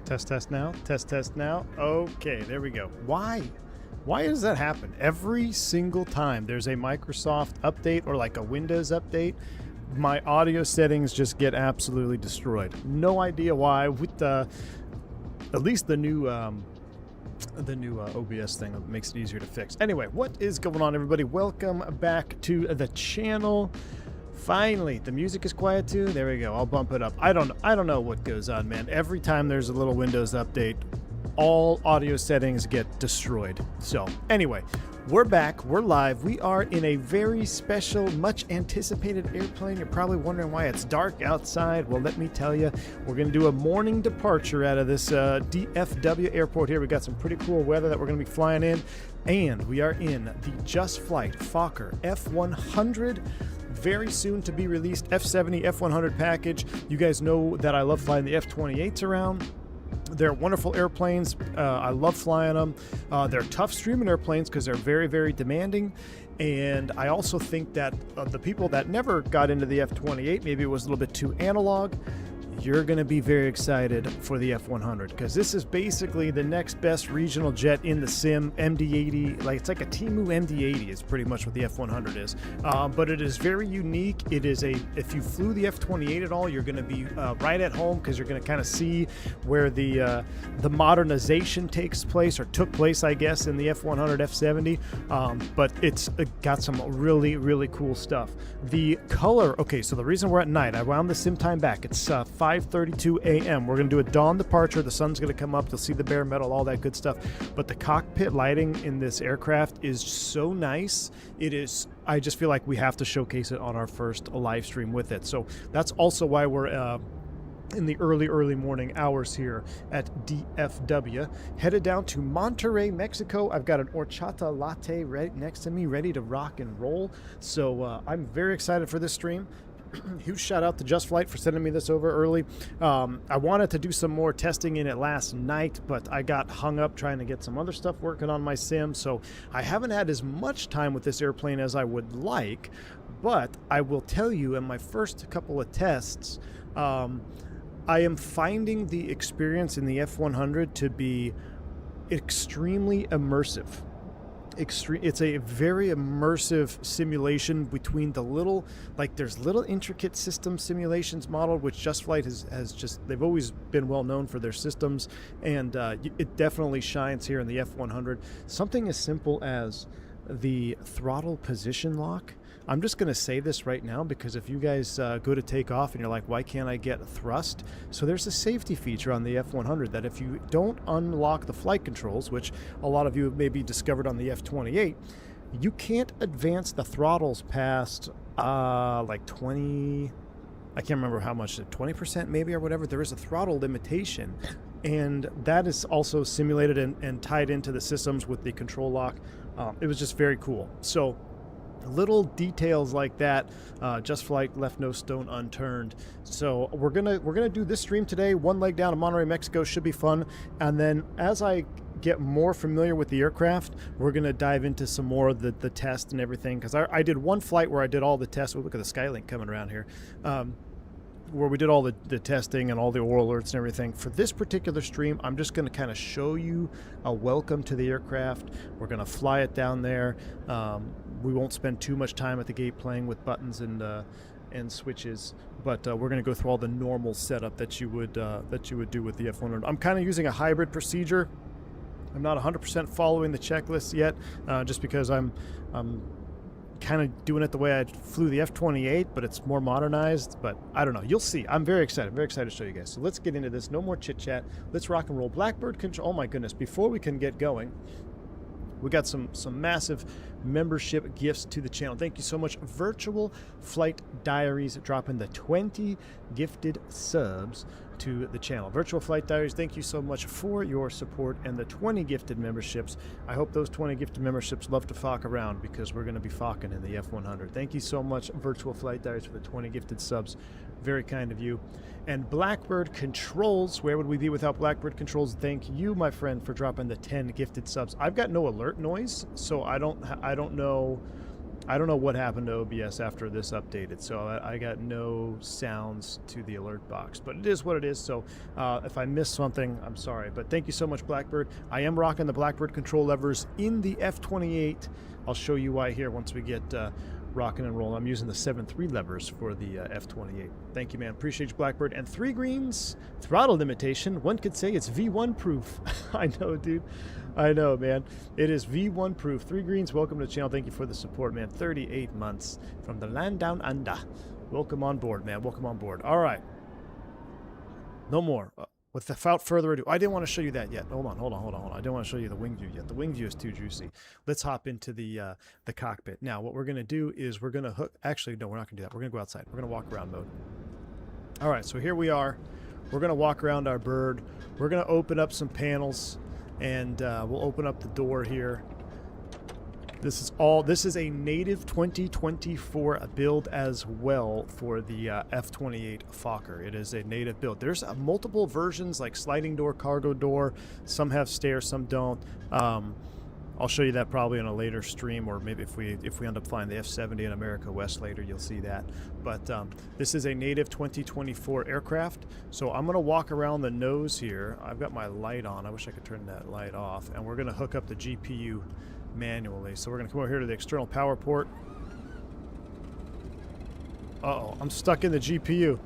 Test now. Test now. Okay, there we go. Why does that happen? Every single time there's a Microsoft update or like a Windows update, my audio settings just get absolutely destroyed. No idea why. With at least the new OBS thing makes it easier to fix. Anyway, what is going on, everybody? Welcome back to the channel. Finally, the music is quiet too. There we go. I'll bump it up. I don't know what goes on, man. Every time there's a little Windows update, all audio settings get destroyed. So anyway, we're back. We're live. We are in a very special, much anticipated airplane. You're probably wondering why it's dark outside. Well, let me tell you, we're going to do a morning departure out of this DFW airport here. We got some pretty cool weather that we're going to be flying in, and we are in the JustFlight Fokker F100. Very soon to be released F70 F100 package. You guys know that I love flying the F28s around. They're wonderful airplanes. I love flying them. They're tough streaming airplanes because they're very, very demanding. And I also think that the people that never got into the F28, maybe it was a little bit too analog, you're going to be very excited for the F100 because this is basically the next best regional jet in the sim. MD-80, like it's like a Temu MD-80 is pretty much what the F100 is, but it is very unique. It is if you flew the F28 at all, you're going to be right at home because you're going to kind of see where the modernization takes place, or took place, I guess, in the F100 F70. But it's got some really, really cool stuff. The color, okay, so the reason we're at night, I wound the sim time back. It's 5:32 a.m. We're going to do a dawn departure. The sun's going to come up. You'll see the bare metal, all that good stuff. But the cockpit lighting in this aircraft is so nice. It is. I just feel like we have to showcase it on our first live stream with it. So that's also why we're in the early morning hours here at DFW. Headed down to Monterrey, Mexico. I've got an horchata latte right next to me, ready to rock and roll. So I'm very excited for this stream. Huge shout out to JustFlight for sending me this over early. I wanted to do some more testing in it last night, but I got hung up trying to get some other stuff working on my sim, so I haven't had as much time with this airplane as I would like. But I will tell you, in my first couple of tests, I am finding the experience in the F100 to be extremely immersive. It's a very immersive simulation between the little, like there's little intricate system simulations modeled, which JustFlight has just, they've always been well known for their systems, and it definitely shines here in the F100. Something as simple as the throttle position lock. I'm just going to say this right now because if you guys go to take off and you're like, why can't I get thrust? So there's a safety feature on the F100 that if you don't unlock the flight controls, which a lot of you have maybe discovered on the F28, you can't advance the throttles past like 20, I can't remember how much, 20% maybe or whatever. There is a throttle limitation, and that is also simulated and tied into the systems with the control lock. It was just very cool. So little details like that, JustFlight left no stone unturned. So we're gonna do this stream today. One leg down to Monterrey, Mexico, should be fun. And then as I get more familiar with the aircraft, we're gonna dive into some more of the test and everything. Because I did one flight where I did all the tests. Oh, look at the Skylink coming around here. Where we did all the testing and all the oral alerts and everything. For this particular stream, I'm just going to kind of show you a welcome to the aircraft. We're going to fly it down there. We won't spend too much time at the gate playing with buttons and switches, but we're going to go through all the normal setup that you would do with the F100. I'm kind of using a hybrid procedure. I'm not 100% following the checklist yet, just because I'm kind of doing it the way I flew the F28, but it's more modernized. But I don't know, you'll see. I'm very excited to show you guys. So let's get into this. No more chit chat. Let's rock and roll. Blackbird control. Oh my goodness, before we can get going, we got some massive membership gifts to the channel. Thank you so much. Virtual Flight Diaries dropping the 20 gifted subs to the channel. Virtual Flight Diaries, thank you so much for your support and the 20 gifted memberships. I hope those 20 gifted memberships love to Fok around, because we're going to be Fokking in the F100. Thank you so much, Virtual Flight Diaries, for the 20 gifted subs. Very kind of you. And Blackbird Controls, where would we be without Blackbird Controls? Thank you, my friend, for dropping the 10 gifted subs. I've got no alert noise, so I don't know I don't know what happened to OBS after this updated, so I got no sounds to the alert box, but it is what it is. So if I missed something, I'm sorry, but thank you so much, Blackbird. I am rocking the Blackbird control levers in the F28. I'll show you why here once we get rocking and rolling. I'm using the 7.3 levers for the F28. Thank you, man. Appreciate you, Blackbird. And 3 greens, throttle limitation. One could say it's V1 proof. I know, dude. I know, man. It is V1 proof. 3 greens, welcome to the channel. Thank you for the support, man. 38 months from the land down under. Welcome on board, man. Welcome on board. All right. No more. Without further ado, I didn't want to show you that yet. Hold on. I didn't want to show you the wing view yet. The wing view is too juicy. Let's hop into the cockpit. Now, what we're going to do is we're going to hook... Actually, no, we're not going to do that. We're going to go outside. We're going to walk around mode. All right, so here we are. We're going to walk around our bird. We're going to open up some panels, and we'll open up the door here. This is a native 2024 build as well for the F28 Fokker. It is a native build. There's multiple versions like sliding door, cargo door. Some have stairs, some don't. I'll show you that probably in a later stream, or maybe if we end up flying the F70 in America West later, you'll see that. But this is a native 2024 aircraft. So I'm going to walk around the nose here. I've got my light on. I wish I could turn that light off. And we're going to hook up the GPU manually. So we're going to come over here to the external power port. Uh-oh, I'm stuck in the GPU.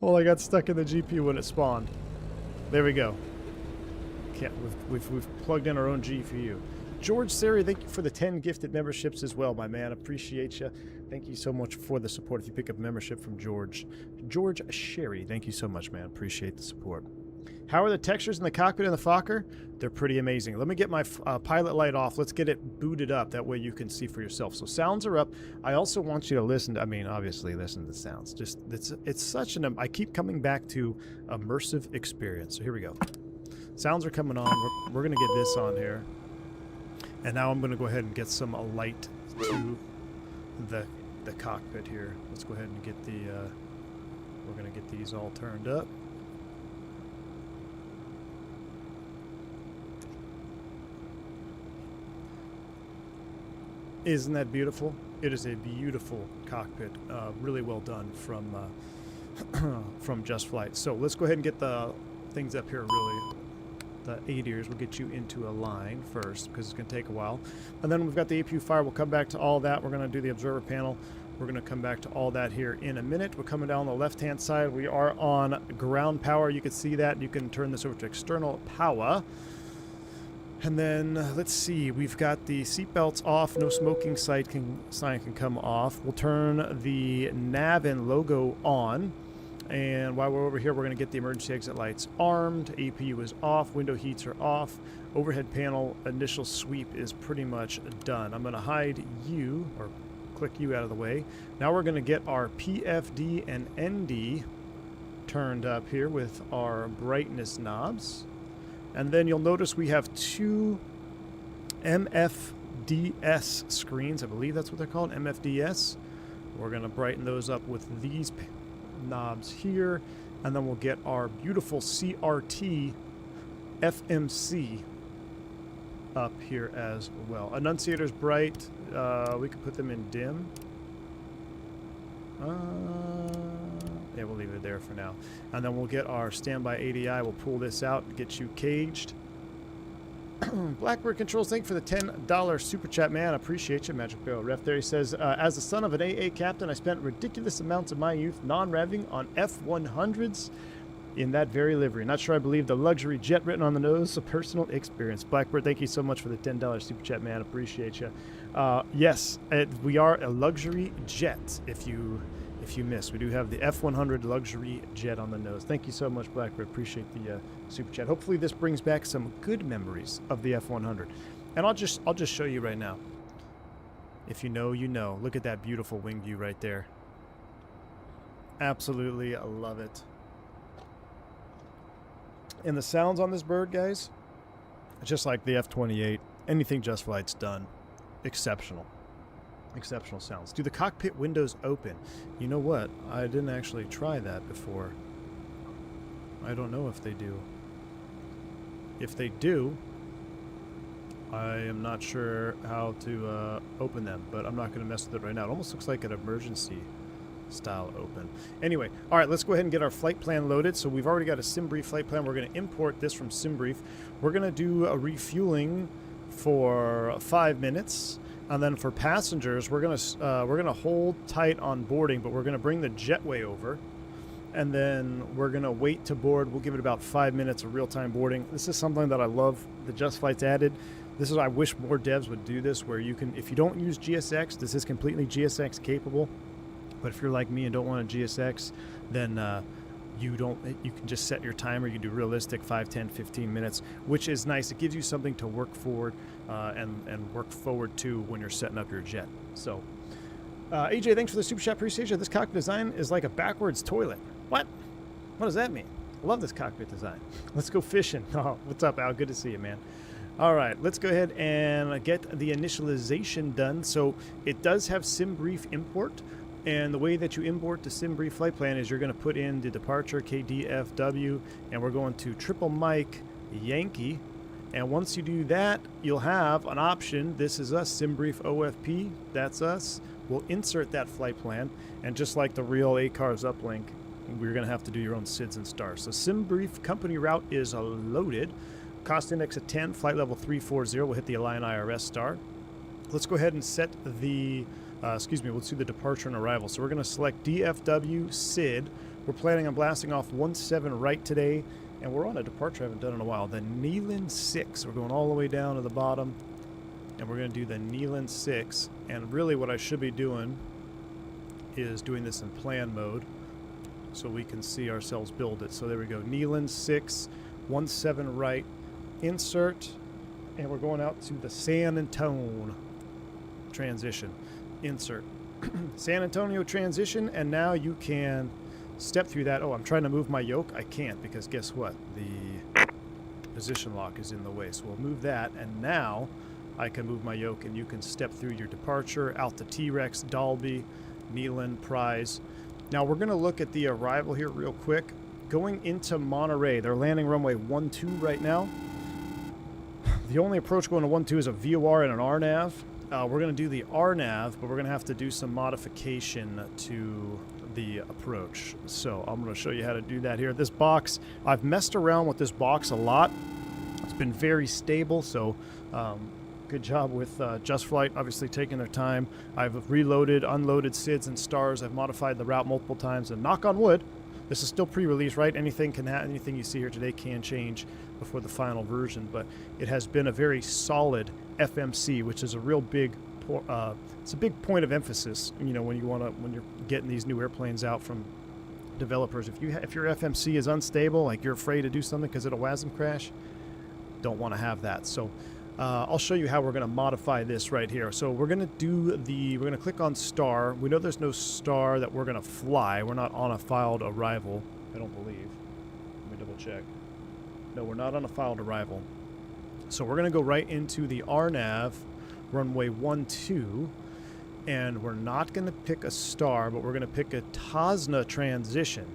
Well, I got stuck in the GPU when it spawned. There we go. We've plugged in our own GPU. George Seri, thank you for the 10 gifted memberships as well, my man. Appreciate you. Thank you so much for the support. If you pick up membership from George Sherry, thank you so much, man. Appreciate the support. How are the textures in the cockpit in the Fokker? They're pretty amazing. Let me get my pilot light off. Let's get it booted up. That way you can see for yourself. So sounds are up. I also want you to listen to, I mean, obviously listen to the sounds. Just, it's such an, I keep coming back to immersive experience. So here we go. Sounds are coming on. We're going to get this on here. And now I'm going to go ahead and get some light to the cockpit here. Let's go ahead and get the, we're going to get these all turned up. Isn't that beautiful? It is a beautiful cockpit. Really well done from JustFlight. So let's go ahead and get the things up here really. The ADIRs will get you into a line first because it's going to take a while. And then we've got the APU fire. We'll come back to all that. We're going to do the observer panel. We're going to come back to all that here in a minute. We're coming down the left-hand side. We are on ground power. You can see that. You can turn this over to external power. And then, let's see, we've got the seatbelts off, no smoking sign can come off. We'll turn the nav and logo on. And while we're over here, we're going to get the emergency exit lights armed. APU is off, window heats are off. Overhead panel initial sweep is pretty much done. I'm going to hide you, or click you out of the way. Now we're going to get our PFD and ND turned up here with our brightness knobs. And then you'll notice we have 2 MFDS screens. I believe that's what they're called, MFDS. We're going to brighten those up with these knobs here. And then we'll get our beautiful CRT FMC up here as well. Annunciator's bright. We could put them in dim. Yeah, we'll leave it there for now. And then we'll get our standby ADI. We'll pull this out and get you caged. Blackbird Controls, thank you for the $10 super chat, man. Appreciate you. Magic Barrel Ref there. He says, as the son of an AA captain, I spent ridiculous amounts of my youth non-revving on F100s in that very livery. Not sure I believe the luxury jet written on the nose. A personal experience. Blackbird, thank you so much for the $10 super chat, man. Appreciate you. Yes, we are a luxury jet. If you miss, we do have the F100 luxury jet on the nose. Thank you so much, Blackbird. Appreciate the super chat. Hopefully this brings back some good memories of the F100. And I'll just show you right now. If you know, you know. Look at that beautiful wing view right there. Absolutely love it. And the sounds on this bird, guys, just like the F28, anything JustFlight's done, exceptional. Exceptional sounds. Do the cockpit windows open? You know what? I didn't actually try that before. I don't know if they do. If they do, I am not sure how to open them, but I'm not going to mess with it right now. It almost looks like an emergency style open. Anyway, all right, let's go ahead and get our flight plan loaded. So we've already got a SimBrief flight plan. We're going to import this from SimBrief. We're going to do a refueling for 5 minutes. And then for passengers, we're gonna hold tight on boarding, but we're gonna bring the jetway over, and then we're gonna wait to board. We'll give it about 5 minutes of real-time boarding. This is something that I love. The JustFlight's added. This is I wish more devs would do this, where you can, if you don't use GSX, this is completely GSX capable. But if you're like me and don't want a GSX, then you can just set your timer. You can do realistic 5, 10, 15 minutes, which is nice. It gives you something to work forward and work forward to when you're setting up your jet. So, AJ, thanks for the super chat. Appreciate you. This cockpit design is like a backwards toilet. What? What does that mean? I love this cockpit design. Let's go fishing. Oh, what's up, Al? Good to see you, man. All right, let's go ahead and get the initialization done. So it does have SimBrief import. And the way that you import the SimBrief flight plan is you're going to put in the departure KDFW, and we're going to triple Mike Yankee. And once you do that, you'll have an option. This is us, SimBrief OFP. That's us. We'll insert that flight plan, and just like the real ACARS uplink, we're going to have to do your own SIDS and stars. So SimBrief company route is loaded. Cost index of 10, flight level 340. We'll hit the Align IRS star. Let's go ahead and set the... let's do the departure and arrival. So we're going to select DFW SID. We're planning on blasting off 17 right today, and we're on a departure I haven't done in a while. The Nealon 6. We're going all the way down to the bottom, and we're going to do the Nealon 6. And really what I should be doing is doing this in plan mode so we can see ourselves build it. So there we go. Nealon 6, 17 right, insert, and we're going out to the San Antonio transition. Insert San Antonio transition, and now you can step through that. Oh, I'm trying to move my yoke. I can't, because guess what? The position lock is in the way. So we'll move that, and now I can move my yoke, and you can step through your departure out to T-Rex, Dalby, Nealon, Prize. Now we're going to look at the arrival here real quick. Going into Monterey, they're landing runway 12 right now. The only approach going to 12 is a VOR and an RNAV. We're going to do the RNAV, but we're going to have to do some modification to the approach. So I'm going to show you how to do that here. This box, I've messed around with this box a lot. It's been very stable, so good job with JustFlight, obviously taking their time. I've reloaded, unloaded SIDS and stars. I've modified the route multiple times, and knock on wood, this is still pre-release, right? Anything can happen. Anything you see here today can change before the final version, but it has been a very solid FMC, which is a real big, it's a big point of emphasis. You know, when you're getting these new airplanes out from developers, if your FMC is unstable, like you're afraid to do something because it'll WASM crash, don't want to have that. So I'll show you how we're going to modify this right here. So we're going to click on star. We know there's no star that we're going to fly. We're not on a filed arrival, I don't believe. Let me double check. No, we're not on a filed arrival. So we're going to go right into the RNAV, runway 12, and we're not going to pick a star, but we're going to pick a TOSNA transition.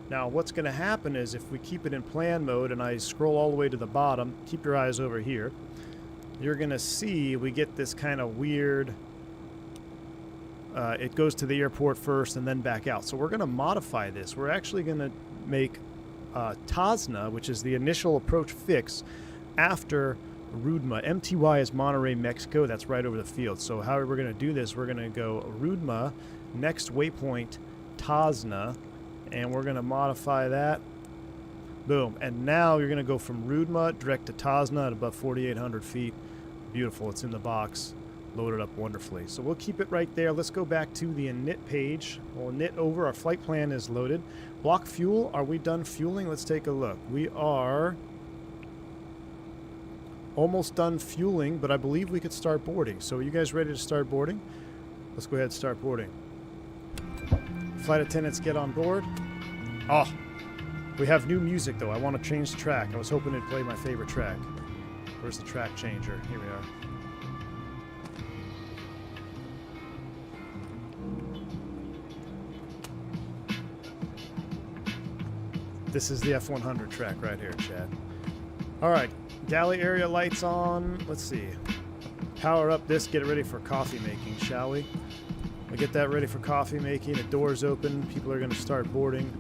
Now, what's going to happen is if we keep it in plan mode and I scroll all the way to the bottom, keep your eyes over here, you're going to see we get this kind of weird, it goes to the airport first and then back out. So we're going to modify this. We're actually going to make TOSNA, which is the initial approach fix, after Rudma. MTY is Monterey, Mexico. That's right over the field. So how we're going to do this, we're going to go Rudma, next waypoint, TOSNA, and we're going to modify that. Boom. And now you're going to go from Rudma direct to TOSNA at above 4,800 feet. Beautiful. It's in the box. Loaded up wonderfully. So we'll keep it right there. Let's go back to the init page. We'll init over. Our flight plan is loaded. Block fuel. Are we done fueling? Let's take a look. We are almost done fueling, but I believe we could start boarding. So are you guys ready to start boarding? Let's go ahead and start boarding. Flight attendants, get on board. Oh, we have new music though. I want to change the track. I was hoping it'd play my favorite track. Where's the track changer? Here we are. This is the F100 track right here, Chad. All right, Galley area lights on. Let's see. Power up this, get it ready for coffee making, shall we? We'll get that ready for coffee making. The door's open. People are going to start boarding.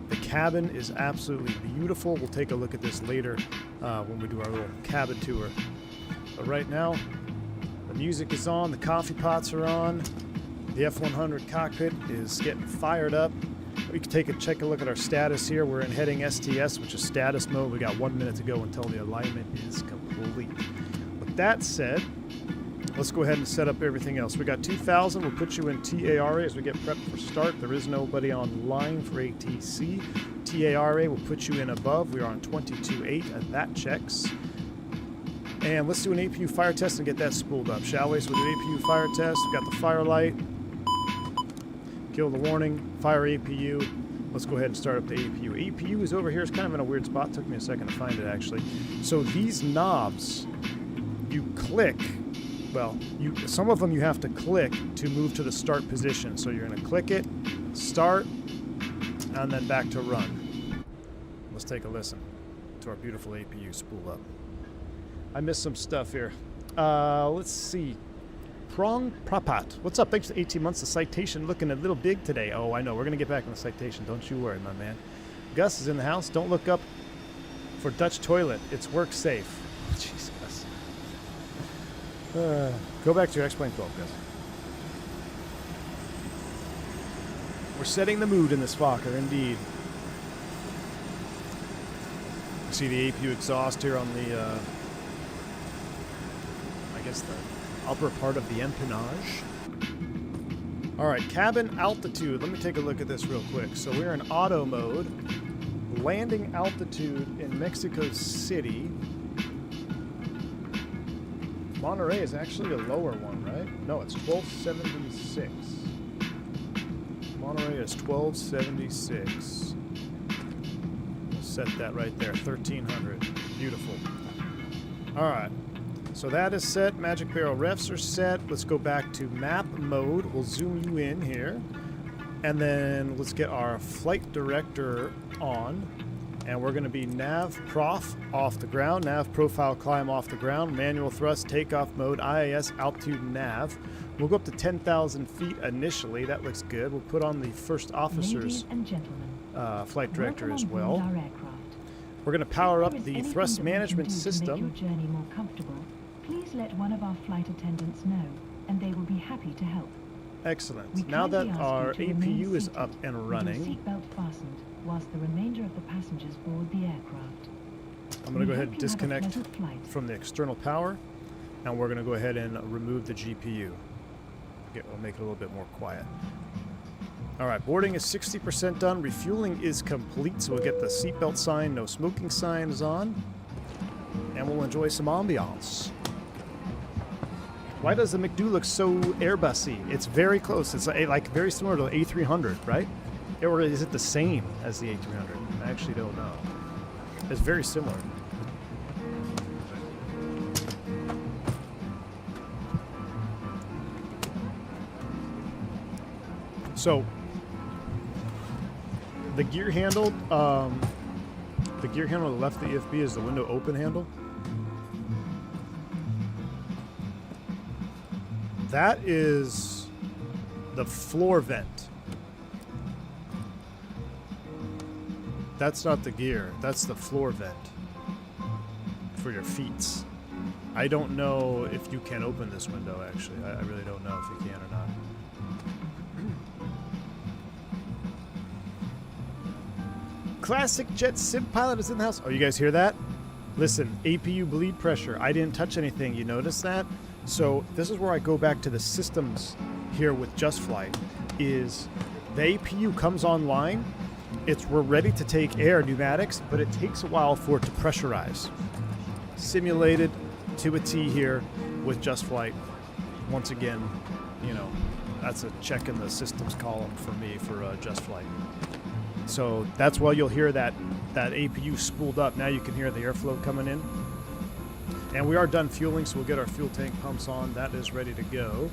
The cabin is absolutely beautiful. We'll take a look at this later when we do our little cabin tour. But right now, the music is on. The coffee pots are on. The F100 cockpit is getting fired up. We can check a look at our status here. We're in heading STS, which is status mode. We got 1 minute to go until the alignment is complete. With that said, let's go ahead and set up everything else. We got 2000. We'll put you in TARA as we get prepped for start. There is nobody online for ATC. TARA will put you in above. We are on 22.8, and that checks. And let's do an APU fire test and get that spooled up, shall we? So we'll do APU fire test. We've got the fire light. Kill the warning. Fire APU. Let's go ahead and start up the APU. APU is over here. It's kind of in a weird spot. Took me a second to find it, actually. So these knobs, you click. Well, some of them you have to click to move to the start position. So you're going to click it, start, and then back to run. Let's take a listen to our beautiful APU spool up. I missed some stuff here. Let's see. Prong Prapat. What's up? Thanks for 18 months. The citation looking a little big today. Oh, I know. We're going to get back on the citation. Don't you worry, my man. Gus is in the house. Don't look up for Dutch toilet. It's work safe. Jeez, Gus. Go back to your X-Plane 12, Gus. We're setting the mood in this Fokker, indeed. You see the APU exhaust here on the, I guess the upper part of the empennage. All right, cabin altitude. Let me take a look at this real quick. So we're in auto mode. Landing altitude in Mexico City. Monterey is actually a lower one, right? No, it's 1276. Monterey is 1276. We'll set that right there, 1300. Beautiful. All right. So that is set. Magic Barrel refs are set. Let's go back to map mode. We'll zoom you in here. And then let's get our flight director on. And we're going to be nav prof off the ground, nav profile climb off the ground, manual thrust takeoff mode, IAS altitude nav. We'll go up to 10,000 feet initially. That looks good. We'll put on the first officer's flight director as well. We're going to power up the thrust management system. Please let one of our flight attendants know, and they will be happy to help. Excellent. Now that our APU is up and running, seatbelt fastened, whilst the remainder of the passengers board the aircraft. I'm going to go ahead and disconnect from the external power, and we're going to go ahead and remove the GPU. We'll make it a little bit more quiet. All right, boarding is 60% done. Refueling is complete, so we'll get the seatbelt sign, no smoking signs on, and we'll enjoy some ambiance. Why does the McDo look so Airbus-y? It's very close. It's like very similar to the A300, right? Or is it the same as the A300? I actually don't know. It's very similar. So the gear handle on the left of the EFB is the window open handle. That is the floor vent. That's not the gear. That's the floor vent for your feet. I don't know if you can open this window, actually. I really don't know if you can or not. Classic Jet Sim Pilot is in the house. Oh, you guys hear that? Listen, APU bleed pressure. I didn't touch anything. You notice that? So this is where I go back to the systems here with JustFlight. Is the APU comes online. We're ready to take air pneumatics, but it takes a while for it to pressurize. Simulated to a T here with JustFlight. Once again, you know, that's a check in the systems column for me for JustFlight. So that's why you'll hear that APU spooled up. Now you can hear the airflow coming in. And we are done fueling, so we'll get our fuel tank pumps on. That is ready to go.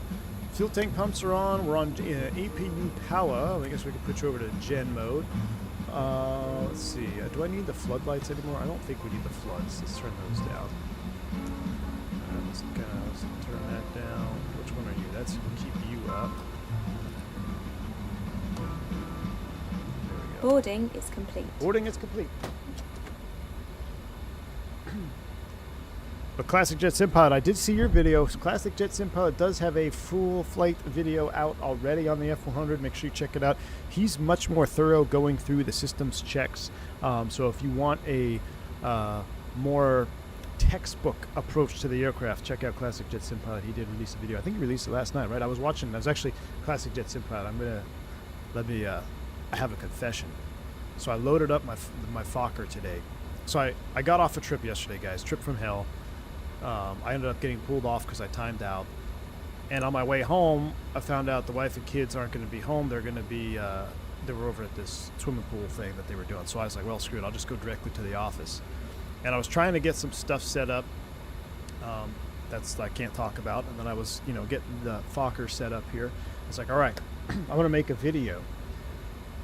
Fuel tank pumps are on. We're on APU power. I guess we can put you over to gen mode. Let's see. Do I need the floodlights anymore? I don't think we need the floods. Let's turn those down. Let's turn that down. Which one are you? That's keep you up. There we go. Boarding is complete. Boarding is complete. But Classic Jet Sim Pilot, I did see your video. Classic Jet Sim Pilot does have a full flight video out already on the F100. Make sure you check it out. He's much more thorough going through the systems checks. So if you want a more textbook approach to the aircraft, check out Classic Jet Sim Pilot. He did release a video. I think he released it last night, right? I was watching. That was actually Classic Jet Sim Pilot. I have a confession. So I loaded up my Fokker today. So I got off a trip yesterday, guys. Trip from hell. I ended up getting pulled off because I timed out. And on my way home, I found out the wife and kids aren't going to be home. They're going to be, they were over at this swimming pool thing that they were doing. So I was like, well, screw it. I'll just go directly to the office. And I was trying to get some stuff set up that's I can't talk about. And then I was, getting the Fokker set up here. I was like, all right, I'm going to make a video.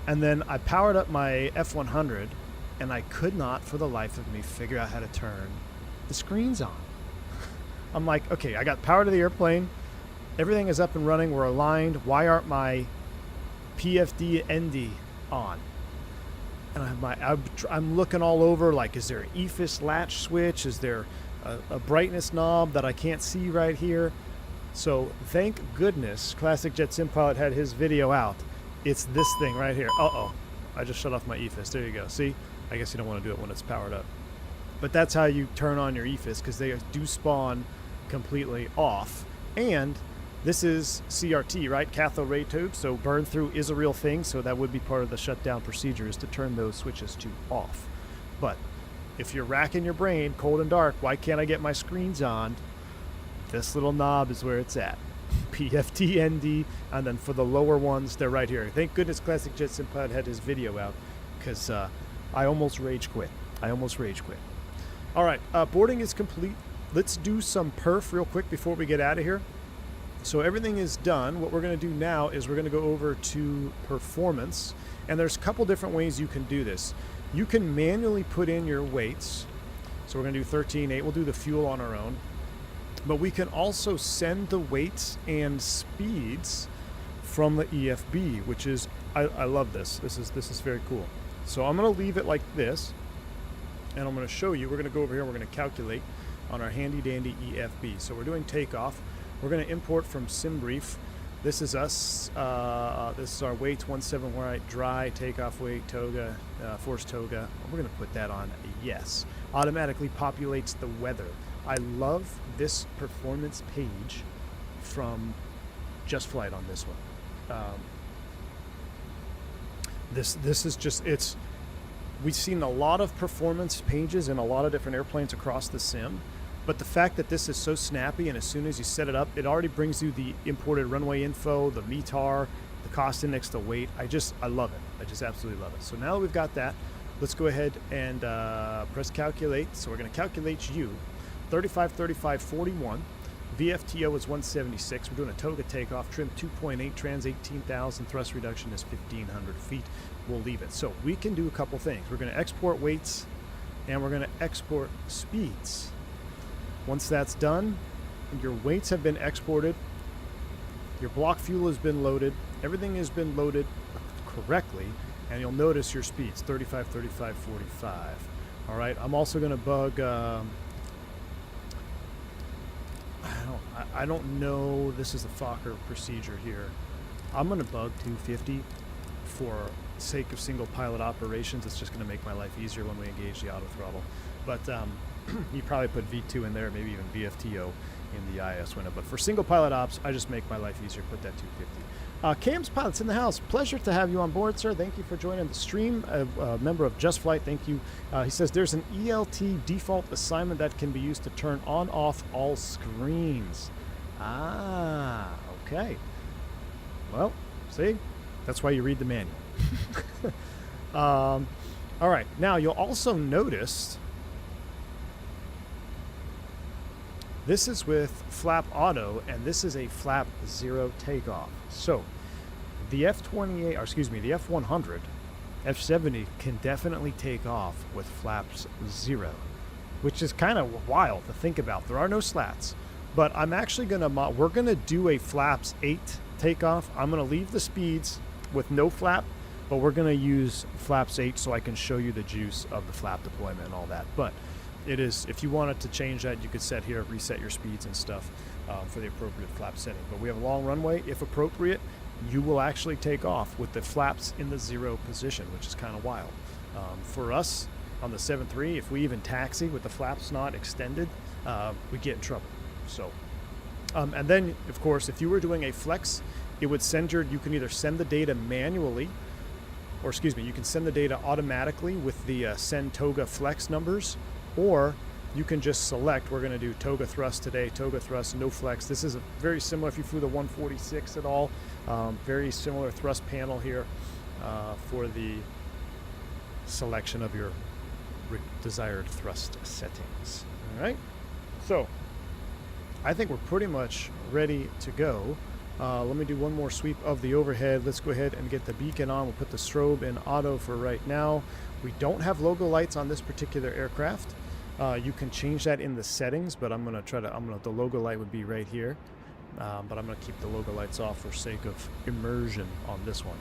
And then I powered up my F100, and I could not, for the life of me, figure out how to turn the screens on. I'm like, okay, I got power to the airplane. Everything is up and running. We're aligned. Why aren't my pmdg on? And I'm looking all over, like, is there an EFIS latch switch? Is there a brightness knob that I can't see right here? So thank goodness Classic Jet Sim Pilot had his video out. It's this thing right here. Uh-oh. I just shut off my EFIS. There you go. See? I guess you don't want to do it when it's powered up. But that's how you turn on your EFIS, because they do spawn completely off. And this is CRT, right? Cathode ray tube. So burn through is a real thing. So that would be part of the shutdown procedure, is to turn those switches to off. But if you're racking your brain, cold and dark, why can't I get my screens on? This little knob is where it's at. PFTND, and then for the lower ones, they're right here. Thank goodness Classic Jet Sim Pilot had his video out, because I almost rage quit. All right, boarding is complete. Let's do some perf real quick before we get out of here. So everything is done. What we're going to do now is we're going to go over to performance, and there's a couple different ways you can do this. You can manually put in your weights. So we're going to do 13.8. We'll do the fuel on our own. But we can also send the weights and speeds from the EFB, which is, I love this. This is very cool. So I'm going to leave it like this, and I'm going to show you. We're going to go over here, we're going to calculate on our handy dandy EFB. So we're doing takeoff. We're going to import from SimBrief. This is us. This is our weights, 17 right, dry, takeoff weight, Toga, force Toga. We're going to put that on yes. Automatically populates the weather. I love this performance page from JustFlight on this one. This is just, we've seen a lot of performance pages in a lot of different airplanes across the sim, but the fact that this is so snappy, and as soon as you set it up, it already brings you the imported runway info, the METAR, the cost index, the weight. I love it. I just absolutely love it. So now that we've got that, let's go ahead and press calculate. So we're going to calculate you. 35, 35, 41. VFTO is 176. We're doing a Toga takeoff, trim 2.8, trans 18,000, thrust reduction is 1,500 feet. We'll leave it. So we can do a couple things. We're going to export weights, and we're going to export speeds. Once that's done, your weights have been exported, your block fuel has been loaded, everything has been loaded correctly, and you'll notice your speeds, 35, 35, 45. All right, I'm also going to bug... I don't know. This is the Fokker procedure here. I'm going to bug 250 for sake of single pilot operations. It's just going to make my life easier when we engage the auto throttle. But you probably put V2 in there, maybe even VFTO in the IS window. But for single pilot ops, I just make my life easier. Put that 250. Cam's Pilots in the house. Pleasure to have you on board, sir. Thank you for joining the stream. A member of JustFlight, thank you. He says there's an ELT default assignment that can be used to turn on off all screens. Ah, okay. Well, see, that's why you read the manual. All right, now you'll also notice this is with flap auto, and this is a flap 0 takeoff. So the F100 F70 can definitely take off with flaps 0, which is kind of wild to think about. There are no slats, but I'm actually we're gonna do a flaps 8 takeoff. I'm gonna leave the speeds with no flap, but we're gonna use flaps 8 so I can show you the juice of the flap deployment and all that. But it is, if you wanted to change that, you could set here, reset your speeds and stuff for the appropriate flap setting. But we have a long runway. If appropriate, you will actually take off with the flaps in the 0 position, which is kind of wild. For us on the 7.3, if we even taxi with the flaps not extended, we get in trouble. So, and then of course, if you were doing a flex, it would send you can either send the data manually, or excuse me, you can send the data automatically with the send Toga flex numbers, or you can just select, we're going to do Toga thrust today, Toga thrust, no flex. This is very similar if you flew the 146 at all. Very similar thrust panel here for the selection of your desired thrust settings. All right, so I think we're pretty much ready to go. Let me do one more sweep of the overhead. Let's go ahead and get the beacon on. We'll put the strobe in auto for right now. We don't have logo lights on this particular aircraft. You can change that in the settings, but the logo light would be right here. But I'm gonna keep the logo lights off for sake of immersion on this one.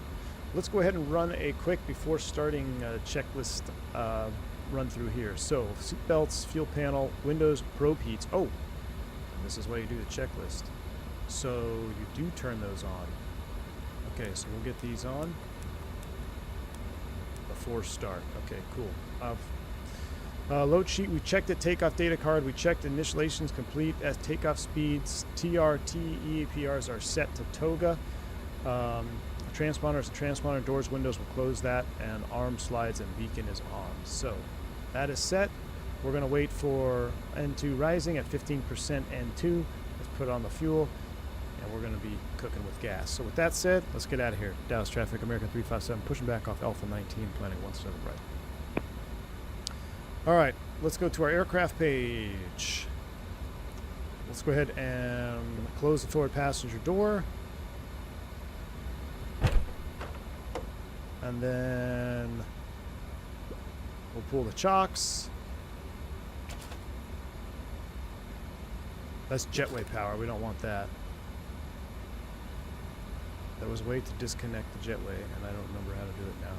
Let's go ahead and run a quick before starting checklist run through here. So seat belts, fuel panel, windows, probe heats. Oh, this is why you do the checklist. So you do turn those on. Okay, so we'll get these on before start. Okay, cool. Load sheet, we checked it. Takeoff data card, we checked initialations complete. As takeoff speeds, TRT, EAPRs are set to Toga. Transponder is a transponder. Doors, windows will close that, and arm slides and beacon is on. So that is set. We're going to wait for N2 rising at 15% N2. Let's put on the fuel, and we're going to be cooking with gas. So with that said, let's get out of here. Dallas traffic, American 357, pushing back off Alpha 19, planning 17 right. All right, let's go to our aircraft page. Let's go ahead and close the forward passenger door. And then we'll pull the chocks. That's jetway power. We don't want that. There was a way to disconnect the jetway, and I don't remember how to do it now.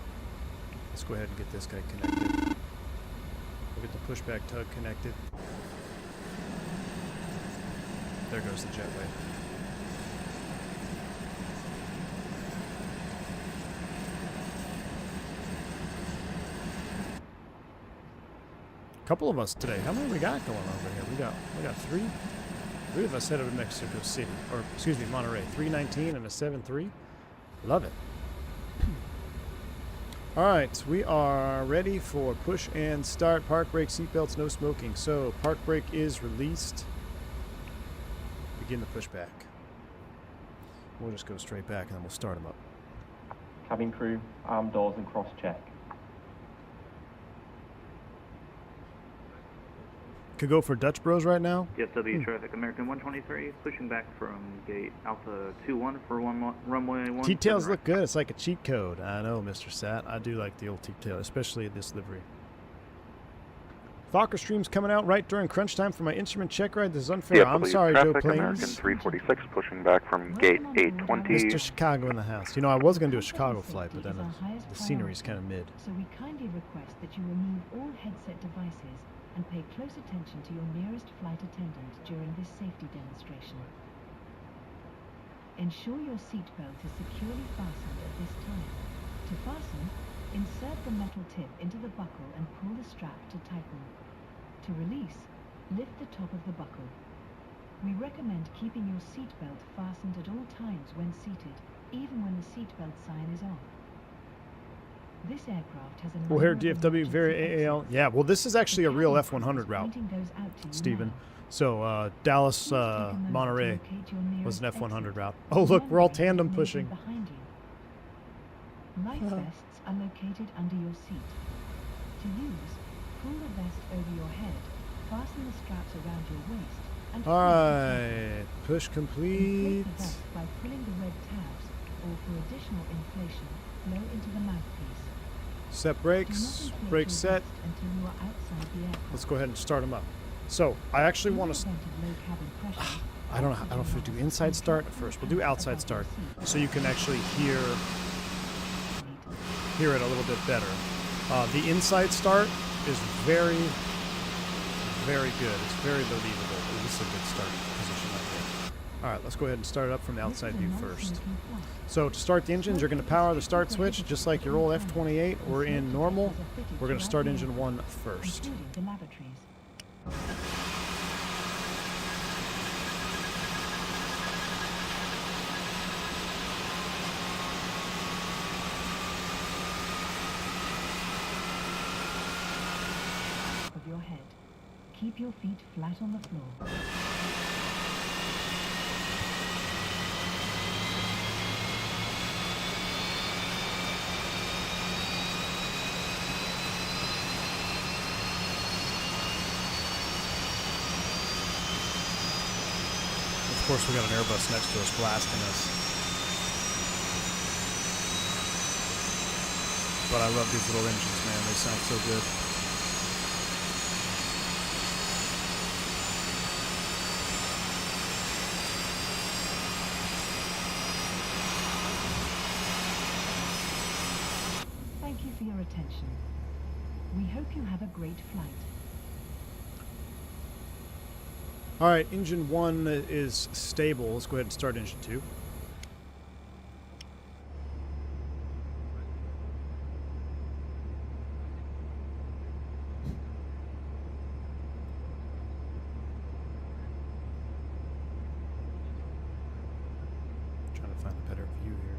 Let's go ahead and get this guy connected. We'll get the pushback tug connected. There goes the jetway. A couple of us today. How many we got going over here? We got three. Three of us headed to Mexico City, or excuse me, Monterey. 319 and a 73. Love it. All right, we are ready for push and start. Park brake, seatbelts, no smoking. So park brake is released. Begin the pushback. We'll just go straight back and then we'll start them up. Cabin crew, arm doors and cross check. Could go for Dutch Bros right now. JustW traffic, American 123, pushing back from gate Alpha 21 for runway 1. T-tails look good. It's like a cheat code. I know, Mr. Sat. I do like the old T-tail, especially this livery. Fokker stream's coming out right during crunch time for my instrument check ride. This is unfair. I'm sorry, Joe Plains. American 346 pushing back from gate 820. Mr. Chicago in the house. You know, I was going to do a Chicago flight, but then the scenery's kind of mid. So we kindly request that you remove all headset devices and pay close attention to your nearest flight attendant during this safety demonstration. Ensure your seatbelt is securely fastened at this time. To fasten, insert the metal tip into the buckle and pull the strap to tighten. To release, lift the top of the buckle. We recommend keeping your seatbelt fastened at all times when seated, even when the seatbelt sign is off. This aircraft has a well, here DFW, very AAL. Yeah, well, this is actually a real F100 route, Stephen. So Dallas, Monterey was an F100 route. Oh, look, we're all tandem pushing. Life vests are located under your seat. To use, pull the vest over your head, fasten the straps around your waist, and all right, push complete. Inflate the vest by pulling the red tabs, or for additional inflation, blow into the mouthpiece. Set Do brakes, not inflate brakes your set. vest until you are outside the aircraft. Let's go ahead and start them up. So I actually In want the to. event of low cabin pressure, I don't know if we do inside start first. We'll do outside start, so you can actually hear it a little bit better. The inside start is very, very good. It's very believable. Ooh, this is a good start position right here. All right, let's go ahead and start it up from the outside view first. So to start the engines, you're going to power the start switch just like your old F28 or in normal. We're going to start engine 1 first. including the lavatories. Of your head. Keep your feet flat on the floor. Of course, we got an Airbus next to us blasting us. But I love these little engines, man. They sound so good. Thank you for your attention. We hope you have a great flight. All right, engine 1 is stable. Let's go ahead and start engine 2. Trying to find a better view here.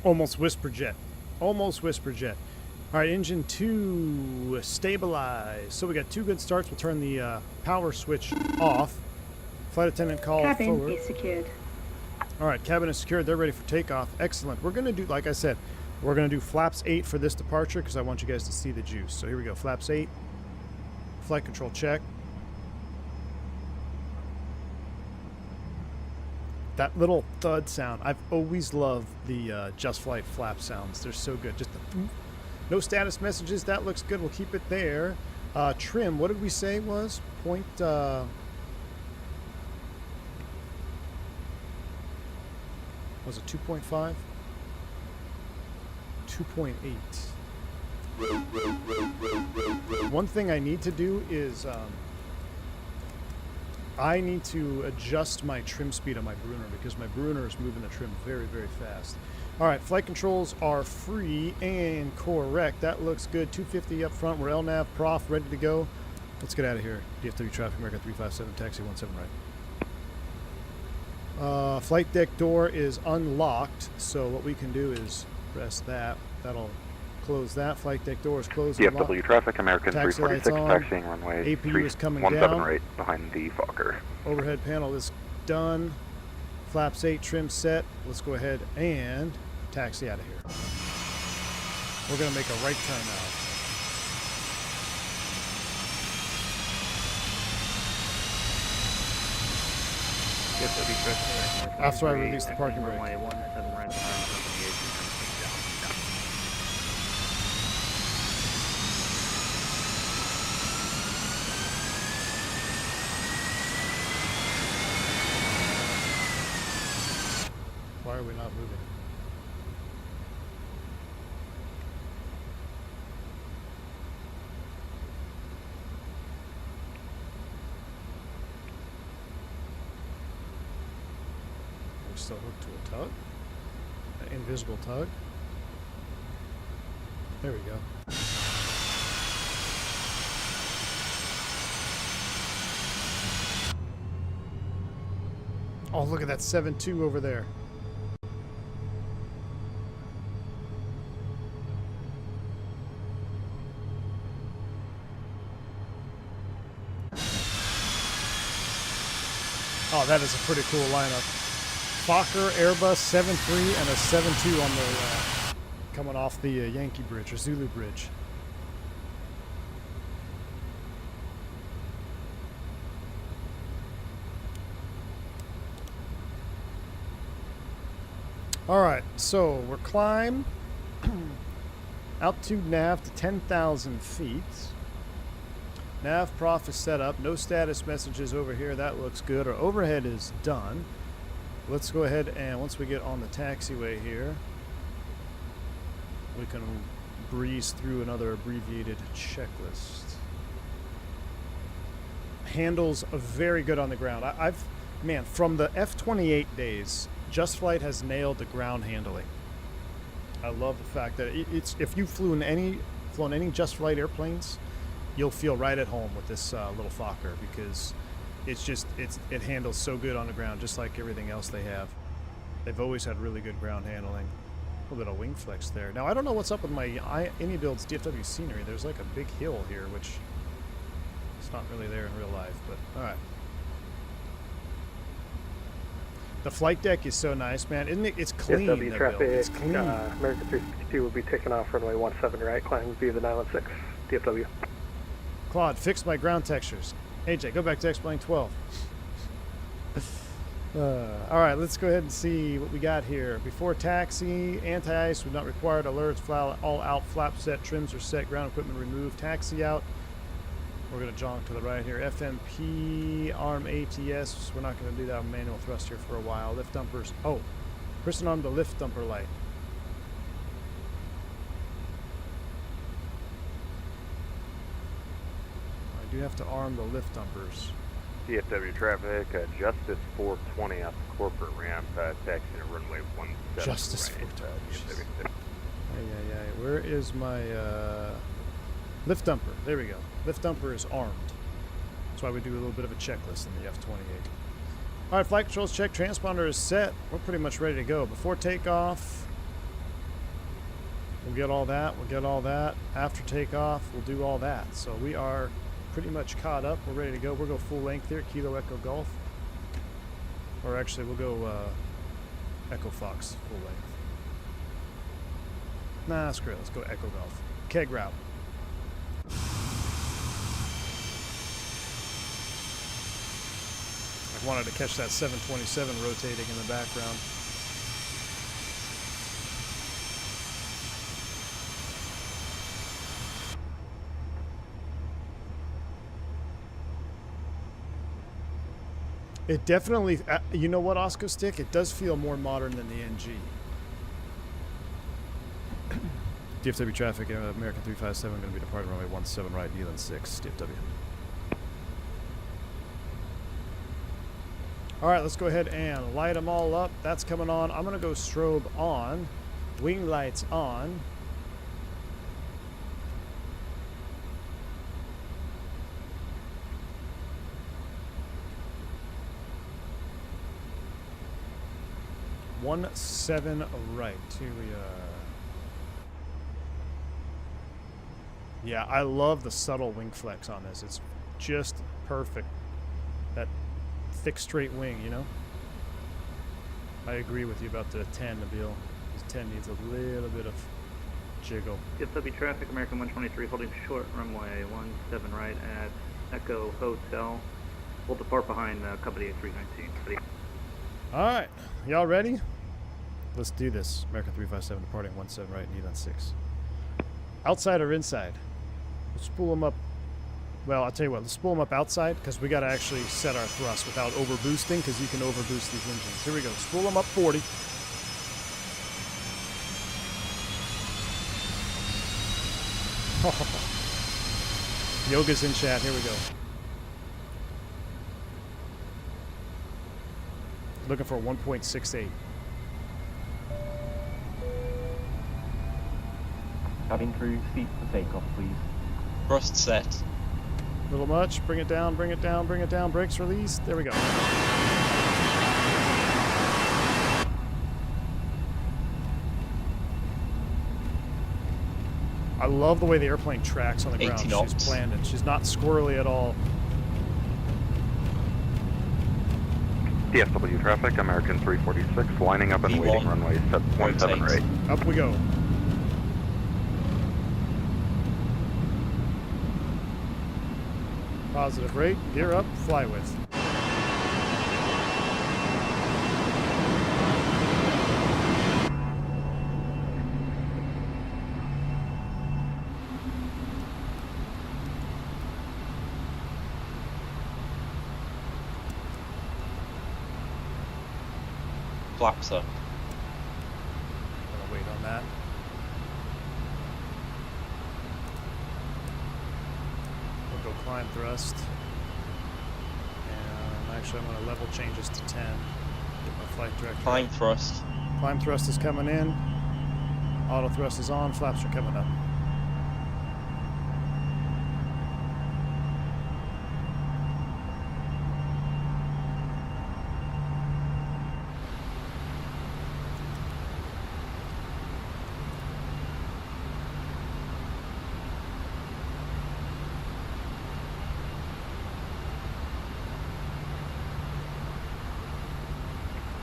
Almost whisper jet. Almost whisper jet. All right, engine 2 stabilized. So we got 2 good starts. We'll turn the power switch off. Flight attendant call Cabin forward. is secured. All right, cabin is secured. They're ready for takeoff. Excellent. We're going to do, like I said, we're going to do flaps 8 for this departure because I want you guys to see the juice. So here we go. Flaps 8. Flight control check. That little thud sound. I've always loved the JustFlight flap sounds. They're so good. Just the, no status messages. That looks good. We'll keep it there. Trim. What did we say was? Point. Was it 2.5? 2.8. One thing I need to do is I need to adjust my trim speed on my Bruner because my Bruner is moving the trim very, very fast. All right, flight controls are free and correct. That looks good. 250 up front. We're LNAV, prof, ready to go. Let's get out of here. DFW Traffic America 357, taxi 17 right. Flight deck door is unlocked, so what we can do is press that. That'll close that. Flight deck door is closed. DFW Traffic American Taxi 346, lights on. taxiing runway APU is coming 317 down. right behind the Fokker. Overhead panel is done. Flaps 8 trim set. Let's go ahead and taxi out of here. We're going to make a right turn now. After I release the parking brake. Runway 17 right behind company down. Why are we not moving? We're still hooked to a tug? An invisible tug? There we go. Oh, look at that 7.2 over there. Oh, that is a pretty cool lineup. Fokker, Airbus, 7.3, and a 7.2 on the coming off the Yankee Bridge or Zulu Bridge. All right, so we're climb altitude nav to 10,000 feet. Nav prof is set up. No status messages over here. That looks good. Our overhead is done. Let's go ahead and once we get on the taxiway here, we can breeze through another abbreviated checklist. Handles are very good on the ground. Man, from the F28 days, JustFlight has nailed the ground handling. I love the fact that it's if you've flown any JustFlight airplanes, you'll feel right at home with this little Fokker because it handles so good on the ground, just like everything else they have. They've always had really good ground handling. A little bit of wing flex there. Now I don't know what's up with my AnyBuild's DFW scenery. There's like a big hill here, which it's not really there in real life, but all right. The flight deck is so nice, man. Isn't it? It's clean. DFW traffic. It's clean. American 362 will be taking off runway 17 right, climbing via the 916. DFW. Claude, fix my ground textures. AJ, go back to explain 12. All right, let's go ahead and see what we got here. Before taxi, anti-ice would not required. Alerts, fly all out, flap set, trims are set, ground equipment removed, taxi out. We're going to jaunt to the right here. FMP, arm ATS. We're not going to do that manual thrust here for a while. Lift dumpers. Oh, person arm the lift dumper light. I do have to arm the lift dumpers. DFW traffic, Justice 420 off the corporate ramp, taxiing to runway 17. Justice right, 420. Where is my lift dumper? There we go. Lift dumper is armed. That's why we do a little bit of a checklist in the F28. All right, flight controls check. Transponder is set. We're pretty much ready to go. Before takeoff, we'll get all that. We'll get all that. After takeoff, we'll do all that. So we are pretty much caught up. We're ready to go. We'll go full length here. Kilo Echo Golf. Or actually, we'll go Echo Fox full length. Nah, screw it. Let's go Echo Golf. Keg route. I wanted to catch that 727 rotating in the background. It definitely, you know what, Osco Stick? It does feel more modern than the NG. DFW traffic, American 357, going to be departing runway 17 right, Nealon 6, DFW. All right, let's go ahead and light them all up. That's coming on. I'm going to go strobe on, wing lights on. One 7 right. Here we are. Yeah, I love the subtle wing flex on this. It's just perfect. That thick straight wing, you know? I agree with you about the 10, Nabil. This 10 needs a little bit of jiggle. DFW traffic, American 123, holding short runway 17 right at Echo Hotel. We'll depart behind company A319. All right, y'all ready? Let's do this. American 357 departing 17 right, Nealon 6. Outside or inside? Let's spool them up. Well, I'll tell you what, let's spool them up outside because we got to actually set our thrust without overboosting because you can overboost these engines. Here we go. Spool them up 40. Yoga's in chat. Here we go. Looking for 1.68. Cabin crew, seat for takeoff, please. Thrust set. A little much. Bring it down, bring it down, bring it down. Brakes released. There we go. I love the way the airplane tracks on the ground. 80 knots. She's planned it. She's not squirrely at all. DFW traffic, American 346, lining up and V1, waiting runway 17 right. Up we go. Positive rate, gear up, fly with. Flaps up. Gonna wait on that. We'll go climb thrust. And actually I'm gonna level change this to 10. Get my flight director. Climb thrust. Climb thrust is coming in. Auto thrust is on, flaps are coming up.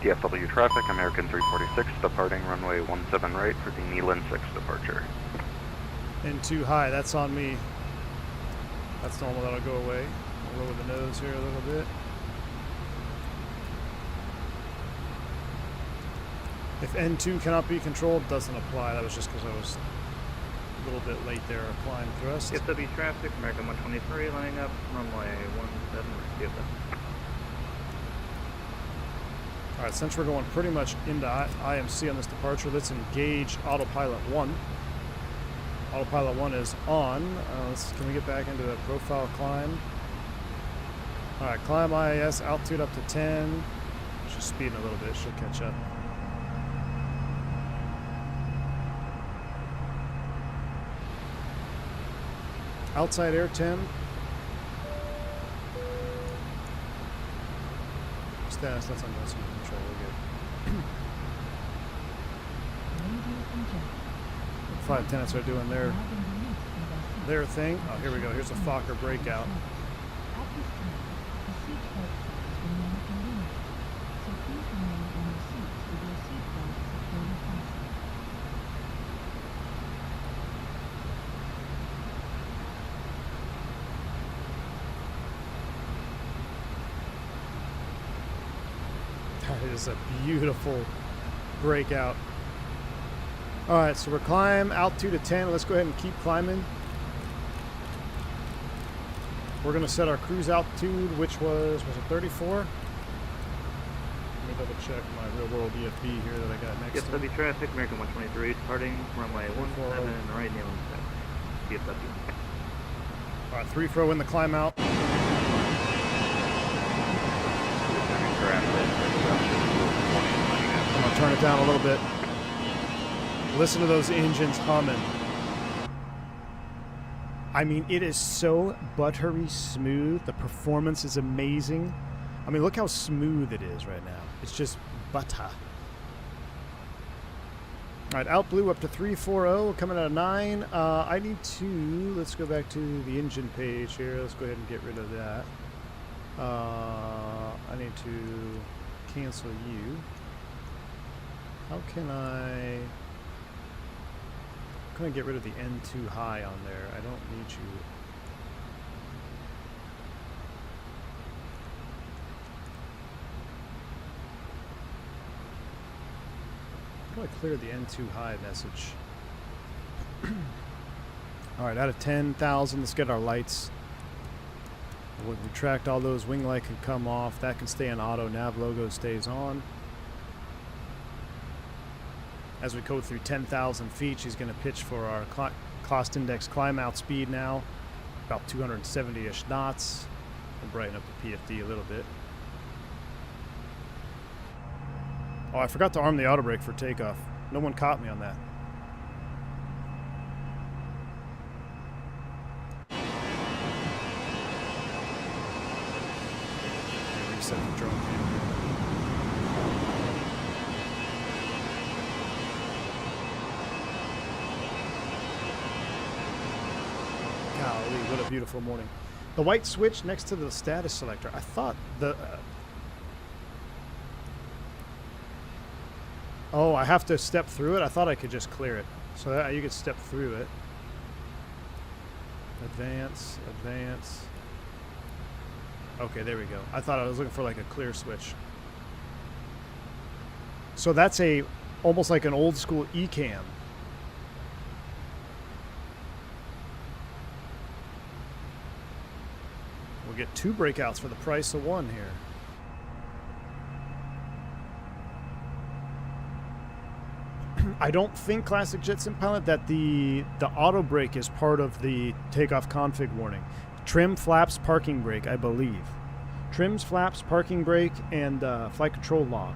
DFW traffic, American 346, departing runway 17 right for the Nealon 6 departure. In too high, that's on me. That's normal, that'll go away. I'll lower the nose here a little bit. If N2 cannot be controlled, doesn't apply. That was just because I was a little bit late there applying thrust. DFW traffic, American 123, lining up, runway 17 right. DFW. Alright, since we're going pretty much into IMC on this departure, let's engage Autopilot 1. Autopilot 1 is on. Can we get back into the profile climb? Alright, climb IIS, altitude up to 10. She's speeding a little bit, she'll catch up. Outside air 10. Status, that's under some control, we're good. Flight attendants are doing their thing. Oh, here we go. Here's a Fokker breakout. That is a beautiful breakout. Alright, so we're climb altitude of 10. Let's go ahead and keep climbing. We're going to set our cruise altitude, which was it 34? Let me double check my real world EFB here that I got next to. DFW traffic, American 123, departing runway 17 right, Nealon 6. DFW. Alright, 3 throw in the climb out. I'm going to turn it down a little bit. Listen to those engines humming. I mean, it is so buttery smooth. The performance is amazing. I mean, look how smooth it is right now. It's just butter. All right, out blue up to 340, coming out of 9. I need to, let's go back to the engine page here. Let's go ahead and get rid of that. I need to cancel you. How can I get rid of the N2 high on there? I don't need you. How do I clear the N2 high message? Alright, out of 10,000, let's get our lights. We'll retract all those. Wing light can come off. That can stay on auto. Nav logo stays on. As we go through 10,000 feet, she's going to pitch for our cost index climb out speed now. About 270-ish knots. We'll brighten up the PFD a little bit. Oh, I forgot to arm the auto brake for takeoff. No one caught me on that. Reset the drone camera. Golly, what a beautiful morning. The white switch next to the status selector. I thought the... oh, I have to step through it? I thought I could just clear it. So that you could step through it. Advance, advance. Okay, there we go. I thought I was looking for like a clear switch. So that's a almost like an old school ECAM. We'll get 2 breakouts for the price of 1 here. I don't think Classic Jet Sim Pilot that the auto brake is part of the takeoff config warning. Trim, flaps, parking brake, I believe. Trims, flaps, parking brake, and flight control lock.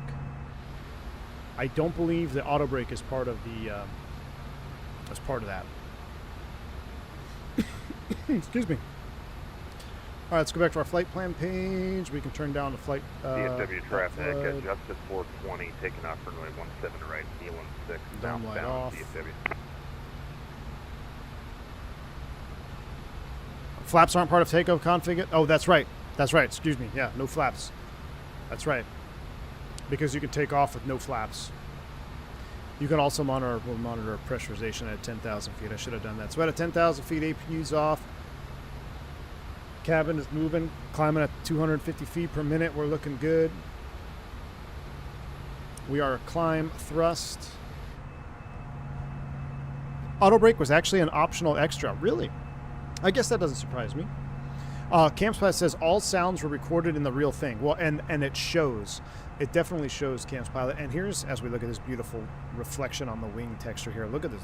I don't believe the auto brake is part of the as part of that. Excuse me. All right, let's go back to our flight plan page. We can turn down the flight. DFW traffic at Justice 420, taking off runway 17 right, E16, Downlight southbound off. DFW. Flaps aren't part of takeoff config. Oh, that's right. That's right. Excuse me. Yeah, no flaps. That's right. Because you can take off with no flaps. You can also monitor pressurization at 10,000 feet. I should have done that. So at 10,000 feet, APU's off. Cabin is moving, climbing at 250 feet per minute. We're looking good. We are climb thrust. Auto brake was actually an optional extra. Really? I guess that doesn't surprise me. Campspot says all sounds were recorded in the real thing. Well, and it shows. It definitely shows Camps Pilot. And here's, as we look at this beautiful reflection on the wing texture here, look at this.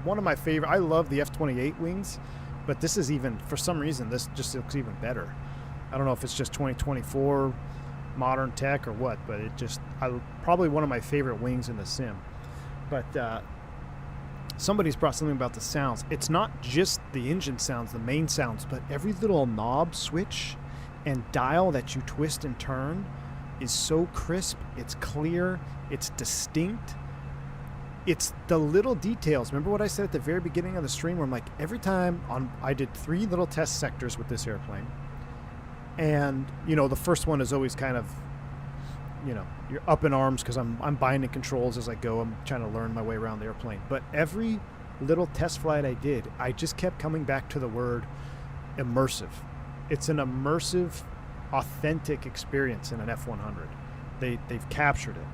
One of my favorite, I love the F-28 wings, but this is even, for some reason, this just looks even better. I don't know if it's just 2024 modern tech or what, but it just, probably one of my favorite wings in the sim. But somebody's brought something about the sounds. It's not just the engine sounds, the main sounds, but every little knob, switch, and dial that you twist and turn is so crisp, it's clear, it's distinct. It's the little details. Remember what I said at the very beginning of the stream where I'm like, every time I did 3 little test sectors with this airplane. And, you know, the first one is always kind of, you know, you're up in arms because I'm binding controls as I go. I'm trying to learn my way around the airplane. But every little test flight I did, I just kept coming back to the word immersive. It's an immersive, authentic experience in an F100. They've captured it.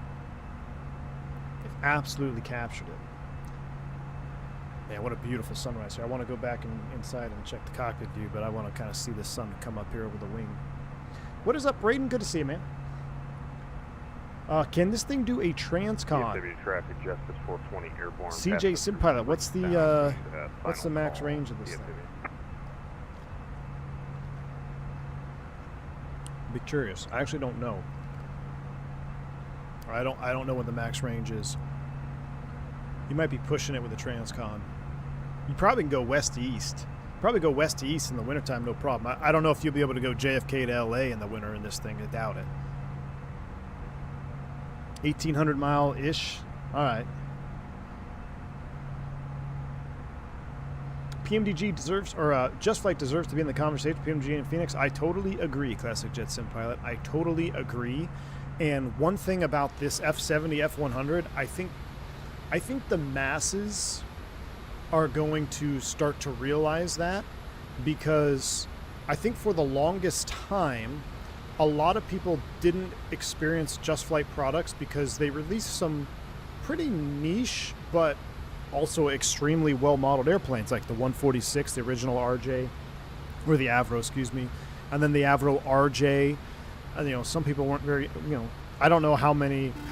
They've absolutely captured it. Man, what a beautiful sunrise here. I want to go back inside and check the cockpit view, but I want to kind of see the sun come up here over the wing. What is up, Braden? Good to see you, man. Can this thing do a transcon? DFW traffic, Justice 420 airborne. CJ Simpilot, what's the max range of this thing? Be curious. I actually don't know. I don't know what the max range is. You might be pushing it with a transcon. You probably can go west to east. Probably go west to east in the wintertime, no problem. I don't know if you'll be able to go JFK to LA in the winter in this thing. I doubt it. 1,800 mile-ish. All right. PMDG deserves, or JustFlight deserves to be in the conversation. PMDG in Phoenix. I totally agree, Classic Jet Sim Pilot. I totally agree. And one thing about this F70, F100, I think the masses are going to start to realize that, because I think for the longest time, a lot of people didn't experience JustFlight products because they released some pretty niche but also extremely well-modeled airplanes, like the 146, the original RJ, or the Avro, excuse me, and then the Avro RJ. And, you know, some people weren't very, you know, I don't know how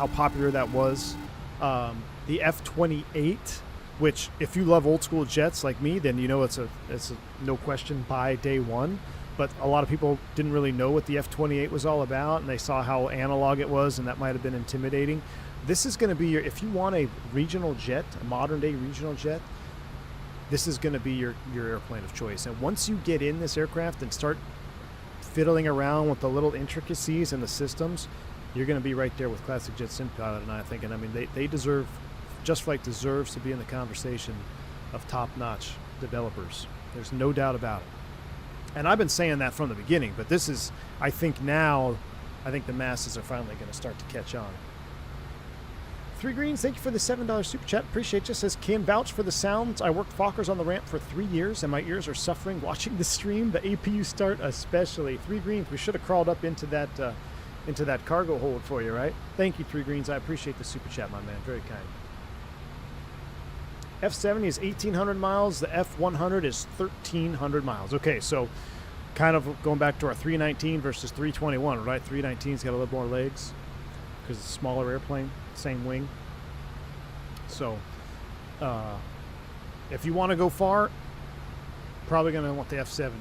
popular that was. The F28, which if you love old school jets like me, then you know it's a no question buy day one. But a lot of people didn't really know what the F28 was all about, and they saw how analog it was, and that might have been intimidating. This is going to be your, if you want a regional jet, a modern day regional jet, this is going to be your airplane of choice. And once you get in this aircraft and start fiddling around with the little intricacies and the systems, you're going to be right there with Classic Jet Sim Pilot and I think. And I mean, they deserve, JustFlight deserves to be in the conversation of top-notch developers. There's no doubt about it. And I've been saying that from the beginning, but this is, I think now, I think the masses are finally going to start to catch on. 3 Greens, thank you for the $7 super chat. Appreciate you. Says, can vouch for the sounds. I worked Fokkers on the ramp for 3 years, and my ears are suffering watching the stream. The APU start especially. 3 Greens, we should have crawled up into that cargo hold for you, right? Thank you, 3 Greens. I appreciate the super chat, my man. Very kind. F70 is 1,800 miles. The F100 is 1,300 miles. Okay, so kind of going back to our 319 versus 321, right? 319's got a little more legs because it's a smaller airplane, same wing. So if you want to go far, probably going to want the F70.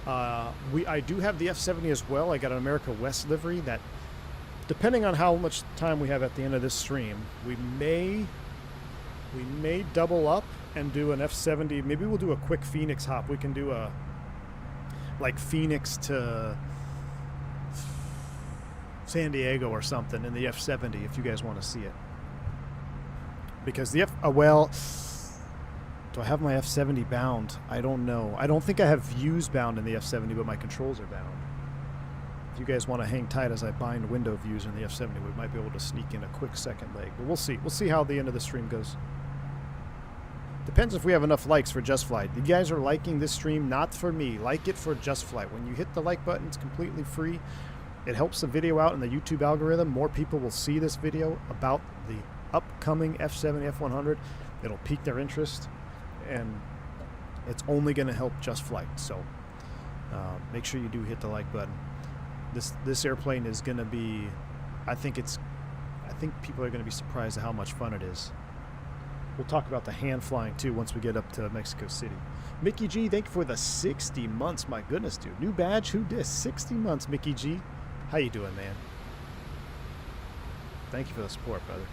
I do have the F70 as well. I got an America West livery that, depending on how much time we have at the end of this stream, we may double up and do an F70. Maybe we'll do a quick Phoenix hop. We can do a like Phoenix to San Diego or something in the F70 if you guys want to see it. Because the well, do I have my F70 bound? I don't know. I don't think I have views bound in the F70, but my controls are bound. If you guys want to hang tight as I bind window views in the F70, we might be able to sneak in a quick second leg. But we'll see. We'll see how the end of the stream goes. Depends if we have enough likes for JustFlight. You guys are liking this stream, not for me. Like it for JustFlight. When you hit the like button, it's completely free. It helps the video out in the YouTube algorithm. More people will see this video about the upcoming F70, F100. It'll pique their interest, and it's only going to help JustFlight. So make sure you do hit the like button. This airplane is going to be, I think people are going to be surprised at how much fun it is. We'll talk about the hand flying too once we get up to Mexico City. Mickey G, thank you for the 60 months. My goodness, dude. New badge, who dis? 60 months, Mickey G. How you doing, man? Thank you for the support, brother.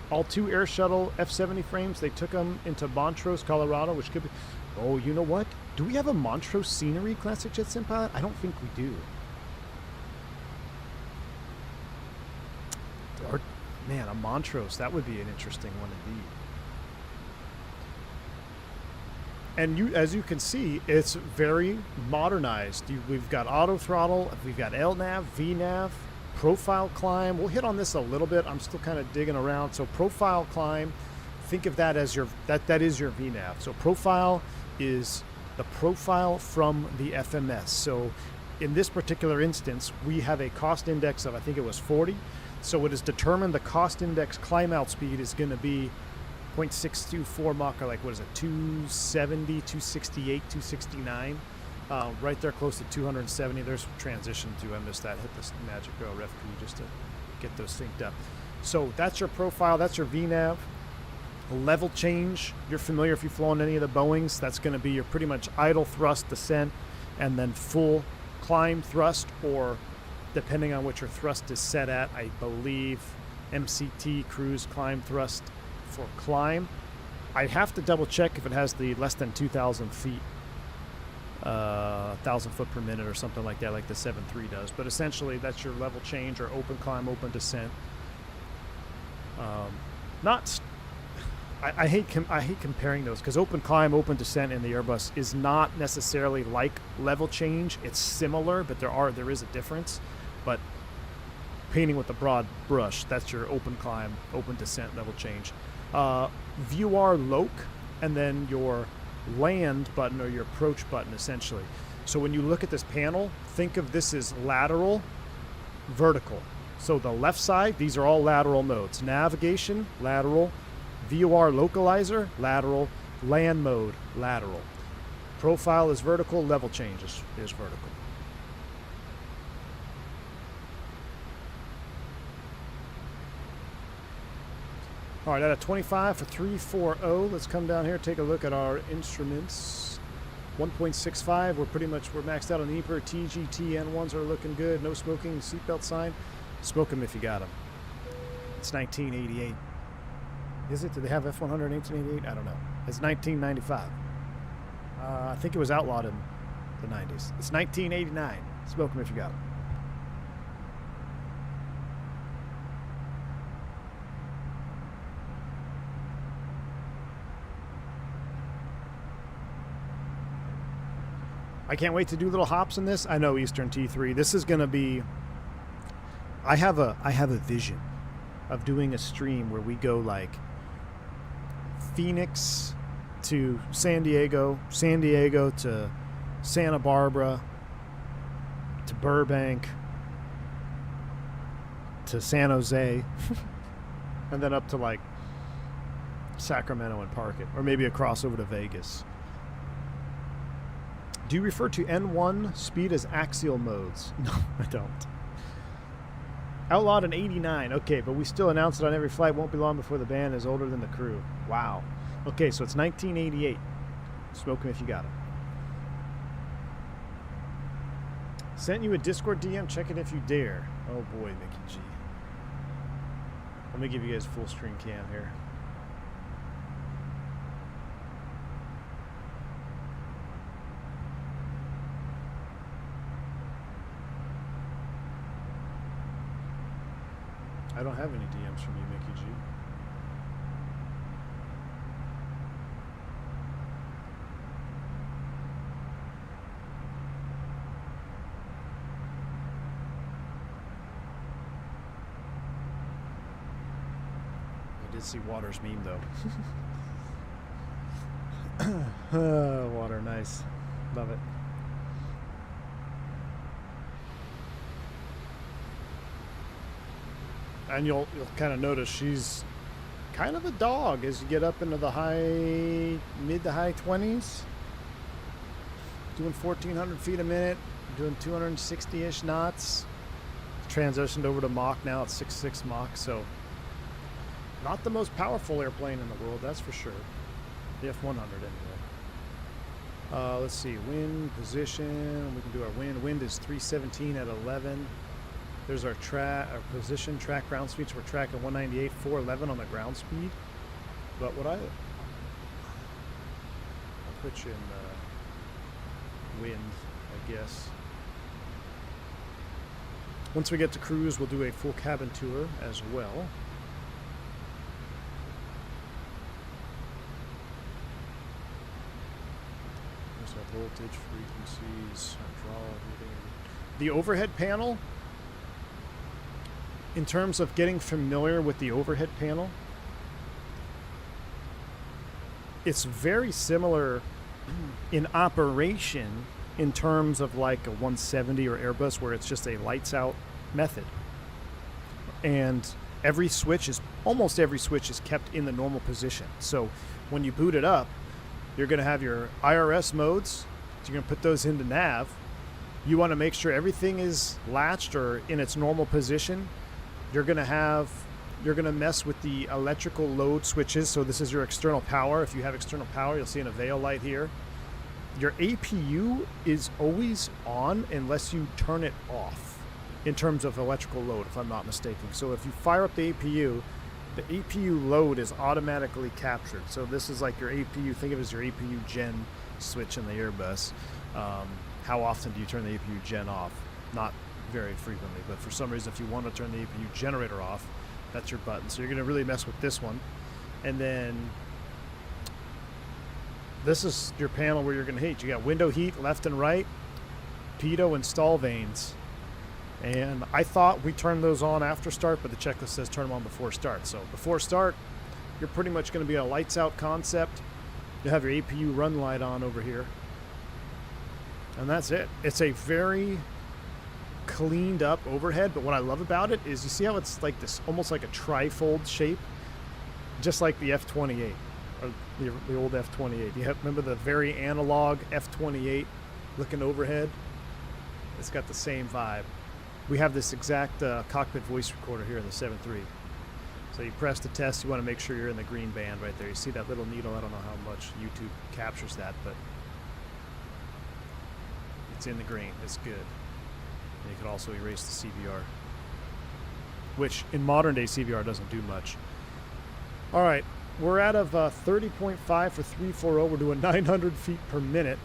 All 2 Air Shuttle F70 frames, they took them into Montrose, Colorado, which could be... Oh, you know what? Do we have a Montrose Scenery Classic Jet Sim pilot? I don't think we do. Or, man, a Montrose, that would be an interesting one indeed. And as you can see, it's very modernized. We've got auto throttle, we've got LNAV, VNAV, profile climb. We'll hit on this a little bit. I'm still kind of digging around. So profile climb, think of that as that is your VNAV. So profile is the profile from the FMS. So in this particular instance, we have a cost index of, I think it was 40. So it is determined the cost index climb out speed is going to be 0.624 Mach, or like, what is it, 270, 268, 269. Right there close to 270. There's transition to, I missed that, hit this magic row ref key just to get those synced up. So that's your profile, that's your VNAV. Level change, you're familiar if you've flown any of the Boeings, that's going to be your pretty much idle thrust descent and then full climb thrust, or depending on what your thrust is set at, I believe MCT cruise climb thrust for climb. I have to double check if it has the less than 2,000 feet, 1,000 foot per minute or something like that, like the 7.3 does. But essentially, that's your level change, or open climb, open descent. I hate comparing those, because open climb, open descent in the Airbus is not necessarily like level change. It's similar, but there is a difference. But painting with a broad brush, that's your open climb, open descent, level change. VUR loc, and then your land button, or your approach button, essentially. So when you look at this panel, think of this as lateral, vertical. So the left side, these are all lateral modes. Navigation, lateral. VUR localizer, lateral. Land mode, lateral. Profile is vertical, level change is vertical. All right, at a 25 for 340, let's come down here, take a look at our instruments. 1.65, we're maxed out on the EPR. TGT N1s are looking good. No smoking, seatbelt sign. Smoke them if you got them. It's 1988. Is it? Do they have F100 in 1888? I don't know. It's 1995. I think it was outlawed in the 90s. It's 1989. Smoke them if you got them. I can't wait to do little hops in this. I know Eastern T3. This is going to be... I have a vision of doing a stream where we go like Phoenix to San Diego to Santa Barbara to Burbank to San Jose and then up to like Sacramento and park it, or maybe a crossover to Vegas. Do you refer to N1 speed as axial modes? No, I don't. Outlawed in 89. Okay, but we still announce it on every flight. Won't be long before the band is older than the crew. Wow. Okay, so it's 1988. Smoke 'em if you got it. Sent you a Discord DM. Check it if you dare. Oh boy, Mickey G. Let me give you guys full screen cam here. I don't have any DMs from you, Mickey G. I did see Water's meme, though. Water, nice. Love it. And you'll kind of notice she's kind of a dog as you get up into the mid to high 20s. Doing 1,400 feet a minute, doing 260-ish knots. Transitioned over to Mach now, it's 6.6 Mach, so not the most powerful airplane in the world, that's for sure. The F100 anyway. Let's see, wind, position, we can do our wind. Wind is 317 at 11. There's our position, track ground speed. So we're tracking 198, 411 on the ground speed. But what I'll put you in wind, I guess. Once we get to cruise, we'll do a full cabin tour as well. There's our voltage, frequencies, our draw, everything. The overhead panel. In terms of getting familiar with the overhead panel, it's very similar in operation in terms of like a 170 or Airbus, where it's just a lights out method. And almost every switch is kept in the normal position. So when you boot it up, you're going to have your IRS modes. So you're going to put those into nav. You want to make sure everything is latched or in its normal position. You're going to mess with the electrical load switches. So this is your external power. If you have external power, you'll see an avail light here. Your APU is always on unless you turn it off in terms of electrical load, if I'm not mistaken. So if you fire up the APU load is automatically captured. So this is like your APU, think of it as your APU gen switch in the Airbus. How often do you turn the APU gen off? Not very frequently, but for some reason if you want to turn the APU generator off, that's your button. So you're going to really mess with this one. And then this is your panel where you're going to heat. You got window heat left and right, pitot and stall vanes. And I thought we turned those on after start, but the checklist says turn them on before start. So before start, you're pretty much going to be a lights out concept. You have your APU run light on over here. And that's it. It's a very cleaned up overhead, but what I love about it is you see how it's like this, almost like a trifold shape, just like the F28 or the old F28. You remember the very analog F28 looking overhead? It's got the same vibe. We have this exact cockpit voice recorder here in the 7.3. So you press the test, you want to make sure you're in the green band right there. You see that little needle? I don't know how much YouTube captures that, but it's in the green. It's good. And you can also erase the CVR, which in modern day CVR doesn't do much. All right, we're out of 30.5 for 340. We're doing 900 feet per minute.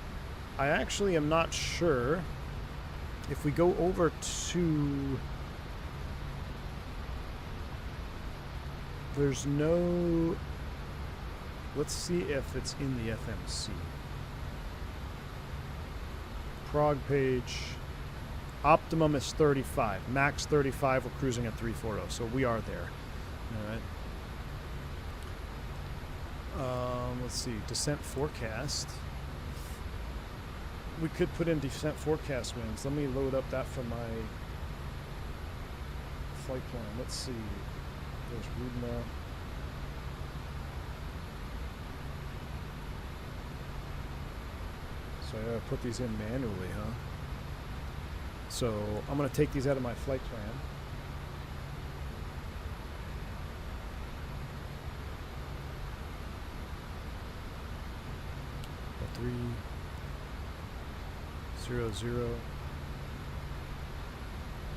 I actually am not sure if we go over to... There's no... Let's see if it's in the FMC. prog page. Optimum is 35. Max 35. We're cruising at 340. So we are there. All right. Let's see. Descent forecast. We could put in descent forecast winds. Let me load up that from my flight plan. Let's see. There's Rudna. So I gotta put these in manually, huh? So I'm gonna take these out of my flight plan. The 300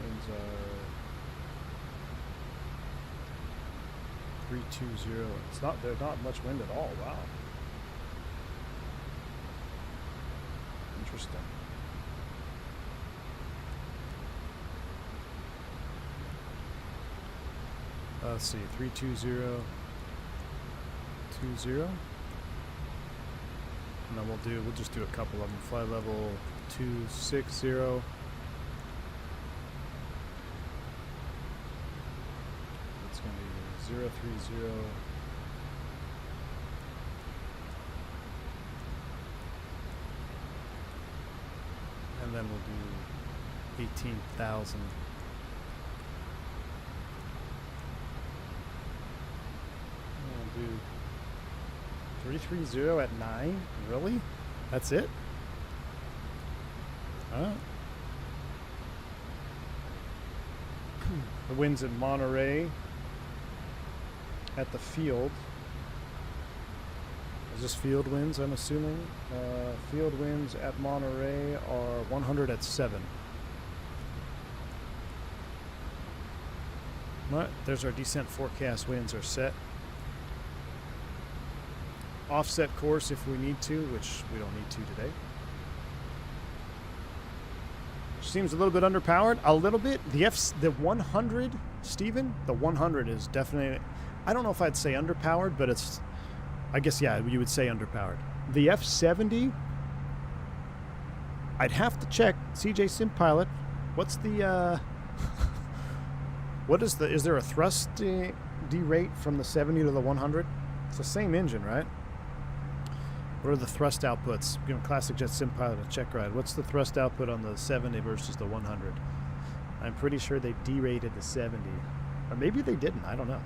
winds are 320. It's not, there's not much wind at all. Wow. Interesting. Let's see, 320, 20. And then we'll just do a couple of them. Fly level 260. That's going to be 030. And then we'll do 18,000. We'll do 330 at 9? Really? That's it? Huh? The winds in Monterey at the field. Is this field winds, I'm assuming? Field winds at Monterey are 100 at 7. Right, there's our descent forecast. Winds are set. Offset course if we need to, which we don't need to today. Seems a little bit underpowered. A little bit. The 100, Steven, the 100 is definitely, I don't know if I'd say underpowered, but it's, I guess, yeah, you would say underpowered. The F70, I'd have to check. CJ Sim Pilot, what's the, what is the, is there a thrust derate from the 70 to the 100? It's the same engine, right? What are the thrust outputs? You know, Classic Jet Sim Pilot, a check ride. What's the thrust output on the 70 versus the 100? I'm pretty sure they derated the 70. Or maybe they didn't, I don't know.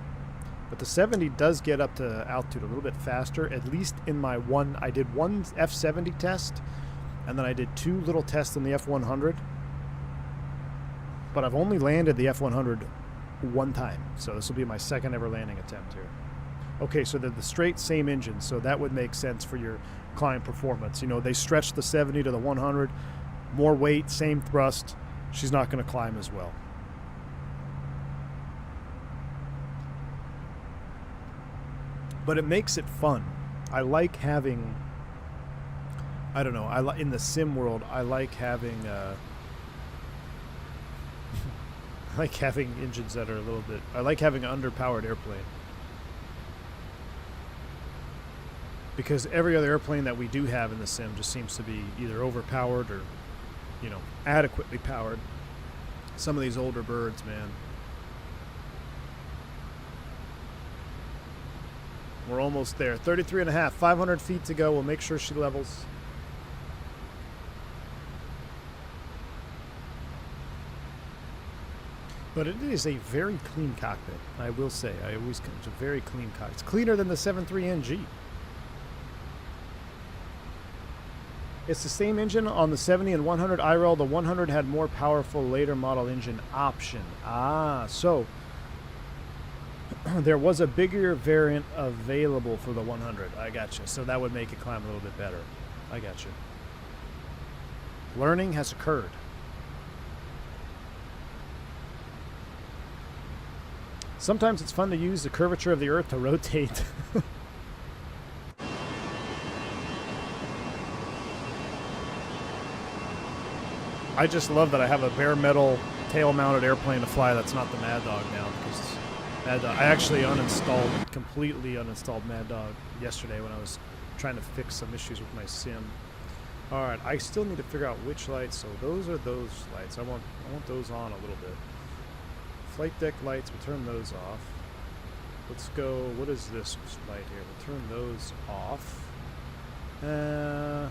But the 70 does get up to altitude a little bit faster, at least in my one. I did one F70 test, and then I did 2 little tests in the F100. But I've only landed the F100 one time, so this will be my second ever landing attempt here. Okay, so they're the straight same engine, so that would make sense for your climb performance. You know, they stretched the 70 to the 100, more weight, same thrust. She's not going to climb as well. But it makes it fun. I like having, I don't know, in the sim world, I like having I like having engines that are a little bit, I like having an underpowered airplane. Because every other airplane that we do have in the sim just seems to be either overpowered or, you know, adequately powered. Some of these older birds, man. We're almost there. 33 and a half, 500 feet to go. We'll make sure she levels. But it is a very clean cockpit, I will say. It's a very clean cockpit. It's cleaner than the 73NG. It's the same engine on the 70 and 100 IRL. The 100 had more powerful later model engine option. Ah, so there was a bigger variant available for the 100. I gotcha. So that would make it climb a little bit better. I gotcha. Learning has occurred. Sometimes it's fun to use the curvature of the Earth to rotate. I just love that I have a bare metal tail-mounted airplane to fly that's not the Mad Dog now, because Mad Dog, I actually completely uninstalled Mad Dog yesterday when I was trying to fix some issues with my sim. Alright, I still need to figure out which lights. So those are those lights. I want those on a little bit. Flight deck lights, we'll turn those off. Let's go, what is this light here? We'll turn those off. We'll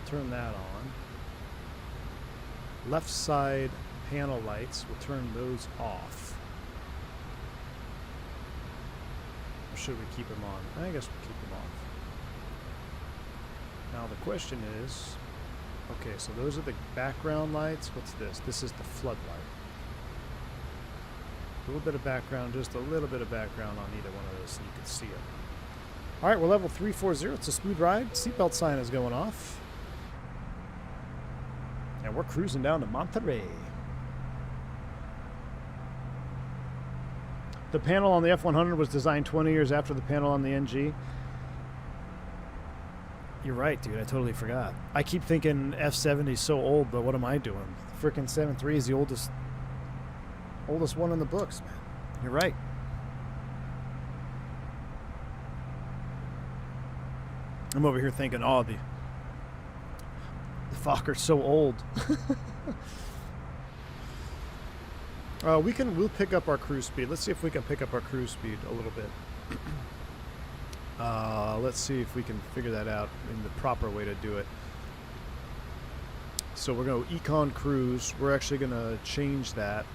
turn that on. Left side panel lights, we'll turn those off. Or should we keep them on? I guess we'll keep them off. Now the question is, okay, so those are the background lights. What's this? This is the floodlight. A little bit of background, just a little bit of background on either one of those so you can see it. All right, we're level 340. It's a smooth ride. Seatbelt sign is going off. And we're cruising down to Monterey. The panel on the F100 was designed 20 years after the panel on the NG. You're right, dude. I totally forgot. I keep thinking F70 is so old, but what am I doing? The freaking 7.3 is the oldest one in the books, man. You're right. I'm over here thinking, oh, the Fokker's so old. We'll pick up our cruise speed. Let's see if we can pick up our cruise speed a little bit. Let's see if we can figure that out in the proper way to do it. So we're going to econ cruise. We're actually going to change that.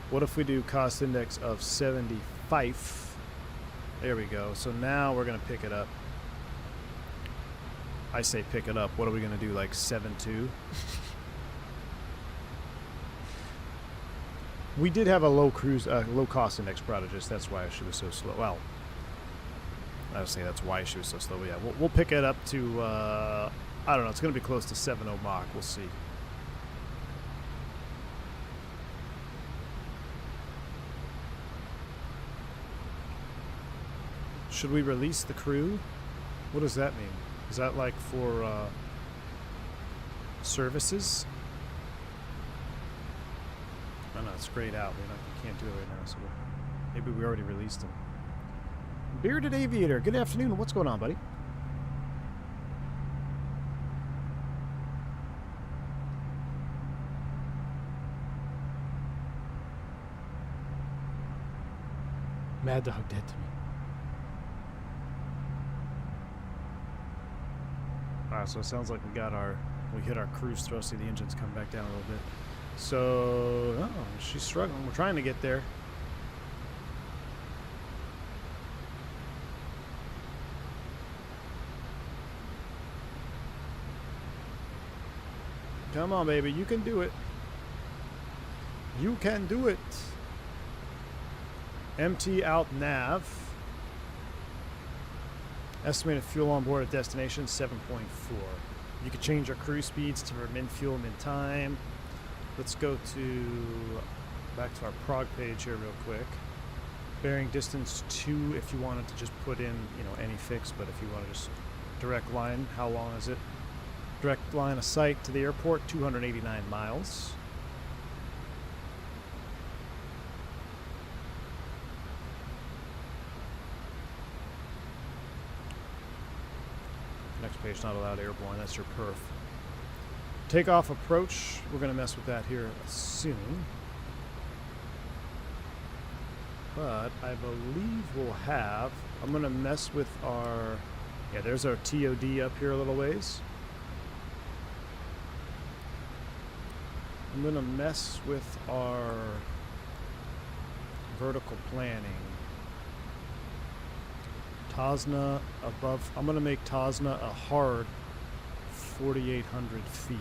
What if we do cost index of 75? There we go. So now we're going to pick it up. I say pick it up. What are we going to do, like 7.2? We did have a low cost index Prodigus. That's why she was so slow. Well, I would say that's why she was so slow. But yeah, we'll pick it up to, I don't know, it's going to be close to 7.0 Mach. We'll see. Should we release the crew? What does that mean? Is that like for services? I don't know, it's grayed out. We can't do it right now, so maybe we already released them. Bearded Aviator, good afternoon. What's going on, buddy? Mad Dog dead to me. Alright, so it sounds like we hit our cruise thrust. See the engines come back down a little bit. So, oh, she's struggling. We're trying to get there. Come on, baby. You can do it. You can do it. Empty out nav. Estimated fuel on board at destination 7.4. You can change our cruise speeds to min fuel, min time. Let's go back to our prog page here real quick. Bearing distance 2 if you wanted to just put in, any fix, but if you want to just direct line, how long is it? Direct line of sight to the airport, 289 miles. Next page, not allowed airborne, that's your perf. Takeoff approach, we're going to mess with that here soon. But I believe we'll have, I'm going to mess with our, yeah, there's our TOD up here a little ways. I'm going to mess with our vertical planning. Tosna above, I'm going to make Tosna a hard 4,800 feet.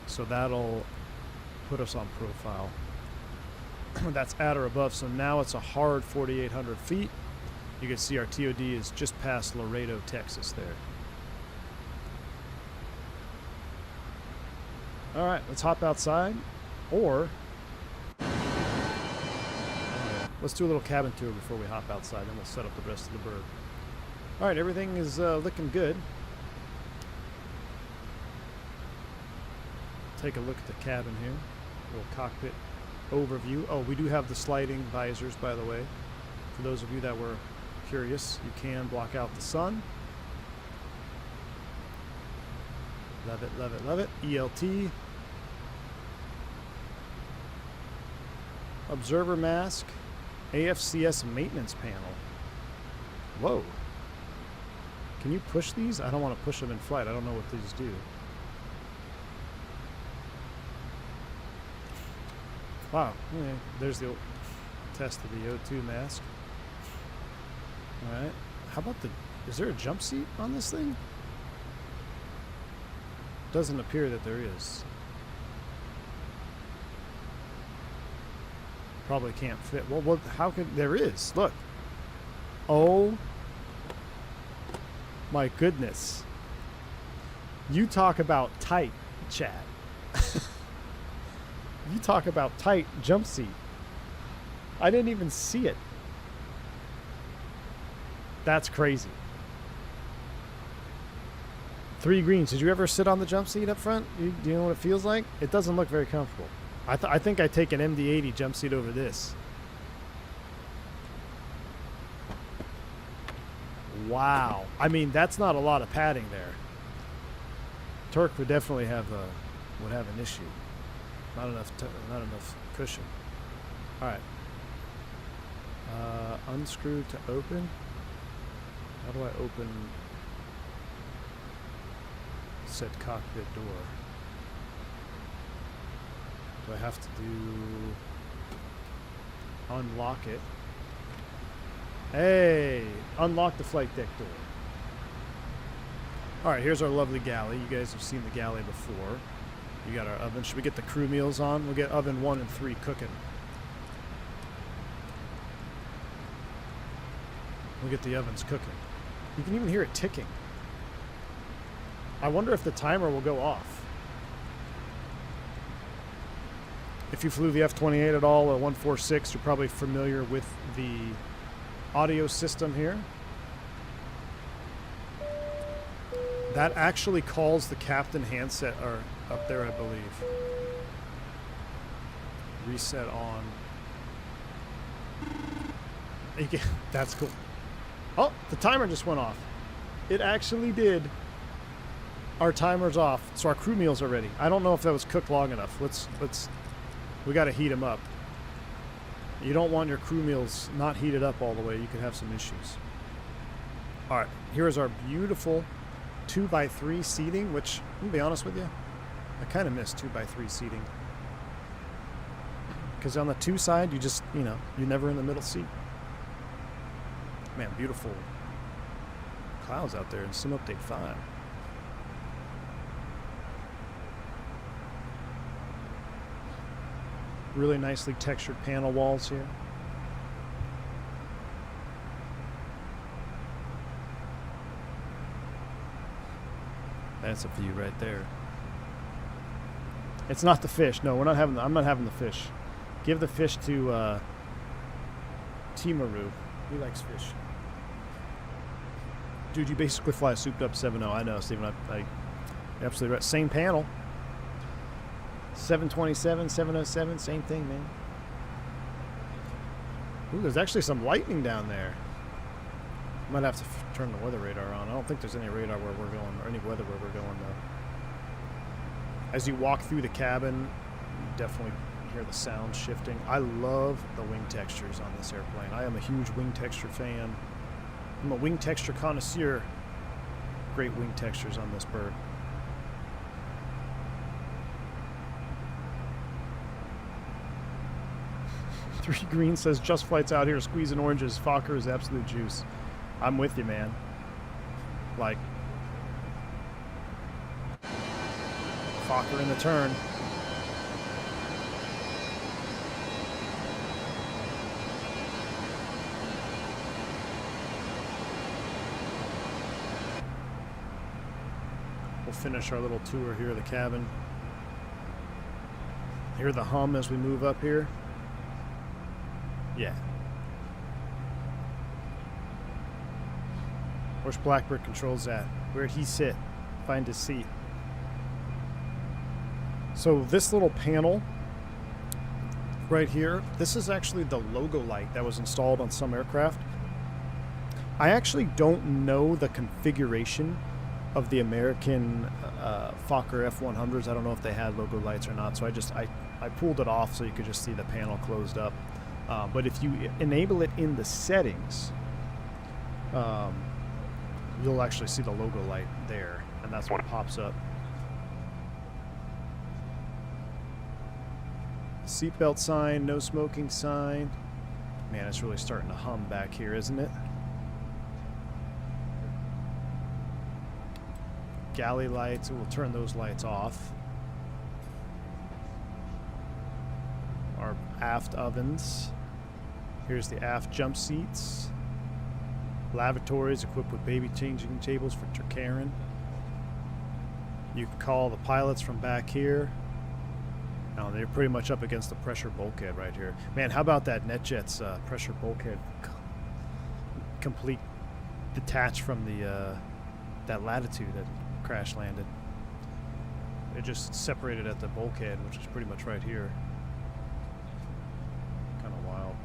So that'll put us on profile. That's at or above, so now it's a hard 4,800 feet. You can see our TOD is just past Laredo, Texas there. All right, let's hop outside, or let's do a little cabin tour before we hop outside, then we'll set up the rest of the bird. All right, everything is looking good. Take a look at the cabin here, a little cockpit overview. Oh, we do have the sliding visors, by the way. For those of you that were curious, you can block out the sun. Love it, love it, love it. ELT. Observer mask. AFCS maintenance panel. Whoa. Can you push these? I don't want to push them in flight. I don't know what these do. Wow. Okay. There's the test of the O2 mask. Alright. How about the... Is there a jump seat on this thing? Doesn't appear that there is. Probably can't fit. Well, what? How could... There is. Look. Oh... My goodness. You talk about tight, chat. You talk about tight jump seat. I didn't even see it. That's crazy. 3 greens. Did you ever sit on the jump seat up front? Do you know what it feels like? It doesn't look very comfortable. I think I'd take an MD-80 jump seat over this. Wow. I mean, that's not a lot of padding there. Turk would definitely have an issue. Not enough cushion. All right. Unscrew to open. How do I open said cockpit door? Do I have to unlock it? Hey, unlock the flight deck door. All right, here's our lovely galley. You guys have seen the galley before. We got our oven. Should we get the crew meals on? We'll get oven 1 and 3 cooking. We'll get the ovens cooking. You can even hear it ticking. I wonder if the timer will go off. If you flew the F-28 at all or 146, you're probably familiar with the audio system here. That actually calls the captain handset or up there, I believe. Reset on. That's cool. Oh, the timer just went off. It actually did. Our timer's off, so our crew meals are ready. I don't know if that was cooked long enough. We got to heat them up. You don't want your crew meals not heated up all the way. You could have some issues. All right, here's our beautiful 2x3 seating, which, I'm going to be honest with you, I kind of miss 2x3 seating. Because on the 2 side, you just, you're never in the middle seat. Man, beautiful clouds out there in Sim Update 5. Really nicely textured panel walls here. That's a view right there. It's not the fish. No, we're not having. I'm not having the fish. Give the fish to Timaru. He likes fish. Dude, you basically fly a souped-up 7.0. I know, Steven. I absolutely right. Same panel. 727, 707, same thing, man. Ooh, there's actually some lightning down there. Might have to turn the weather radar on. I don't think there's any radar where we're going, or any weather where we're going, though. As you walk through the cabin, you definitely hear the sound shifting. I love the wing textures on this airplane. I am a huge wing texture fan. I'm a wing texture connoisseur. Great wing textures on this bird. Three Green says, JustFlight's out here squeezing oranges. Fokker is absolute juice. I'm with you, man. Like, Fokker in the turn. We'll finish our little tour here of the cabin. Hear the hum as we move up here. Yeah. Where's Blackbird Controls at? Where'd he sit? Find his seat. So this little panel right here, this is actually the logo light that was installed on some aircraft. I actually don't know the configuration of the American Fokker F100s. I don't know if they had logo lights or not, so I pulled it off so you could just see the panel closed up. But if you enable it in the settings, you'll actually see the logo light there, and that's what pops up. Seatbelt sign, no smoking sign. Man, it's really starting to hum back here, isn't it? Galley lights, we'll turn those lights off. Our aft ovens. Here's the aft jump seats. Lavatories equipped with baby changing tables for Karen. You can call the pilots from back here. Now they're pretty much up against the pressure bulkhead right here. Man, how about that NetJet's pressure bulkhead complete detached from the that Latitude that crash landed. It just separated at the bulkhead, which is pretty much right here. Kind of wild.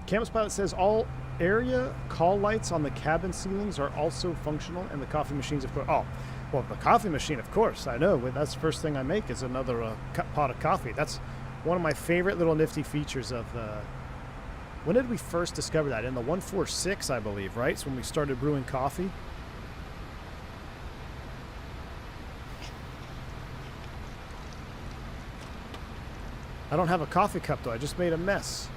Campus Pilot says all area call lights on the cabin ceilings are also functional, and the coffee machines, of course. Oh, well, the coffee machine, of course. I know. That's the first thing I make is another pot of coffee. That's one of my favorite little nifty features of when did we first discover that? In the 146, I believe, right? So when we started brewing coffee. I don't have a coffee cup, though. I just made a mess.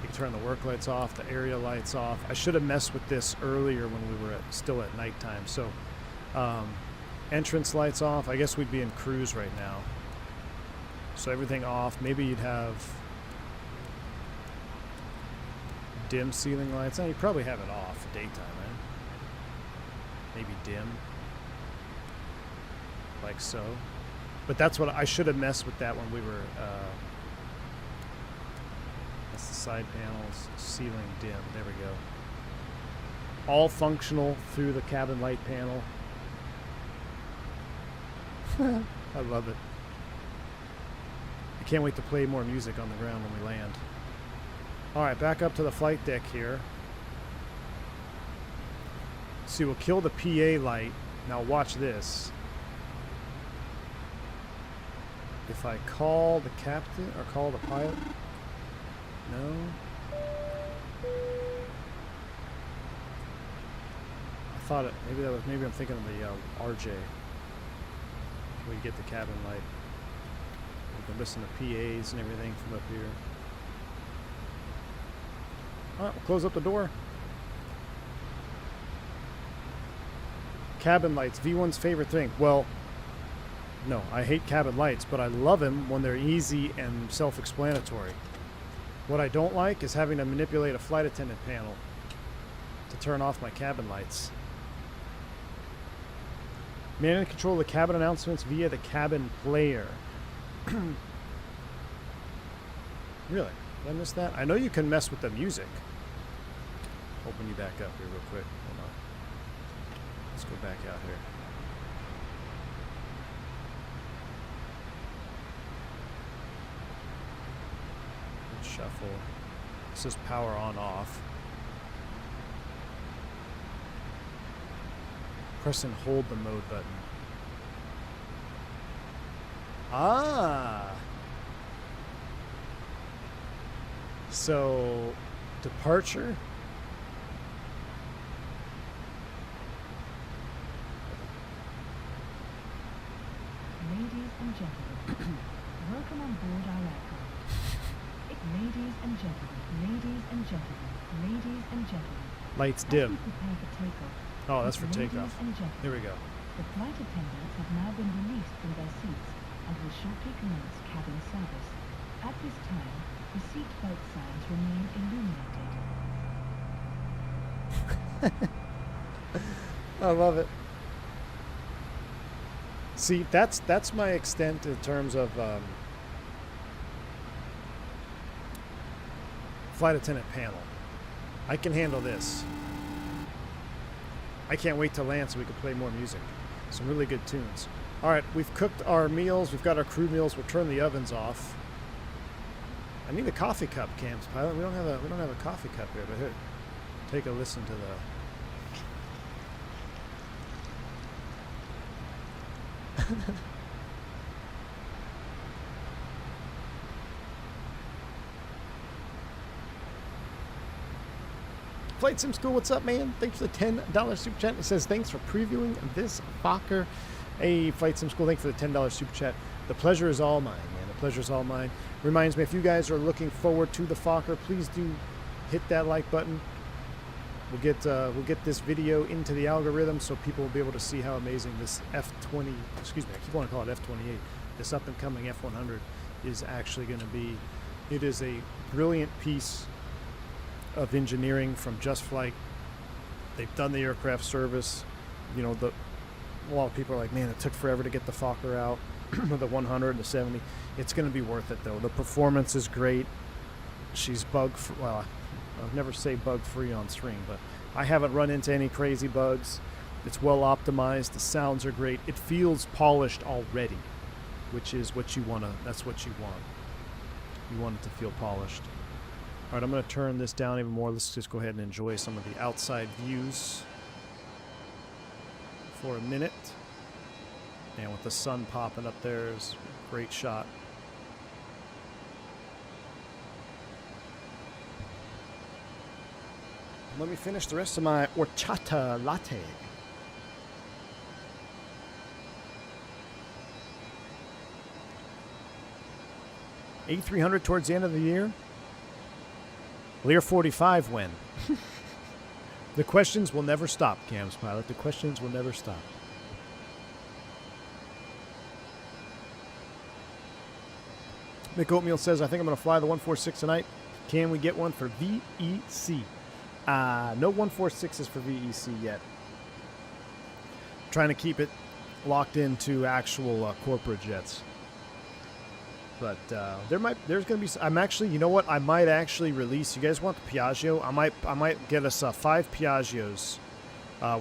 You can turn the work lights off, the area lights off. I should have messed with this earlier when we were still at nighttime. So, entrance lights off. I guess we'd be in cruise right now. So everything off. Maybe you'd have dim ceiling lights. You'd probably have it off daytime, right? Maybe dim. Like so. But that's what I should have messed with that when we were, that's the side panels, ceiling dim, there we go. All functional through the cabin light panel. I love it. I can't wait to play more music on the ground when we land. Alright, back up to the flight deck here. See, we'll kill the PA light. Now watch this. If I call the captain or call the pilot, no. I thought it. Maybe that was. Maybe I'm thinking of the RJ. Can we get the cabin light? We can listen to PAs and everything from up here. All right, we'll close up the door. Cabin lights. V1's favorite thing. Well. No, I hate cabin lights, but I love them when they're easy and self-explanatory. What I don't like is having to manipulate a flight attendant panel to turn off my cabin lights. Man and control the cabin announcements via the cabin player. Really? Did I miss that? I know you can mess with the music. Open you back up here real quick. Hold on. Let's go back out here. Shuffle. This is power on off. Press and hold the mode button. Ah! So, departure. Ladies and gentlemen, welcome on board our aircraft. Ladies and gentlemen, ladies and gentlemen, ladies and gentlemen. Lights As dim. we prepare for takeoff, Oh, that's for ladies takeoff. and gentlemen, Here we go. the flight attendants have now been released from their seats and will shortly commence cabin service. At this time, the seat belt signs remain illuminated. I love it. See, that's my extent in terms of flight attendant panel. I can handle this. I can't wait to land so we can play more music. Some really good tunes. All right, we've cooked our meals. We've got our crew meals. We'll turn the ovens off. I need a coffee cup, Camps Pilot. We don't have a coffee cup here, but here, take a listen to the Flight Sim School, what's up, man? Thanks for the $10 super chat. It says, thanks for previewing this Fokker. Hey, Flight Sim School, thanks for the $10 super chat. The pleasure is all mine, man. The pleasure is all mine. Reminds me, if you guys are looking forward to the Fokker, please do hit that like button. We'll get this video into the algorithm so people will be able to see how amazing this F20, excuse me, I keep wanting to call it F28, this up and coming F100 is actually going to be. It is a brilliant piece of engineering from JustFlight. They've done the aircraft service. You know, a lot of people are like, man, it took forever to get the Fokker out, the 100, the 70. It's going to be worth it, though. The performance is great. She's well, I'll never say bug-free on stream, but I haven't run into any crazy bugs. It's well optimized. The sounds are great. It feels polished already, which is what you want to, that's what you want. You want it to feel polished. All right, I'm going to turn this down even more. Let's just go ahead and enjoy some of the outside views for a minute. And with the sun popping up there, it's a great shot. Let me finish the rest of my horchata latte. A300 towards the end of the year. Lear 45 when? The questions will never stop, Cam's pilot. The questions will never stop. Mick Oatmeal says, I think I'm going to fly the 146 tonight. Can we get one for VEC? No 146s for VEC yet. Trying to keep it locked into actual corporate jets. But there's going to be. I'm actually, you know what? I might actually release. You guys want the Piaggio? I might get us 5 Piaggios.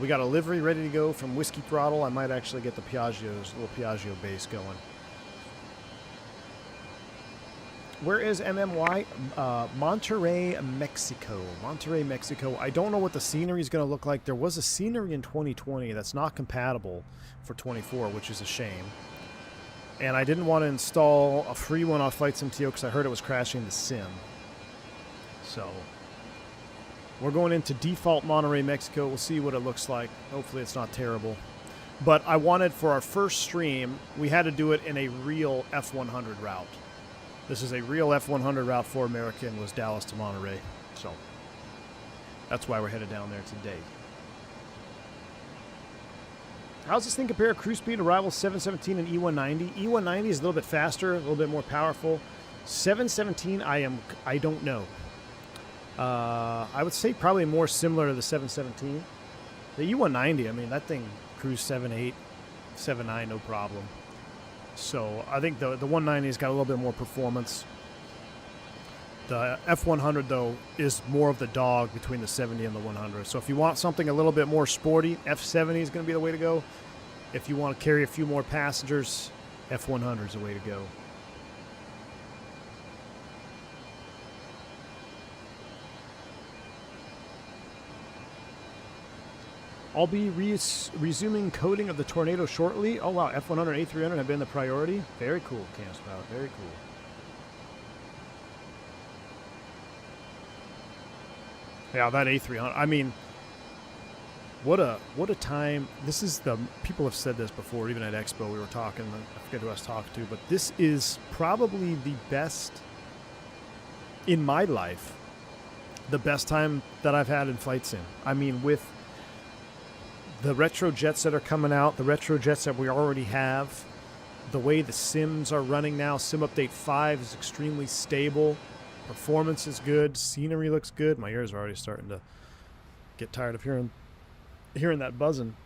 We got a livery ready to go from Whiskey Throttle. I might actually get the Piaggios, little Piaggio base going. Where is MMY? Monterrey, Mexico. Monterrey, Mexico. I don't know what the scenery is going to look like. There was a scenery in 2020 that's not compatible for 24, which is a shame. And I didn't want to install a free one off Flight Sim TO because I heard it was crashing the sim. So we're going into default Monterrey, Mexico. We'll see what it looks like. Hopefully it's not terrible. But I wanted, for our first stream, we had to do it in a real F100 route. This is a real F100 route for American, was Dallas to Monterey. So that's why we're headed down there today. How's this thing compare cruise speed? Arrival 717 and E190. E190 is a little bit faster, a little bit more powerful. 717, I don't know. I would say probably more similar to the 717. The E190, I mean, that thing cruised 7.8, 7.9, no problem. So I think the 190's got a little bit more performance. The F100, though, is more of the dog between the 70 and the 100. So if you want something a little bit more sporty, F70 is going to be the way to go. If you want to carry a few more passengers, F100 is the way to go. I'll be resuming coding of the Tornado shortly. Oh, wow. F100 and A300 have been the priority. Very cool, Camps Pilot. Very cool. Yeah, that A300. I mean, what a time. This is the, people have said this before, even at Expo we were talking, I forget who I was talking to, but this is probably the best in my life, the best time that I've had in Flight Sim. I mean, with the retro jets that are coming out, the retro jets that we already have, the way the sims are running now, Sim Update 5 is extremely stable. Performance is good. Scenery looks good. My ears are already starting to get tired of hearing that buzzing.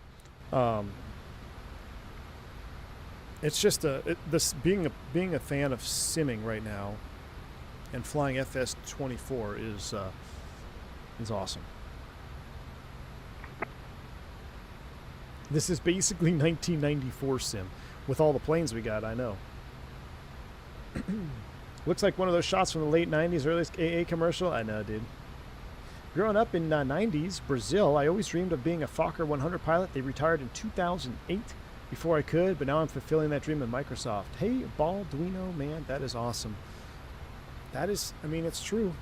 It's just being a fan of simming right now, and flying FS24 is awesome. This is basically 1994 sim with all the planes we got. I know. Looks like one of those shots from the late 90s, earliest AA commercial. I know, dude. Growing up in 90s, Brazil, I always dreamed of being a Fokker 100 pilot. They retired in 2008. before I could, but now I'm fulfilling that dream in Microsoft. Hey, Balduino, man, that is awesome. That is, I mean, it's true.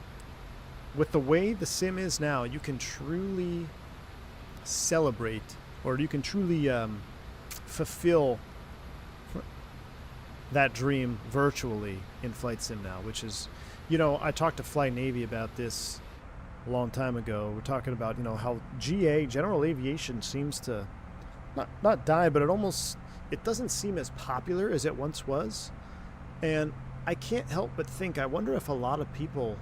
With the way the sim is now, you can truly celebrate, or you can truly fulfill that dream virtually in Flight Sim now, which is, you know, I talked to Fly Navy about this a long time ago. We're talking about, you know, how GA, general aviation, seems to not die, but it doesn't seem as popular as it once was. And I can't help but think, I wonder if a lot of people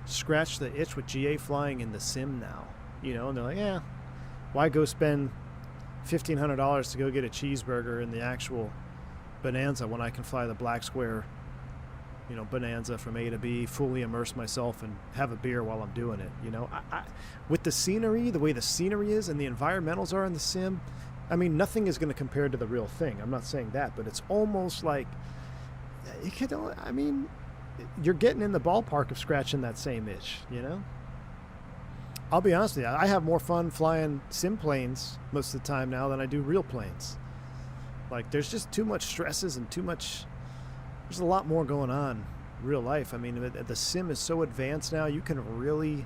scratch the itch with GA flying in the sim now, you know, and they're like, yeah, why go spend $1,500 to go get a cheeseburger in the actual Bonanza when I can fly the black square, you know, Bonanza from A to B, fully immerse myself and have a beer while I'm doing it, you know. With the scenery, the way the scenery is and the environmentals are in the sim, I mean, nothing is going to compare to the real thing. I'm not saying that, but it's almost like, you could, I mean, you're getting in the ballpark of scratching that same itch, you know. I'll be honest with you, I have more fun flying sim planes most of the time now than I do real planes. Like, there's just too much stresses and too much, there's a lot more going on in real life. I mean, the sim is so advanced now, you can really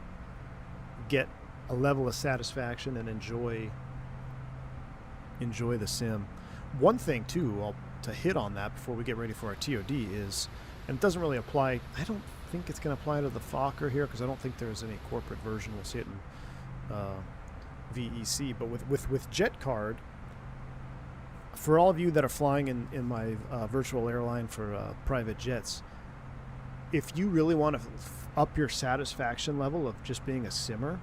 get a level of satisfaction and enjoy the sim. One thing, too, to hit on that before we get ready for our TOD is, and it doesn't really apply, I don't think it's going to apply to the Fokker here because I don't think there's any corporate version. We'll see it in VEC. But with Jet Card, for all of you that are flying in my virtual airline for private jets, if you really want to up your satisfaction level of just being a simmer,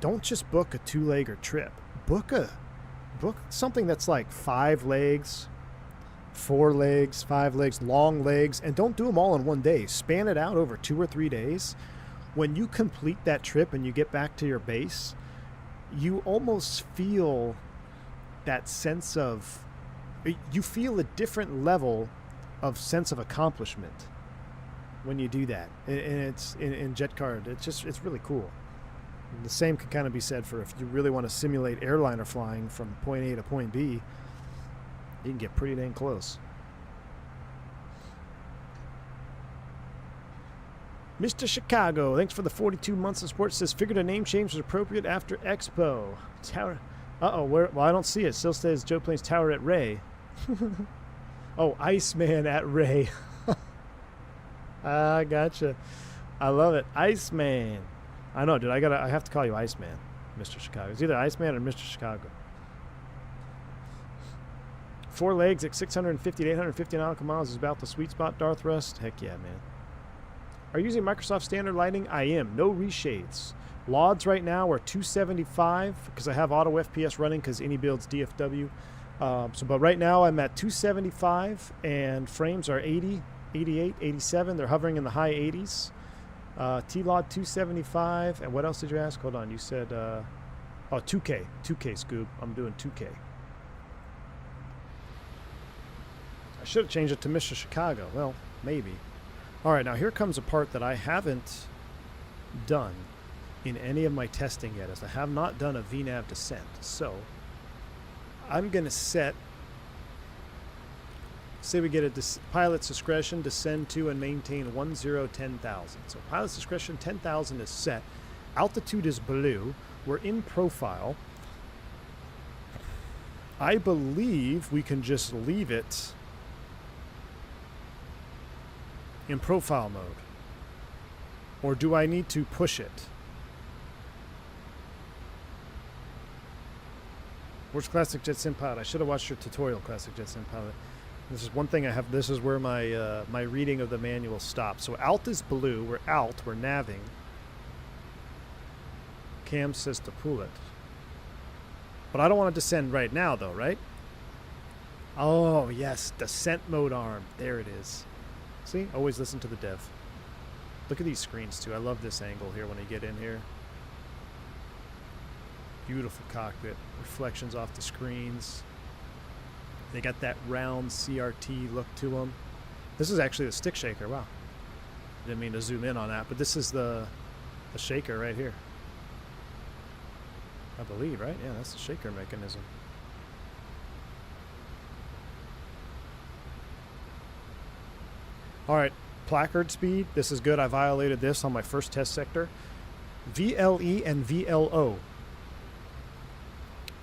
don't just book a 2-legger trip. Book something that's like 5 legs, 4 legs, 5 legs, long legs, and don't do them all in one day. Span it out over 2 or 3 days. When you complete that trip and you get back to your base, you almost feel that sense of, you feel a different level of sense of accomplishment when you do that. And it's in Jet Card, it's really cool. And the same can kind of be said for if you really want to simulate airliner flying from point A to point B. You can get pretty dang close. Mr. Chicago, thanks for the 42 months of support. Says, figured a name change was appropriate after Expo. Tower. Uh-oh, well, I don't see it. Still says Joe Plains Tower at Ray. Oh, Iceman at Ray. Ah, gotcha. I love it. Iceman. I know, dude. I have to call you Iceman, Mr. Chicago. It's either Iceman or Mr. Chicago. 4 legs at 650 to 850 nautical miles is about the sweet spot, Darth Rust. Heck yeah, man. Are you using Microsoft standard lighting? I am. No reshades. LODs right now are 275 because I have auto FPS running because any builds DFW. But right now I'm at 275 and frames are 80, 88, 87. They're hovering in the high 80s. T-LOD 275. And what else did you ask? Hold on. You said, 2K. 2K, Scoob. I'm doing 2K. I should have changed it to Mr. Chicago. Well, maybe. All right, now here comes a part that I haven't done in any of my testing yet, as I have not done a VNAV descent. So I'm going to say we get a pilot's discretion, descend to and maintain 10,000. So pilot's discretion 10,000 is set. Altitude is blue. We're in profile. I believe we can just leave it in profile mode. Or do I need to push it? Where's Classic Jet Sim Pilot? I should have watched your tutorial, Classic Jet Sim Pilot. This is one thing I have. This is where my my reading of the manual stops. So alt is blue. We're alt. We're navving. Cam says to pull it. But I don't want to descend right now, though, right? Oh, yes. Descent mode arm. There it is. See? Always listen to the dev. Look at these screens, too. I love this angle here when I get in here. Beautiful cockpit. Reflections off the screens. They got that round CRT look to them. This is actually the stick shaker. Wow. Didn't mean to zoom in on that, but this is the shaker right here. I believe, right? Yeah, that's the shaker mechanism. All right, placard speed. This is good. I violated this on my first test sector. VLE and VLO.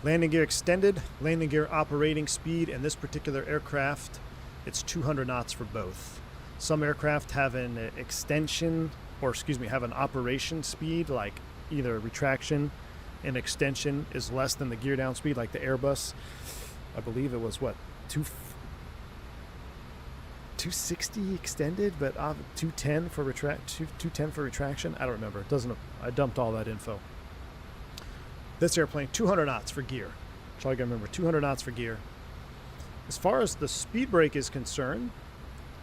Landing gear extended, landing gear operating speed, and this particular aircraft, it's 200 knots for both. Some aircraft have an extension, or excuse me, have an operation speed, like either retraction and extension is less than the gear down speed, like the Airbus. I believe it was what, 260 extended, but 210 for 210 for retraction. I don't remember. It doesn't. I dumped all that info. This airplane, 200 knots for gear. That's all I gotta remember. 200 knots for gear. As far as the speed brake is concerned,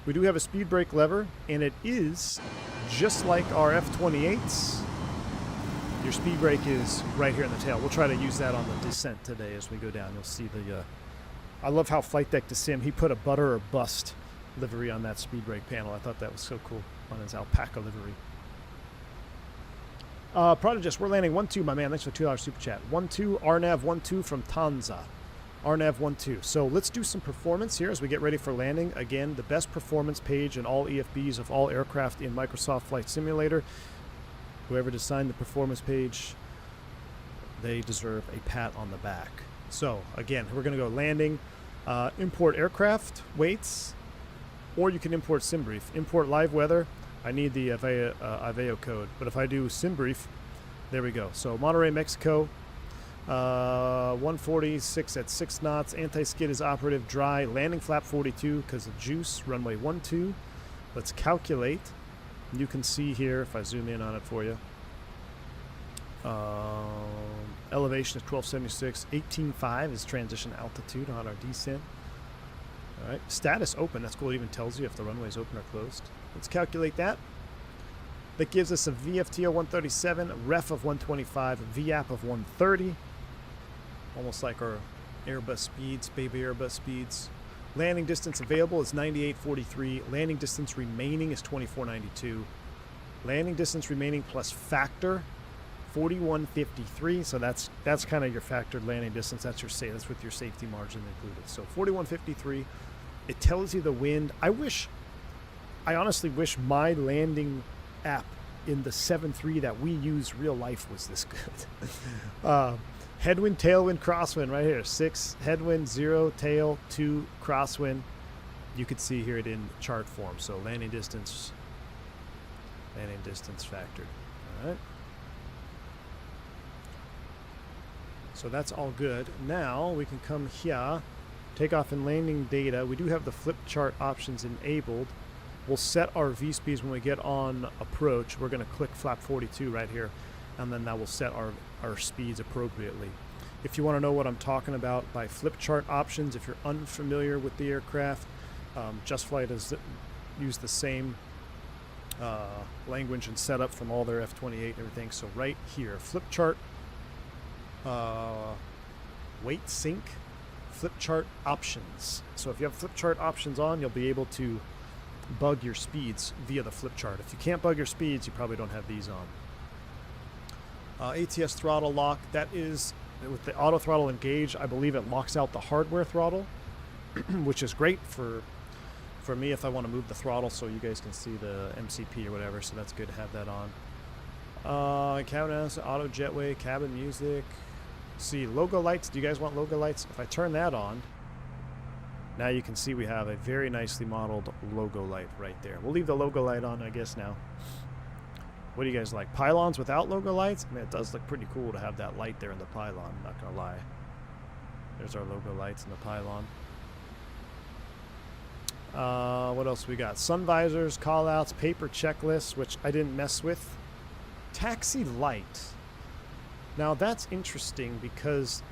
we do have a speed brake lever, and it is just like our F28s. Your speed brake is right here in the tail. We'll try to use that on the descent today as we go down. You'll see the. I love how Flight Deck to Sim, he put a butter or bust livery on that speed brake panel. I thought that was so cool on his alpaca livery. Prodigus, we're landing 1-2, my man. Thanks for the $2 super chat. 1-2, RNAV 1-2 from Tanza. RNAV 1-2. So let's do some performance here as we get ready for landing. Again, the best performance page in all EFBs of all aircraft in Microsoft Flight Simulator. Whoever designed the performance page, they deserve a pat on the back. So again, we're going to go landing, import aircraft weights, or you can import SimBrief. Import live weather. I need the Aveo code, but if I do SimBrief, there we go. So Monterey, Mexico, 146 at 6 knots. Anti-skid is operative, dry. Landing flap 42 because of juice. Runway 12. Let's calculate. You can see here, if I zoom in on it for you, elevation is 1276. 18.5 is transition altitude on our descent. All right, status open. That's cool. It even tells you if the runway is open or closed. Let's calculate that. That gives us a VFTO 137, a ref of 125, a VAP of 130. Almost like our Airbus speeds, baby Airbus speeds. Landing distance available is 98.43. Landing distance remaining is 24.92. Landing distance remaining plus factor 41.53. So that's kind of your factored landing distance. That's with your safety margin included. So 41.53. It tells you the wind. I honestly wish my landing app in the 7.3 that we use real life was this good. Headwind, tailwind, crosswind right here. 6 headwind, 0 tail, 2 crosswind. You could see here it in chart form. So landing distance factored. All right. So that's all good. Now we can come here, takeoff and landing data. We do have the flip chart options enabled. We'll set our V-speeds when we get on approach. We're going to click flap 42 right here, and then that will set our speeds appropriately. If you want to know what I'm talking about by flip chart options, if you're unfamiliar with the aircraft, JustFlight has used the same language and setup from all their F28 and everything. So right here, flip chart, weight sync, flip chart options. So if you have flip chart options on, you'll be able to bug your speeds via the flip chart. If you can't bug your speeds, you probably don't have these on. ATS throttle lock, that is with the auto throttle engaged. I believe it locks out the hardware throttle, which is great for me if I want to move the throttle so you guys can see the MCP or whatever. So that's good to have that on. Cabin auto jetway, cabin music. See logo lights. Do you guys want logo lights? If I turn that on, now you can see we have a very nicely modeled logo light right there. We'll leave the logo light on, I guess, now. What do you guys like? Pylons without logo lights? I mean, it does look pretty cool to have that light there in the pylon, I'm not going to lie. There's our logo lights in the pylon. What else we got? Sun visors, callouts, paper checklists, which I didn't mess with. Taxi light. Now that's interesting because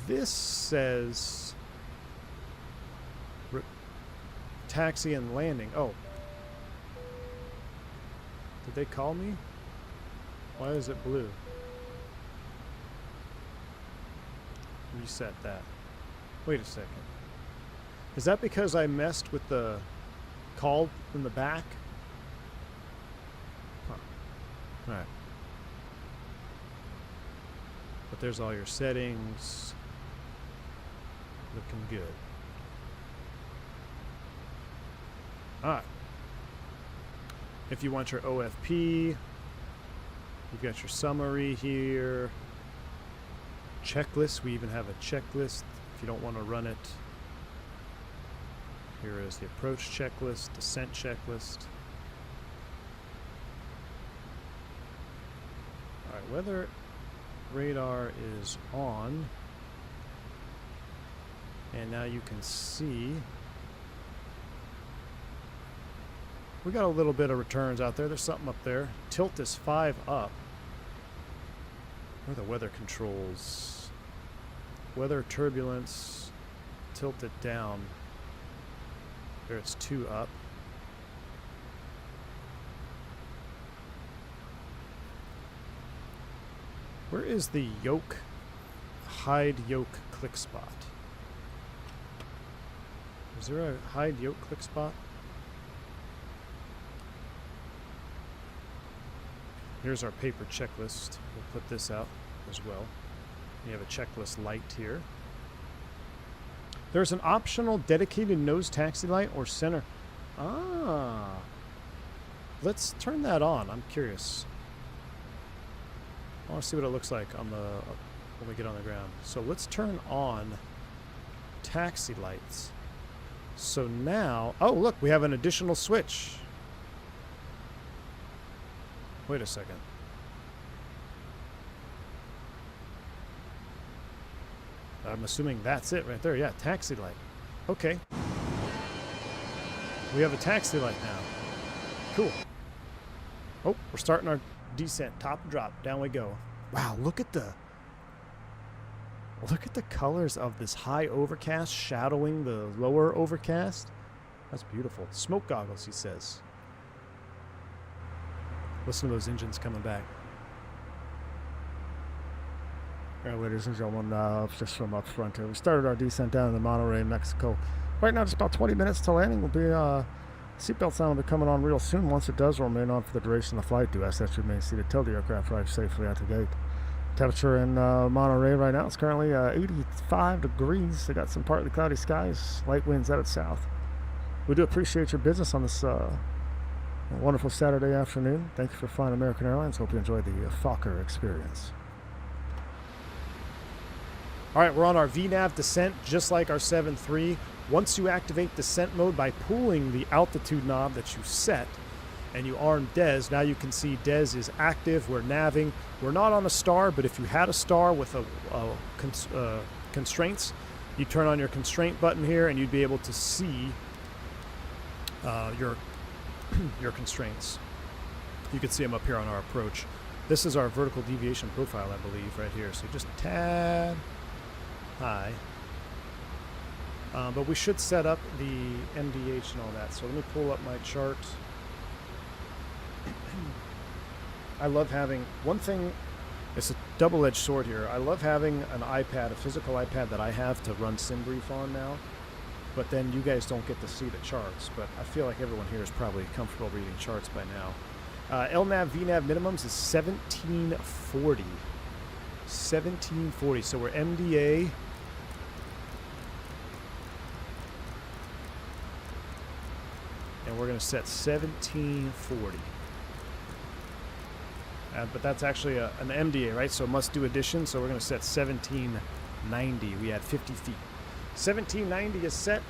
this says taxi and landing. Oh. Did they call me? Why is it blue? Reset that. Wait a second. Is that because I messed with the call in the back? Huh. Alright. But there's all your settings. Looking good. Alright. If you want your OFP, you've got your summary here. Checklist, we even have a checklist if you don't want to run it. Here is the approach checklist, descent checklist. Alright, weather radar is on. And now you can see we got a little bit of returns out there. There's something up there. Tilt is 5 up. Where are the weather controls? Weather turbulence. Tilt it down. There it's 2 up. Where is the yoke? Hide yoke click spot. Is there a hide yoke click spot? Here's our paper checklist. We'll put this out as well. We have a checklist light here. There's an optional dedicated nose taxi light or center. Ah. Let's turn that on. I'm curious. I want to see what it looks like on the when we get on the ground. So let's turn on taxi lights. So now, oh look, we have an additional switch. Wait a second. I'm assuming that's it right there. Yeah, taxi light. Okay. We have a taxi light now. Cool. Oh, we're starting our descent. Top drop. Down we go. Wow, look at the colors of this high overcast shadowing the lower overcast. That's beautiful. Smoke goggles, he says. Listen to those engines coming back. All right, ladies and gentlemen, just from up front here. We started our descent down in the Monterey, Mexico. Right now, just about 20 minutes to landing. Will be seatbelt sound will be coming on real soon. Once it does, we'll remain on for the duration of the flight. Do ask that you remain seated till the aircraft arrives safely at the gate. Temperature in Monterey right now is currently 85 degrees. They got some partly cloudy skies, light winds out of south. We do appreciate your business on this wonderful Saturday afternoon. Thank you for flying American Airlines. Hope you enjoyed the Fokker experience. All right, we're on our VNAV descent, just like our 7.3. Once you activate descent mode by pulling the altitude knob that you set, and you arm DES, now you can see DES is active. We're naving. We're not on a star, but if you had a star with constraints, you turn on your constraint button here, and you'd be able to see your constraints. You can see them up here on our approach. This is our vertical deviation profile, I believe, right here. So just a tad high. But we should set up the MDH and all that. So let me pull up my chart. I love having one thing. It's a double-edged sword here. I love having an iPad, a physical iPad that I have to run SimBrief on now. But then you guys don't get to see the charts. But I feel like everyone here is probably comfortable reading charts by now. LNAV, VNAV minimums is 1740. 1740. So we're MDA. And we're going to set 1740. But that's actually an MDA, right? So must do addition. So we're going to set 1790. We had 50 feet. 1790 is set.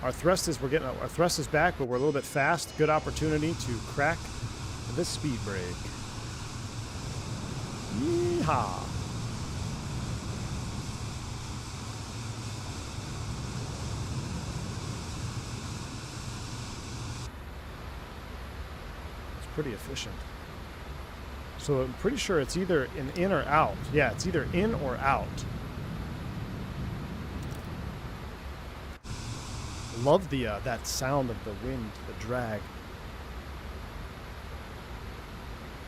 Our thrust is our thrust is back, but we're a little bit fast. Good opportunity to crack the speed brake. Yeehaw! It's pretty efficient. So I'm pretty sure it's either an in or out. Yeah, it's either in or out. Love the that sound of the wind, the drag.